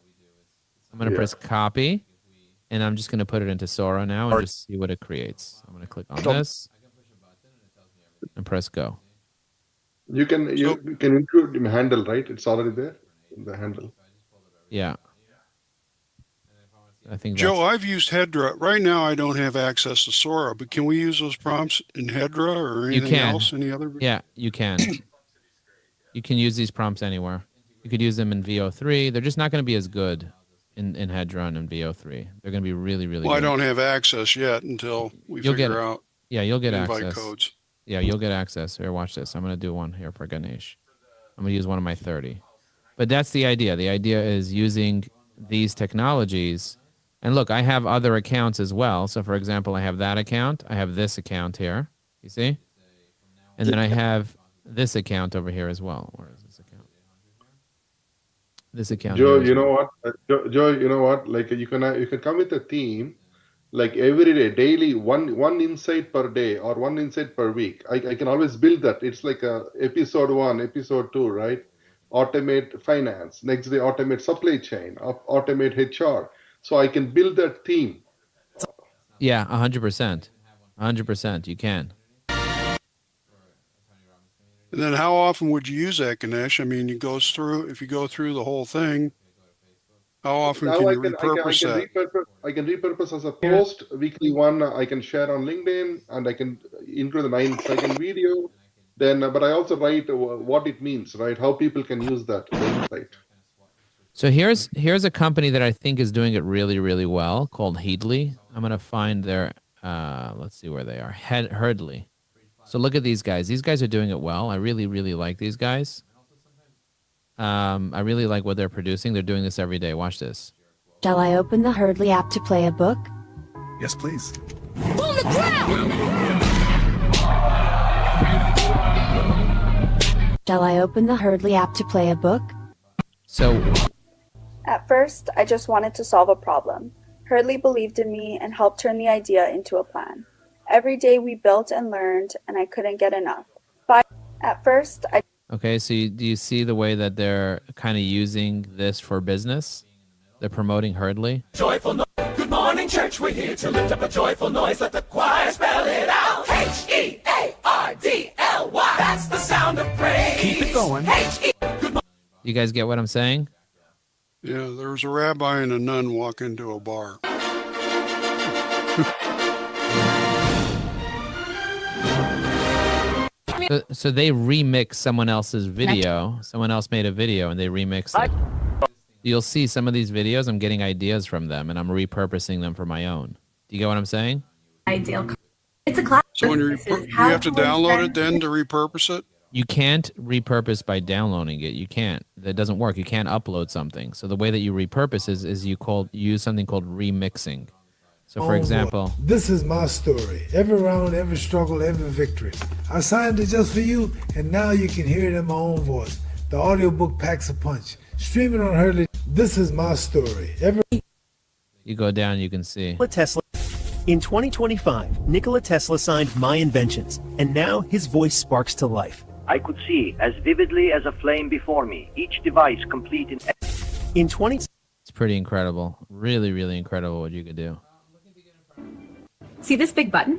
[SPEAKER 1] I'm going to press copy, and I'm just going to put it into Sora now and just see what it creates. I'm going to click on this and press go.
[SPEAKER 3] You can include in handle, right? It's already there in the handle.
[SPEAKER 1] Yeah. I think
[SPEAKER 19] Joe, I've used Hedra. Right now, I don't have access to Sora, but can we use those prompts in Hedra or anything else? Any other?
[SPEAKER 1] Yeah, you can. You can use these prompts anywhere. You could use them in VO3. They're just not going to be as good in Hedra and in VO3. They're going to be really, really good.
[SPEAKER 19] I don't have access yet until we figure out.
[SPEAKER 1] Yeah, you'll get
[SPEAKER 19] invite
[SPEAKER 1] access.
[SPEAKER 19] Codes.
[SPEAKER 1] Yeah, you'll get access. Here, watch this. I'm going to do one here for Ganesh. I'm going to use one of my 30. But that's the idea. The idea is using these technologies. And look, I have other accounts as well. So, for example, I have that account. I have this account here. You see? And then I have this account over here as well. Where is this account? This account.
[SPEAKER 3] Joe, you know what? Joe, you know what? Like you can come with a theme, like every day, daily, one insight per day or one insight per week. I can always build that. It's like episode 1, episode 2, right? Automate finance. Next day, automate supply chain. Automate HR. So I can build that theme.
[SPEAKER 1] Yeah, 100%. 100%. You can.
[SPEAKER 19] And then how often would you use that, Ganesh? I mean, if you go through the whole thing, how often can you repurpose that?
[SPEAKER 3] I can repurpose as a post, weekly one I can share on LinkedIn, and I can include the 9-second video. Then, but I also write what it means, right? How people can use that, the insight.
[SPEAKER 1] So here's a company that I think is doing it really, really well called Heedly. I'm going to find their, let's see where they are. Herdly. So look at these guys. These guys are doing it well. I really, really like these guys. I really like what they're producing. They're doing this every day. Watch this.
[SPEAKER 28] Shall I open the Herdly app to play a book?
[SPEAKER 29] Yes, please.
[SPEAKER 6] Boom the ground!
[SPEAKER 28] Shall I open the Herdly app to play a book?
[SPEAKER 1] So
[SPEAKER 9] At first, I just wanted to solve a problem. Herdly believed in me and helped turn the idea into a plan. Every day we built and learned, and I couldn't get enough. At first, I...
[SPEAKER 1] Okay, so do you see the way that they're kind of using this for business? They're promoting Herdly.
[SPEAKER 20] Joyful noise. Good morning, church. We're here to lift up a joyful noise. Let the choir spell it out. H-E-A-R-D-L-Y. That's the sound of praise.
[SPEAKER 29] Keep it going.
[SPEAKER 1] You guys get what I'm saying?
[SPEAKER 19] Yeah, there was a rabbi and a nun walk into a bar.
[SPEAKER 1] So they remix someone else's video. Someone else made a video and they remixed it. You'll see some of these videos, I'm getting ideas from them and I'm repurposing them for my own. Do you get what I'm saying?
[SPEAKER 28] Ideal. It's a class.
[SPEAKER 19] So when you have to download it then to repurpose it?
[SPEAKER 1] You can't repurpose by downloading it. You can't. That doesn't work. You can't upload something. So the way that you repurpose is you use something called remixing. So for example,
[SPEAKER 11] this is my story. Every round, every struggle, every victory. I signed it just for you, and now you can hear it in my own voice. The audiobook packs a punch. Stream it on Herdly. This is my story.
[SPEAKER 1] You go down, you can see.
[SPEAKER 16] Tesla. In 2025, Nikola Tesla signed My Inventions, and now his voice sparks to life.
[SPEAKER 21] I could see as vividly as a flame before me, each device complete
[SPEAKER 16] in 20.
[SPEAKER 1] It's pretty incredible. Really, really incredible what you could do.
[SPEAKER 28] See this big button?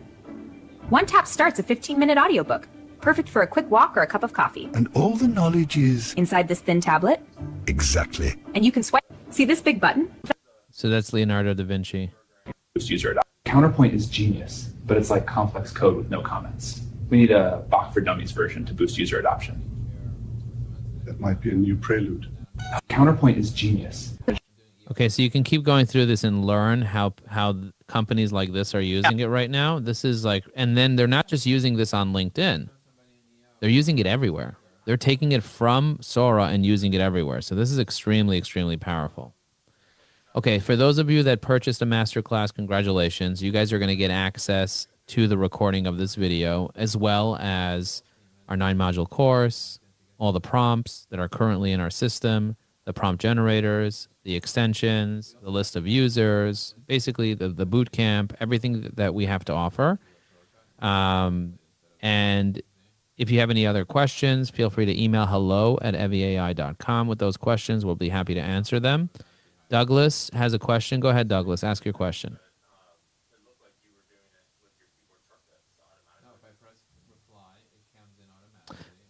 [SPEAKER 28] One tap starts a 15-minute audiobook. Perfect for a quick walk or a cup of coffee.
[SPEAKER 23] And all the knowledge is...
[SPEAKER 28] inside this thin tablet.
[SPEAKER 23] Exactly.
[SPEAKER 28] And you can swipe. See this big button?
[SPEAKER 1] So that's Leonardo da Vinci.
[SPEAKER 24] User adoption. Counterpoint is genius, but it's like complex code with no comments. We need a Bach for Dummies version to boost user adoption.
[SPEAKER 23] That might be a new prelude.
[SPEAKER 24] Counterpoint is genius.
[SPEAKER 1] Okay, so you can keep going through this and learn how companies like this are using it right now. This is like, and then they're not just using this on LinkedIn. They're using it everywhere. They're taking it from Sora and using it everywhere. So this is extremely, extremely powerful. Okay, for those of you that purchased a masterclass, congratulations. You guys are going to get access to the recording of this video, as well as our 9-module course, all the prompts that are currently in our system, the prompt generators, the extensions, the list of users, basically the boot camp, everything that we have to offer. And if you have any other questions, feel free to email hello@eviai.com with those questions. We'll be happy to answer them. Douglas has a question. Go ahead, Douglas. Ask your question.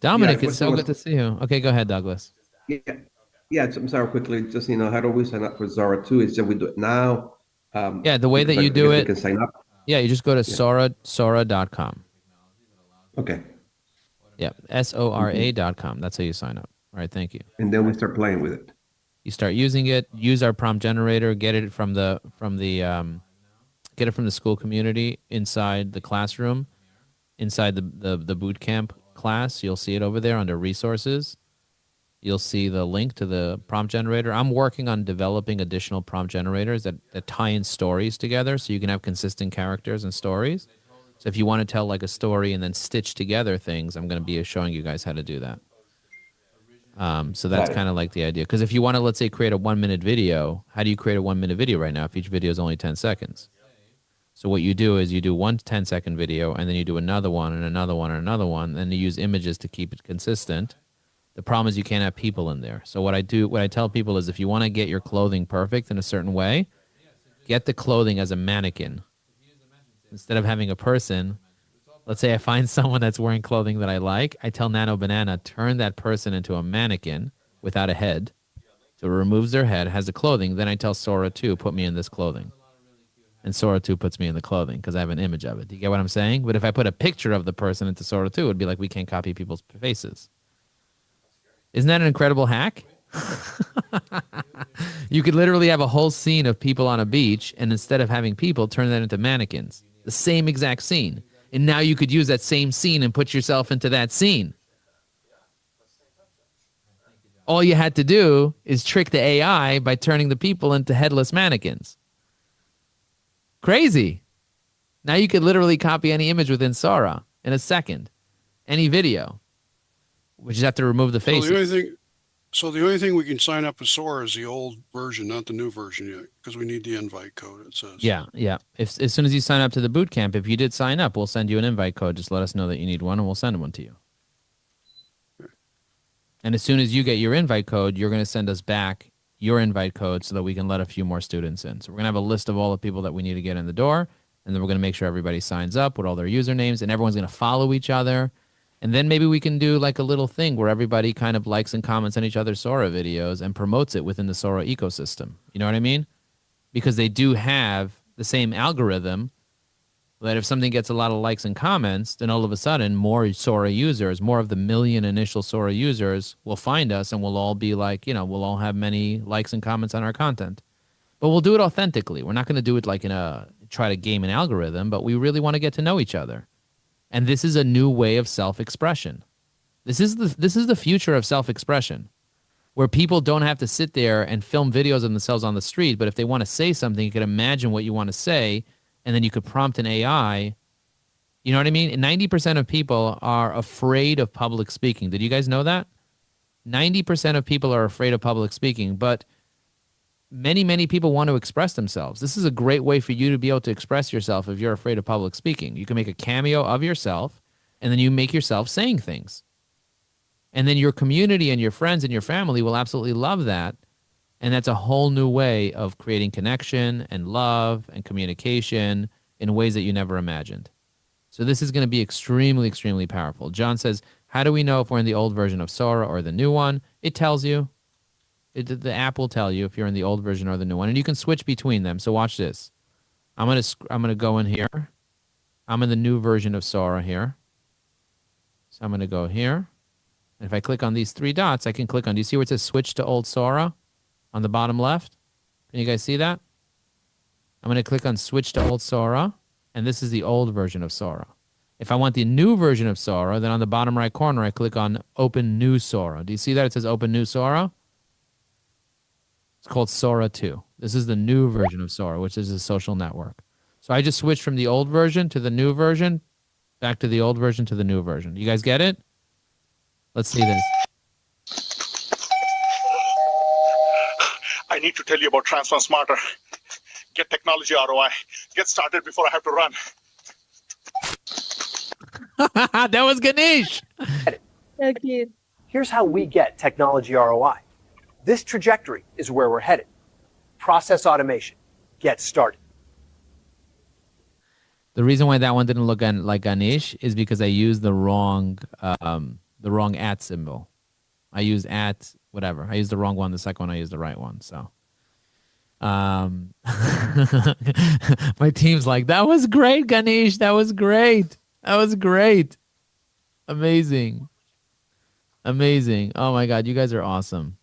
[SPEAKER 1] Dominic, it's so good to see you. Okay, go ahead, Douglas.
[SPEAKER 25] I'm sorry, quickly, just, how do we sign up for Sora 2? Is that we do it now?
[SPEAKER 1] The way that you do it,
[SPEAKER 25] we can sign up.
[SPEAKER 1] Yeah, you just go to sora.com.
[SPEAKER 25] Okay.
[SPEAKER 1] Yeah, SORA.com. That's how you sign up. All right, thank you.
[SPEAKER 25] And then we start playing with it.
[SPEAKER 1] You start using it. Use our prompt generator. Get it from the school community inside the classroom, inside the boot camp class. You'll see it over there under resources. You'll see the link to the prompt generator. I'm working on developing additional prompt generators that tie in stories together so you can have consistent characters and stories. So if you want to tell like a story and then stitch together things, I'm going to be showing you guys how to do that. So that's kind of like the idea. Because if you want to, let's say, create a 1-minute video, how do you create a 1-minute video right now if each video is only 10 seconds? So what you do is you do one 10-second video, and then you do another one and another one and another one, and you use images to keep it consistent. The problem is you can't have people in there. So what I tell people is if you want to get your clothing perfect in a certain way, get the clothing as a mannequin. Instead of having a person, let's say I find someone that's wearing clothing that I like, I tell Nano Banana, turn that person into a mannequin without a head. So it removes their head, has the clothing. Then I tell Sora 2, put me in this clothing. and Sora 2 puts me in the clothing because I have an image of it. Do you get what I'm saying? But if I put a picture of the person into Sora 2, it would be like we can't copy people's faces. Isn't that an incredible hack? You could literally have a whole scene of people on a beach, and instead of having people, turn that into mannequins. The same exact scene. And now you could use that same scene and put yourself into that scene. All you had to do is trick the AI by turning the people into headless mannequins. Crazy. Now you could literally copy any image within Sora in a second. Any video. We just have to remove the faces.
[SPEAKER 19] So the only thing we can sign up for SORA is the old version, not the new version yet, because we need the invite code, it says.
[SPEAKER 1] Yeah. As soon as you sign up to the boot camp, if you did sign up, we'll send you an invite code. Just let us know that you need one, and we'll send one to you. And as soon as you get your invite code, you're going to send us back your invite code so that we can let a few more students in. So we're going to have a list of all the people that we need to get in the door, and then we're going to make sure everybody signs up with all their usernames, and everyone's going to follow each other. And then maybe we can do like a little thing where everybody kind of likes and comments on each other's Sora videos and promotes it within the Sora ecosystem. You know what I mean? Because they do have the same algorithm that if something gets a lot of likes and comments, then all of a sudden more Sora users, more of the million initial Sora users will find us, and we'll all be like, we'll all have many likes and comments on our content. But we'll do it authentically. We're not going to do it like try to game an algorithm, but we really want to get to know each other. And this is a new way of self-expression. This is the future of self-expression, where people don't have to sit there and film videos of themselves on the street, but if they want to say something, you can imagine what you want to say, and then you could prompt an AI. You know what I mean? 90% of people are afraid of public speaking. Did you guys know that? 90% of people are afraid of public speaking, but many, many people want to express themselves. This is a great way for you to be able to express yourself if you're afraid of public speaking. You can make a cameo of yourself, and then you make yourself saying things. And then your community and your friends and your family will absolutely love that. And that's a whole new way of creating connection and love and communication in ways that you never imagined. So this is going to be extremely, extremely powerful. John says, how do we know if we're in the old version of Sora or the new one? It tells you. The app will tell you if you're in the old version or the new one, and you can switch between them. So watch this. I'm gonna go in here. I'm in the new version of Sora here. So I'm gonna go here, and if I click on these three dots, I can click on. Do you see where it says switch to old Sora on the bottom left? Can you guys see that? I'm gonna click on switch to old Sora, and this is the old version of Sora. If I want the new version of Sora, then on the bottom right corner, I click on open new Sora. Do you see that? It says open new Sora. It's called Sora 2. This is the new version of Sora, which is a social network. So I just switched from the old version to the new version, back to the old version to the new version. You guys get it? Let's see this.
[SPEAKER 4] I need to tell you about Transform Smarter. Get technology ROI. Get started before I have to run.
[SPEAKER 1] That was Ganesh.
[SPEAKER 7] So cute. Here's how we get technology ROI. This trajectory is where we're headed. Process automation. Get started.
[SPEAKER 1] The reason why that one didn't look like Ganesh is because I used the wrong at symbol. I used at whatever. I used the wrong one. The second one, I used the right one. So, my team's like, that was great, Ganesh. That was great. That was great. Amazing. Amazing. Oh my God, you guys are awesome.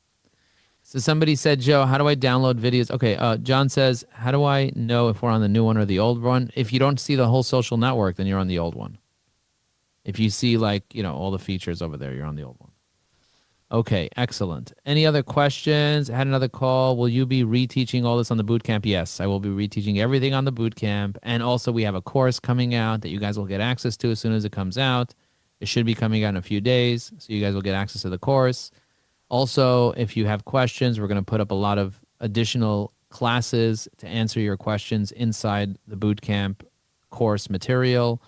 [SPEAKER 1] So somebody said, Joe, how do I download videos? Okay, John says, how do I know if we're on the new one or the old one? If you don't see the whole social network, then you're on the old one. If you see all the features over there, you're on the old one. Okay, excellent. Any other questions? I had another call. Will you be reteaching all this on the bootcamp? Yes, I will be reteaching everything on the bootcamp. And also we have a course coming out that you guys will get access to as soon as it comes out. It should be coming out in a few days, so you guys will get access to the course. Also, if you have questions, we're going to put up a lot of additional classes to answer your questions inside the bootcamp course material,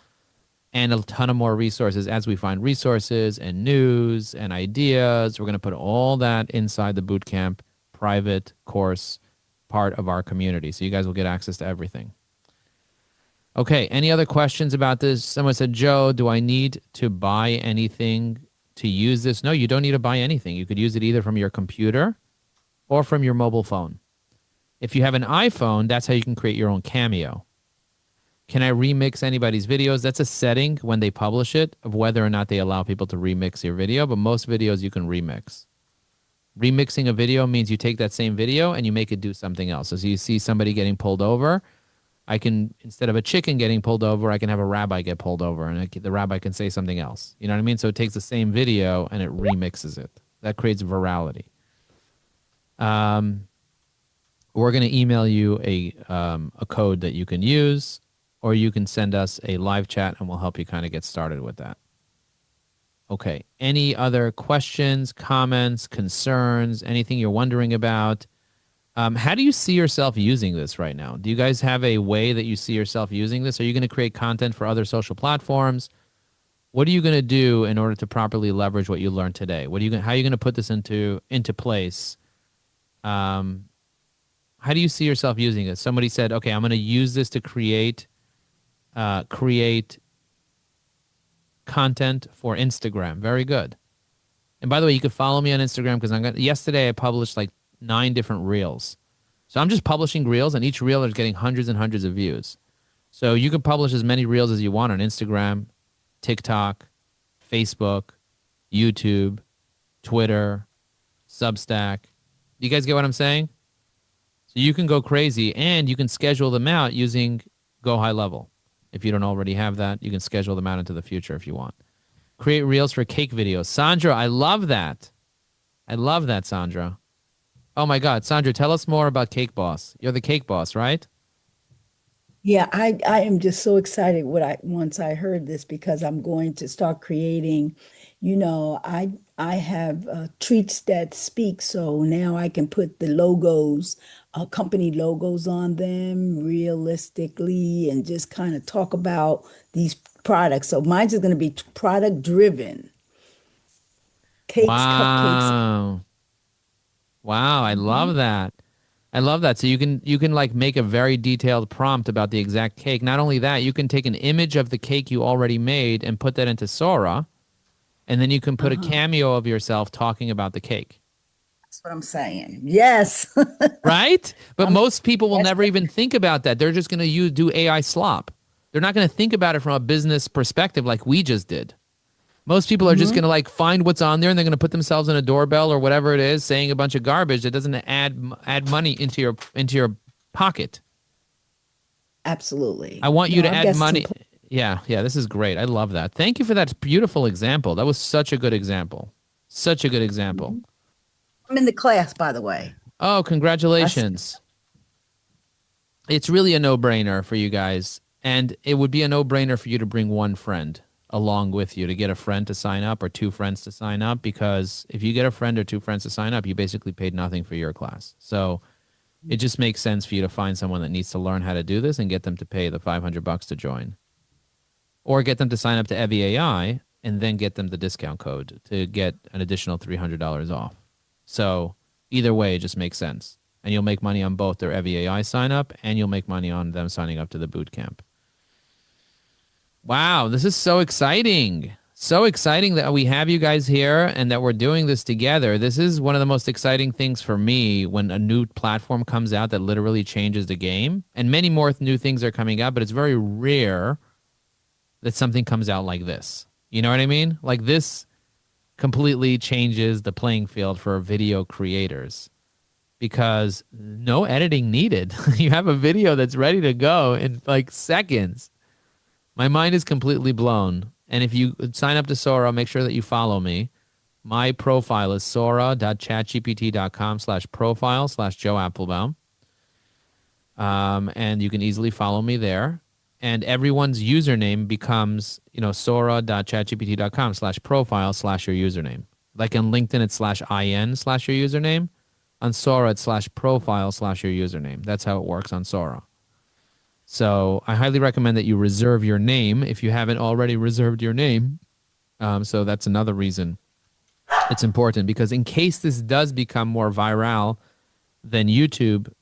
[SPEAKER 1] and a ton of more resources as we find resources and news and ideas. We're going to put all that inside the bootcamp private course part of our community, so you guys will get access to everything. Okay, any other questions about this? Someone said, Joe, do I need to buy anything to use this? No, you don't need to buy anything. You could use it either from your computer or from your mobile phone. If you have an iPhone, that's how you can create your own Cameo. Can I remix anybody's videos? That's a setting when they publish it of whether or not they allow people to remix your video, but most videos you can remix. Remixing a video means you take that same video and you make it do something else. So you see somebody getting pulled over, I can, instead of a chicken getting pulled over, I can have a rabbi get pulled over, and the rabbi can say something else. You know what I mean? So it takes the same video and it remixes it. That creates virality. We're going to email you a code that you can use, or you can send us a live chat and we'll help you kind of get started with that. Okay. Any other questions, comments, concerns, anything you're wondering about? How do you see yourself using this right now? Do you guys have a way that you see yourself using this? Are you going to create content for other social platforms? What are you going to do in order to properly leverage what you learned today? How are you going to put this into place? How do you see yourself using it? Somebody said, okay, I'm going to use this to create content for Instagram. Very good. And by the way, you can follow me on Instagram because yesterday I published like 9 different reels. So I'm just publishing reels, and each reel is getting hundreds and hundreds of views. So you can publish as many reels as you want on Instagram, TikTok, Facebook, YouTube, Twitter, Substack. You guys get what I'm saying? So you can go crazy, and you can schedule them out using Go High Level. If you don't already have that, you can schedule them out into the future if you want. Create reels for cake videos. Sandra, I love that. I love that, Sandra. Oh, my God. Sandra, tell us more about Cake Boss. You're the Cake Boss, right?
[SPEAKER 8] Yeah, I am just so excited once I heard this, because I'm going to start creating, I have treats that speak, so now I can put the logos, company logos on them realistically, and just kind of talk about these products. So mine's is going to be product driven. Cakes, cupcakes.
[SPEAKER 1] Wow, I love that. I love that. So you can like make a very detailed prompt about the exact cake. Not only that, you can take an image of the cake you already made and put that into SORA, and then you can put a cameo of yourself talking about the cake.
[SPEAKER 8] That's what I'm saying. Yes.
[SPEAKER 1] Right? But most people will never even think about that. They're just going to do AI slop. They're not going to think about it from a business perspective like we just did. Most people are just going to like find what's on there, and they're going to put themselves in a doorbell or whatever it is, saying a bunch of garbage that doesn't add money into your pocket.
[SPEAKER 8] Absolutely.
[SPEAKER 1] I want you to add money. Yeah, this is great. I love that. Thank you for that beautiful example. That was such a good example. Such a good example.
[SPEAKER 8] I'm in the class, by the way.
[SPEAKER 1] Oh, congratulations. It's really a no-brainer for you guys. And it would be a no-brainer for you to bring one friend along with you, to get a friend to sign up or 2 friends to sign up, because if you get a friend or 2 friends to sign up, you basically paid nothing for your class. So it just makes sense for you to find someone that needs to learn how to do this and get them to pay the $500 to join, or get them to sign up to Evie AI and then get them the discount code to get an additional $300 off. So either way, it just makes sense. And you'll make money on both their Evie AI sign up, and you'll make money on them signing up to the boot camp. Wow, this is so exciting. So exciting that we have you guys here and that we're doing this together. This is one of the most exciting things for me when a new platform comes out that literally changes the game. And many more new things are coming out, but it's very rare that something comes out like this. You know what I mean? Like this completely changes the playing field for video creators, because no editing needed. You have a video that's ready to go in like seconds. My mind is completely blown. And if you sign up to SORA, make sure that you follow me. My profile is sora.chatgpt.com/profile/Joe Applebaum. And you can easily follow me there. And everyone's username becomes, sora.chatgpt.com/profile/your username. Like on LinkedIn, it's /in/your username. On SORA, it's /profile/your username. That's how it works on SORA. So I highly recommend that you reserve your name if you haven't already reserved your name. So that's another reason it's important, because in case this does become more viral than YouTube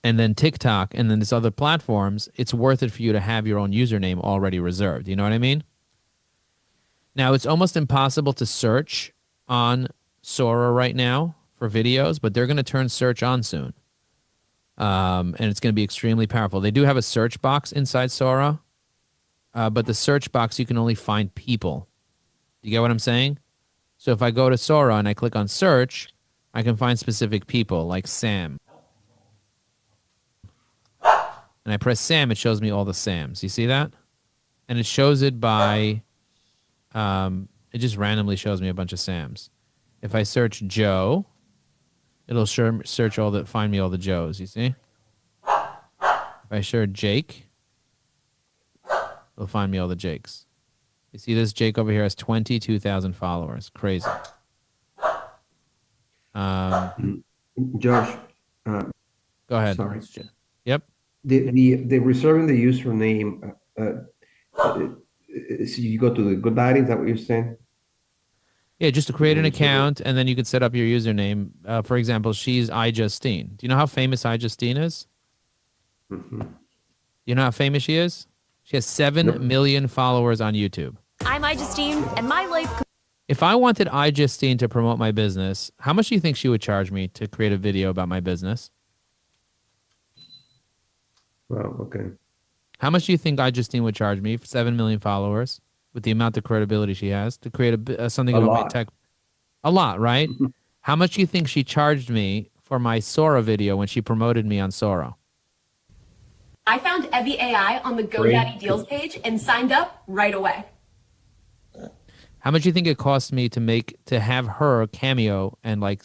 [SPEAKER 1] and then TikTok and then these other platforms, it's worth it for you to have your own username already reserved. You know what I mean? Now, it's almost impossible to search on SORA right now for videos, but they're going to turn search on soon. And it's going to be extremely powerful. They do have a search box inside Sora, but the search box, you can only find people. You get what I'm saying? So if I go to Sora and I click on search, I can find specific people like Sam. And I press Sam, it shows me all the Sams. You see that? And it shows it by, it just randomly shows me a bunch of Sams. If I search Joe, it'll search find me all the Joes, you see? If I search Jake, it'll find me all the Jakes. You see this Jake over here has 22,000 followers. Crazy.
[SPEAKER 25] Josh.
[SPEAKER 1] Go ahead.
[SPEAKER 25] Sorry.
[SPEAKER 1] Yep.
[SPEAKER 25] The reserving the username. So you go to the GoDaddy. Is that what you're saying?
[SPEAKER 1] Yeah, just to create an account, and then you could set up your username. For example, she's iJustine. Do you know how famous iJustine is?
[SPEAKER 25] Mm-hmm.
[SPEAKER 1] You know how famous she is? She has 7 million followers on YouTube.
[SPEAKER 28] I'm iJustine, and my life.
[SPEAKER 1] If I wanted iJustine to promote my business, how much do you think she would charge me to create a video about my business?
[SPEAKER 25] Wow, okay.
[SPEAKER 1] How much do you think iJustine would charge me for 7 million followers with the amount of credibility she has to create something about my tech? A lot, right? How much do you think she charged me for my Sora video when she promoted me on Sora?
[SPEAKER 28] I found Evie AI on the GoDaddy deals page and signed up right away.
[SPEAKER 1] How much do you think it cost me to have her cameo and like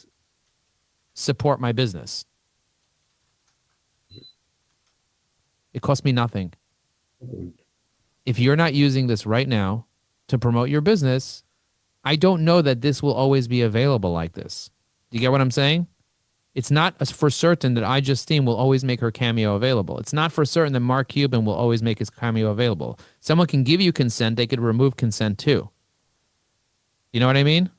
[SPEAKER 1] support my business? It cost me nothing. If you're not using this right now to promote your business, I don't know that this will always be available like this. Do you get what I'm saying? It's not for certain that iJustine will always make her cameo available. It's not for certain that Mark Cuban will always make his cameo available. Someone can give you consent. They could remove consent too. You know what I mean?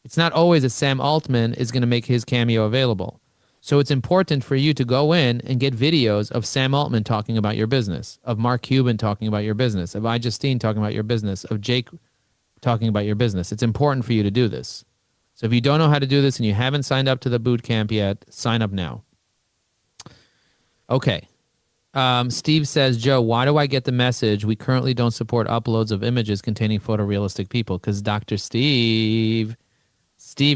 [SPEAKER 1] It's not always that Sam Altman is going to make his cameo available. So it's important for you to go in and get videos of Sam Altman talking about your business, of Mark Cuban talking about your business, of iJustine talking about your business, of Jake talking about your business. It's important for you to do this. So if you don't know how to do this and you haven't signed up to the boot camp yet, sign up now. Okay. Steve says, Joe, why do I get the message we currently don't support uploads of images containing photorealistic people? Because Dr. Steve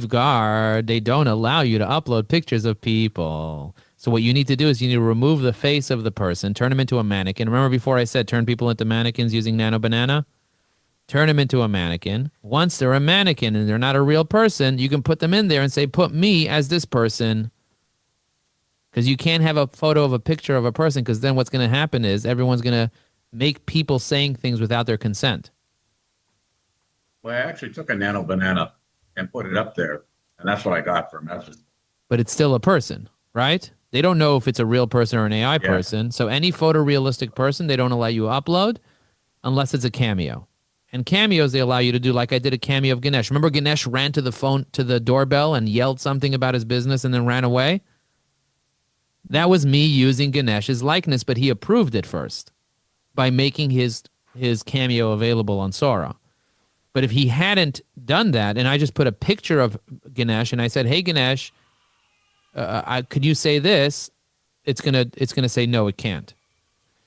[SPEAKER 1] Gard, they don't allow you to upload pictures of people. So what you need to do is you need to remove the face of the person, turn them into a mannequin. Remember before I said turn people into mannequins using Nano Banana? Turn them into a mannequin. Once they're a mannequin and they're not a real person, you can put them in there and say, put me as this person. Because you can't have a photo of a picture of a person, because then what's going to happen is everyone's going to make people saying things without their consent.
[SPEAKER 10] Well, I actually took a Nano Banana and put it up there, and that's what I got for a message.
[SPEAKER 1] But it's still a person, right? They don't know if it's a real person or an AI person. So any photorealistic person, they don't allow you to upload unless it's a cameo. And cameos, they allow you to do, like I did a cameo of Ganesh. Remember Ganesh ran to the doorbell and yelled something about his business and then ran away? That was me using Ganesh's likeness, but he approved it first by making his cameo available on Sora. But if he hadn't done that, and I just put a picture of Ganesh and I said, "Hey Ganesh, could you say this?" It's gonna say no, it can't.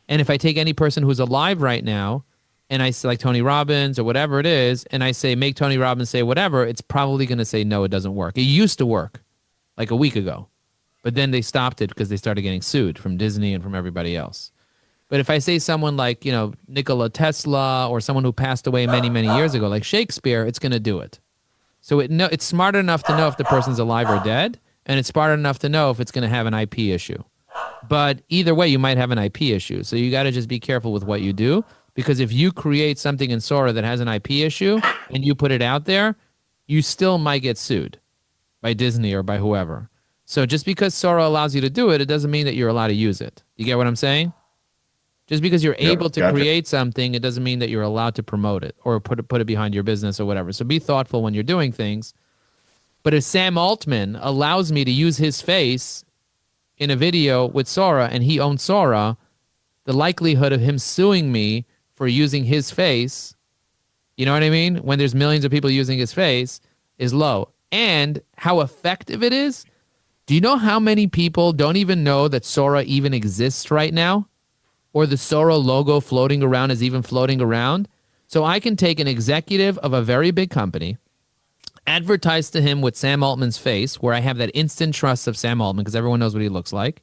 [SPEAKER 1] And if I take any person who's alive right now, and I select Tony Robbins or whatever it is, and I say make Tony Robbins say whatever, it's probably gonna say no, it doesn't work. It used to work, like a week ago. But then they stopped it because they started getting sued from Disney and from everybody else. But if I say someone like, Nikola Tesla or someone who passed away many, many years ago, like Shakespeare, it's going to do it. So it's smart enough to know if the person's alive or dead, and it's smart enough to know if it's going to have an IP issue. But either way, you might have an IP issue. So you got to just be careful with what you do, because if you create something in Sora that has an IP issue and you put it out there, you still might get sued by Disney or by whoever. So just because Sora allows you to do it, it doesn't mean that you're allowed to use it. You get what I'm saying? Just because you're able to create something, it doesn't mean that you're allowed to promote it or put it behind your business or whatever. So be thoughtful when you're doing things. But if Sam Altman allows me to use his face in a video with Sora and he owns Sora, the likelihood of him suing me for using his face, you know what I mean? When there's millions of people using his face, is low. And how effective it is
[SPEAKER 5] Do you know how many people don't even know that Sora even exists right now? Or the Sora logo floating around is even floating around? So I can take an executive of a very big company, advertise to him with Sam Altman's face, where I have that instant trust of Sam Altman because everyone knows what he looks like.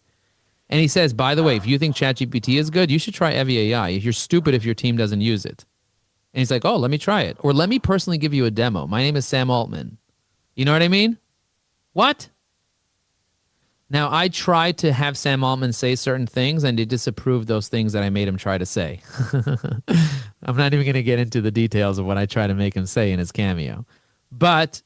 [SPEAKER 5] And he says, by the way, if you think ChatGPT is good, you should try Evie AI. You're stupid if your team doesn't use it. And he's like, oh, let me try it. Or let me personally give you a demo. My name is Sam Altman. You know what I mean? What? Now, I tried to have Sam Altman say certain things, and he disapproved those things that I made him try to say. I'm not even going to get into the details of what I try to make him say in his cameo. But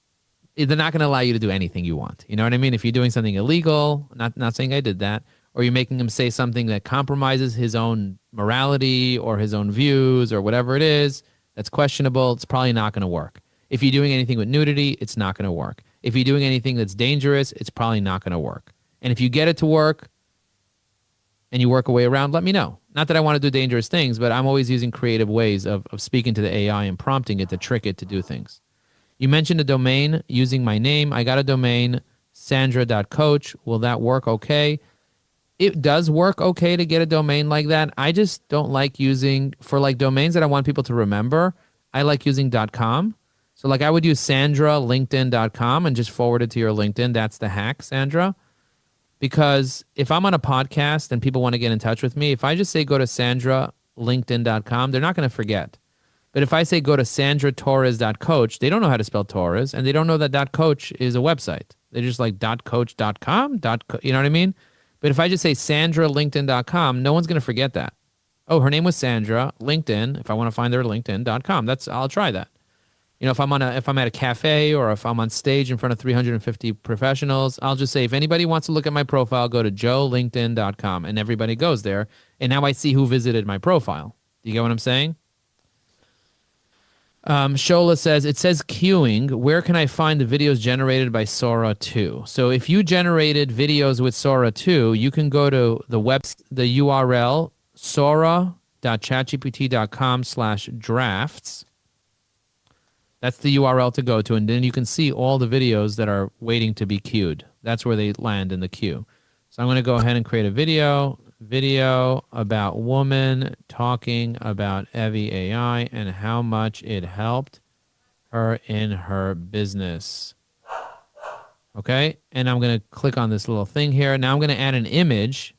[SPEAKER 5] they're not going to allow you to do anything you want. You know what I mean? If you're doing something illegal, not saying I did that, or you're making him say something that compromises his own morality or his own views or whatever it is that's questionable, it's probably not going to work. If you're doing anything with nudity, it's not going to work. If you're doing anything that's dangerous, it's probably not going to work. And if you get it to work and you work a way around, let me know. Not that I want to do dangerous things, but I'm always using creative ways of speaking to the AI and prompting it to trick it to do things. You mentioned a domain using my name. I got a domain, sandra.coach. Will that work okay? It does work okay to get a domain like that. I just don't like using, for like domains that I want people to remember, I like using .com. So like I would use sandralinkedin.com and just forward it to your LinkedIn. That's the hack, Sandra. Because if I'm on a podcast and people want to get in touch with me, if I just say go to sandralinkedin.com, they're not going to forget. But if I say go to sandratorres.coach, they don't know how to spell Torres, and they don't know that .coach is a website. They're just like .coach.com, you know what I mean? But if I just say sandralinkedin.com, no one's going to forget that. Oh, her name was Sandra, LinkedIn. If I want to find her, linkedin.com. I'll try that. You know, if I'm at a cafe or if I'm on stage in front of 350 professionals, I'll just say, if anybody wants to look at my profile, go to joelinkedin.com, and everybody goes there. And now I see who visited my profile. Do you get what I'm saying? Shola says, it says queuing. Where can I find the videos generated by SORA 2? So if you generated videos with SORA 2, you can go to the URL sora.chatgpt.com/drafts. That's the URL to go to, and then you can see all the videos that are waiting to be queued. That's where they land in the queue. So I'm going to go ahead and create a video about woman talking about Evie AI and how much it helped her in her business. Okay, and I'm going to click on this little thing here. Now I'm going to add an image.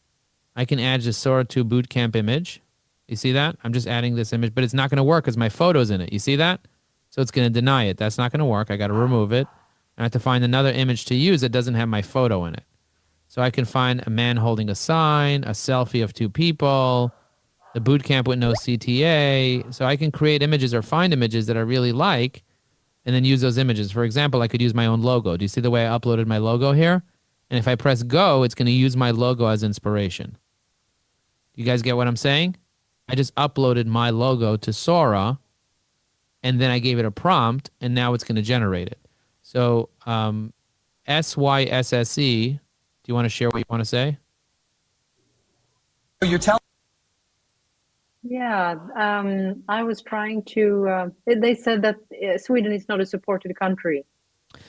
[SPEAKER 5] I can add the SORA 2 bootcamp image. You see that? I'm just adding this image, but it's not going to work because my photo's in it. You see that? So it's going to deny it. That's not going to work. I got to remove it. I have to find another image to use that doesn't have my photo in it. So I can find a man holding a sign, a selfie of two people, the boot camp with no CTA. So I can create images or find images that I really like and then use those images. For example, I could use my own logo. Do you see the way I uploaded my logo here? And if I press go, it's going to use my logo as inspiration. You guys get what I'm saying? I just uploaded my logo to SORA, and then I gave it a prompt, and now it's going to generate it. So SYSSE, do you want to share what you want to say?
[SPEAKER 12] You're telling.
[SPEAKER 13] Yeah, I was trying to. They said that Sweden is not a supported country.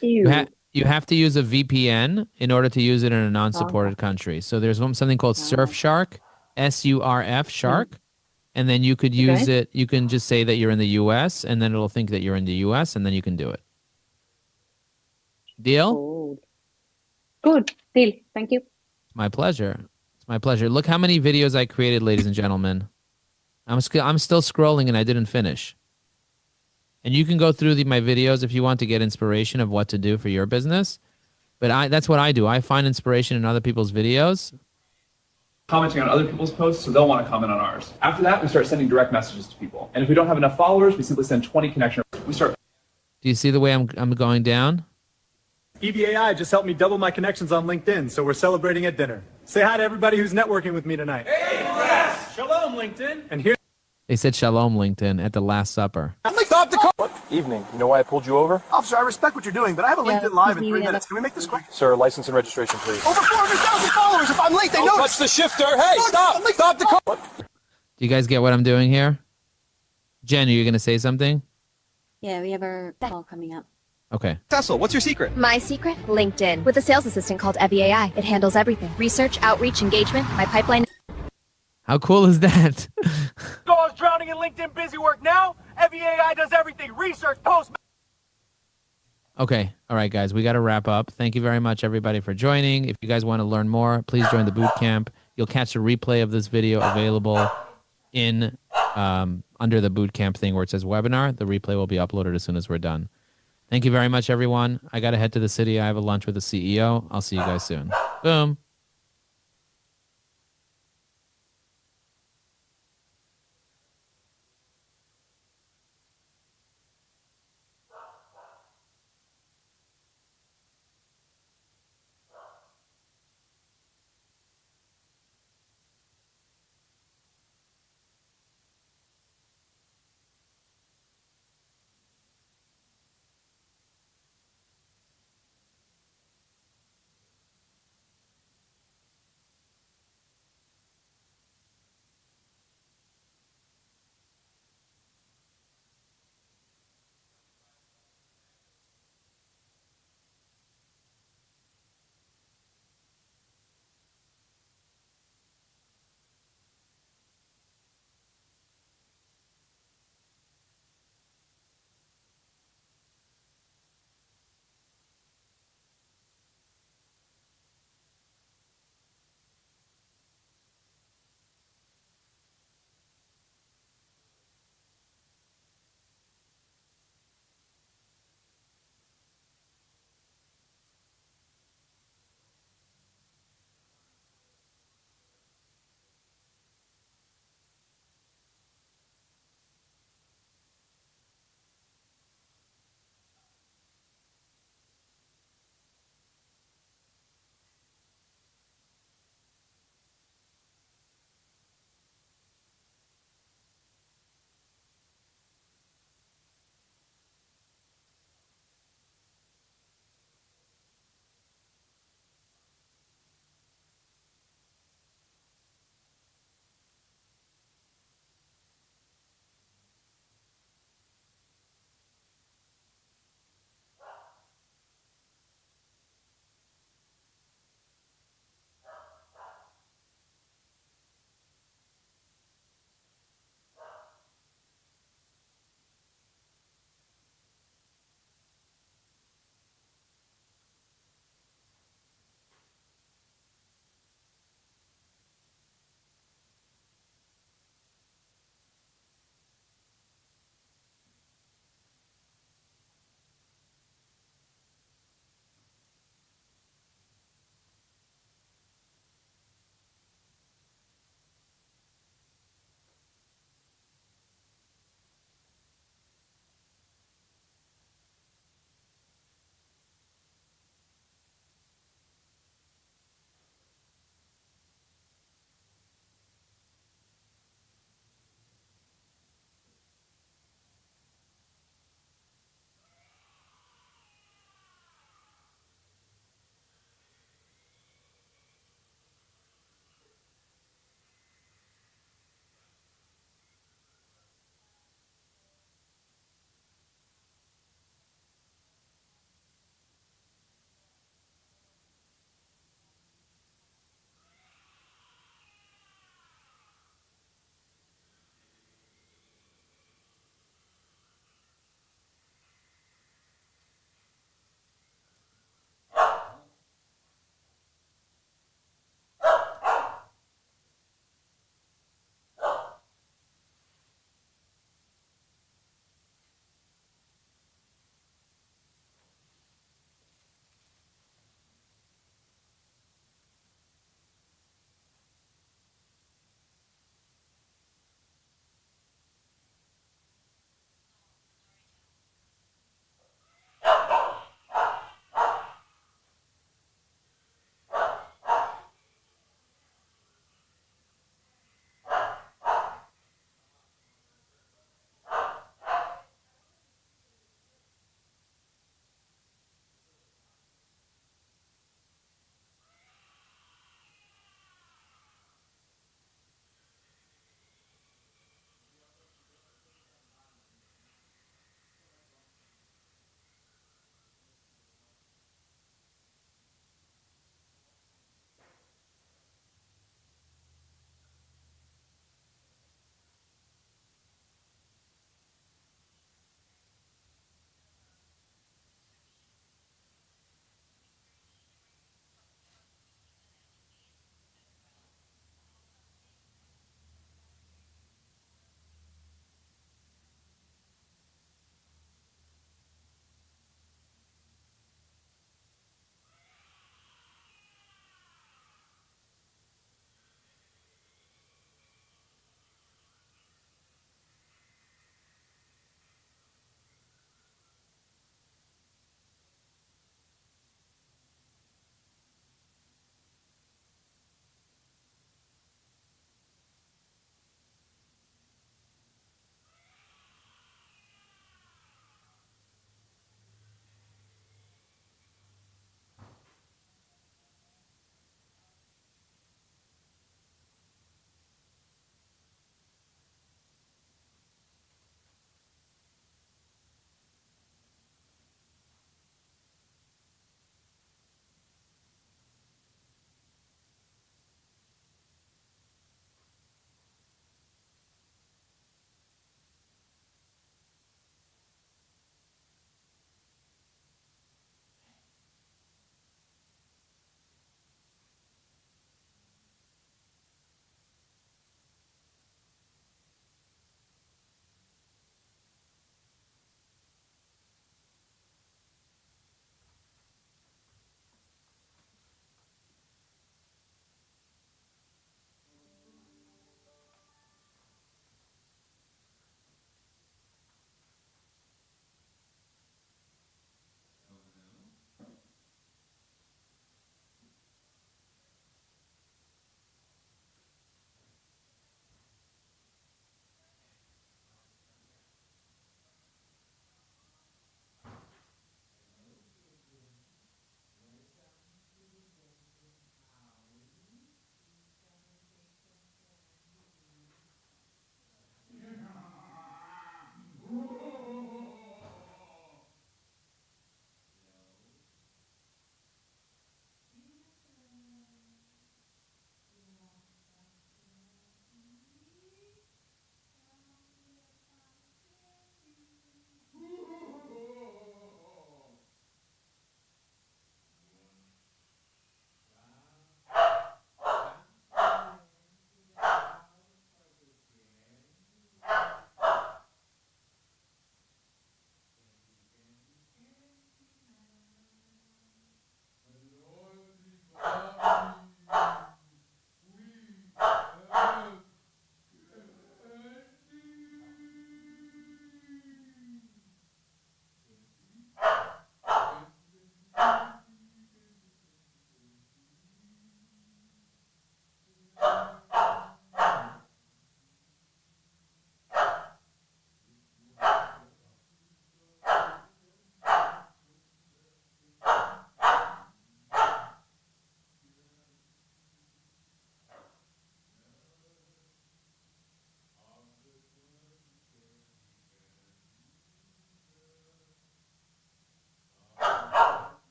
[SPEAKER 5] You have to use a VPN in order to use it in a non-supported country. So there's something called Surfshark, SURF Shark. And then you could use it. You can just say that you're in the U.S., and then it'll think that you're in the U.S., and then you can do it. Deal?
[SPEAKER 13] Oh. Good. Deal. Thank you.
[SPEAKER 5] It's my pleasure. It's my pleasure. Look how many videos I created, ladies and gentlemen. I'm still scrolling, and I didn't finish. And you can go through my videos if you want to get inspiration of what to do for your business. But that's what I do. I find inspiration in other people's videos.
[SPEAKER 24] Commenting on other people's posts, so they'll want to comment on ours. After that, we start sending direct messages to people. And if we don't have enough followers, we simply send 20 connection. We start.
[SPEAKER 5] Do you see the way I'm going down?
[SPEAKER 14] EVAI just helped me double my connections on LinkedIn, so we're celebrating at dinner. Say hi to everybody who's networking with me tonight.
[SPEAKER 12] Hey, press! Shalom, LinkedIn!
[SPEAKER 14] And here.
[SPEAKER 5] They said shalom, LinkedIn, at the Last Supper.
[SPEAKER 14] Stop the car!
[SPEAKER 15] What? Evening. You know why I pulled you over?
[SPEAKER 14] Officer, I respect what you're doing, but I have a LinkedIn Live in 3 minutes. Can we make this quick?
[SPEAKER 15] Sir, license and registration, please.
[SPEAKER 14] Over 400,000 followers! If I'm late, they
[SPEAKER 15] Don't
[SPEAKER 14] notice!
[SPEAKER 15] touch the shifter! Hey, stop! Stop the car! What?
[SPEAKER 5] Do you guys get what I'm doing here? Jen, are you going to say something?
[SPEAKER 17] Yeah, we have our call coming up.
[SPEAKER 1] Okay.
[SPEAKER 15] Cecil, what's your secret?
[SPEAKER 2] My secret? LinkedIn. With a sales assistant called Evie AI. It handles everything. Research, outreach, engagement. My pipeline.
[SPEAKER 1] How cool is that?
[SPEAKER 12] Dogs drowning in LinkedIn busy work now. Evie AI does everything. Research, post.
[SPEAKER 1] Okay. All right, guys. We got to wrap up. Thank you very much, everybody, for joining. If you guys want to learn more, please join the boot camp. You'll catch a replay of this video available in under the boot camp thing where it says webinar. The replay will be uploaded as soon as we're done. Thank you very much, everyone. I got to head to the city. I have a lunch with the CEO. I'll see you guys soon. Boom.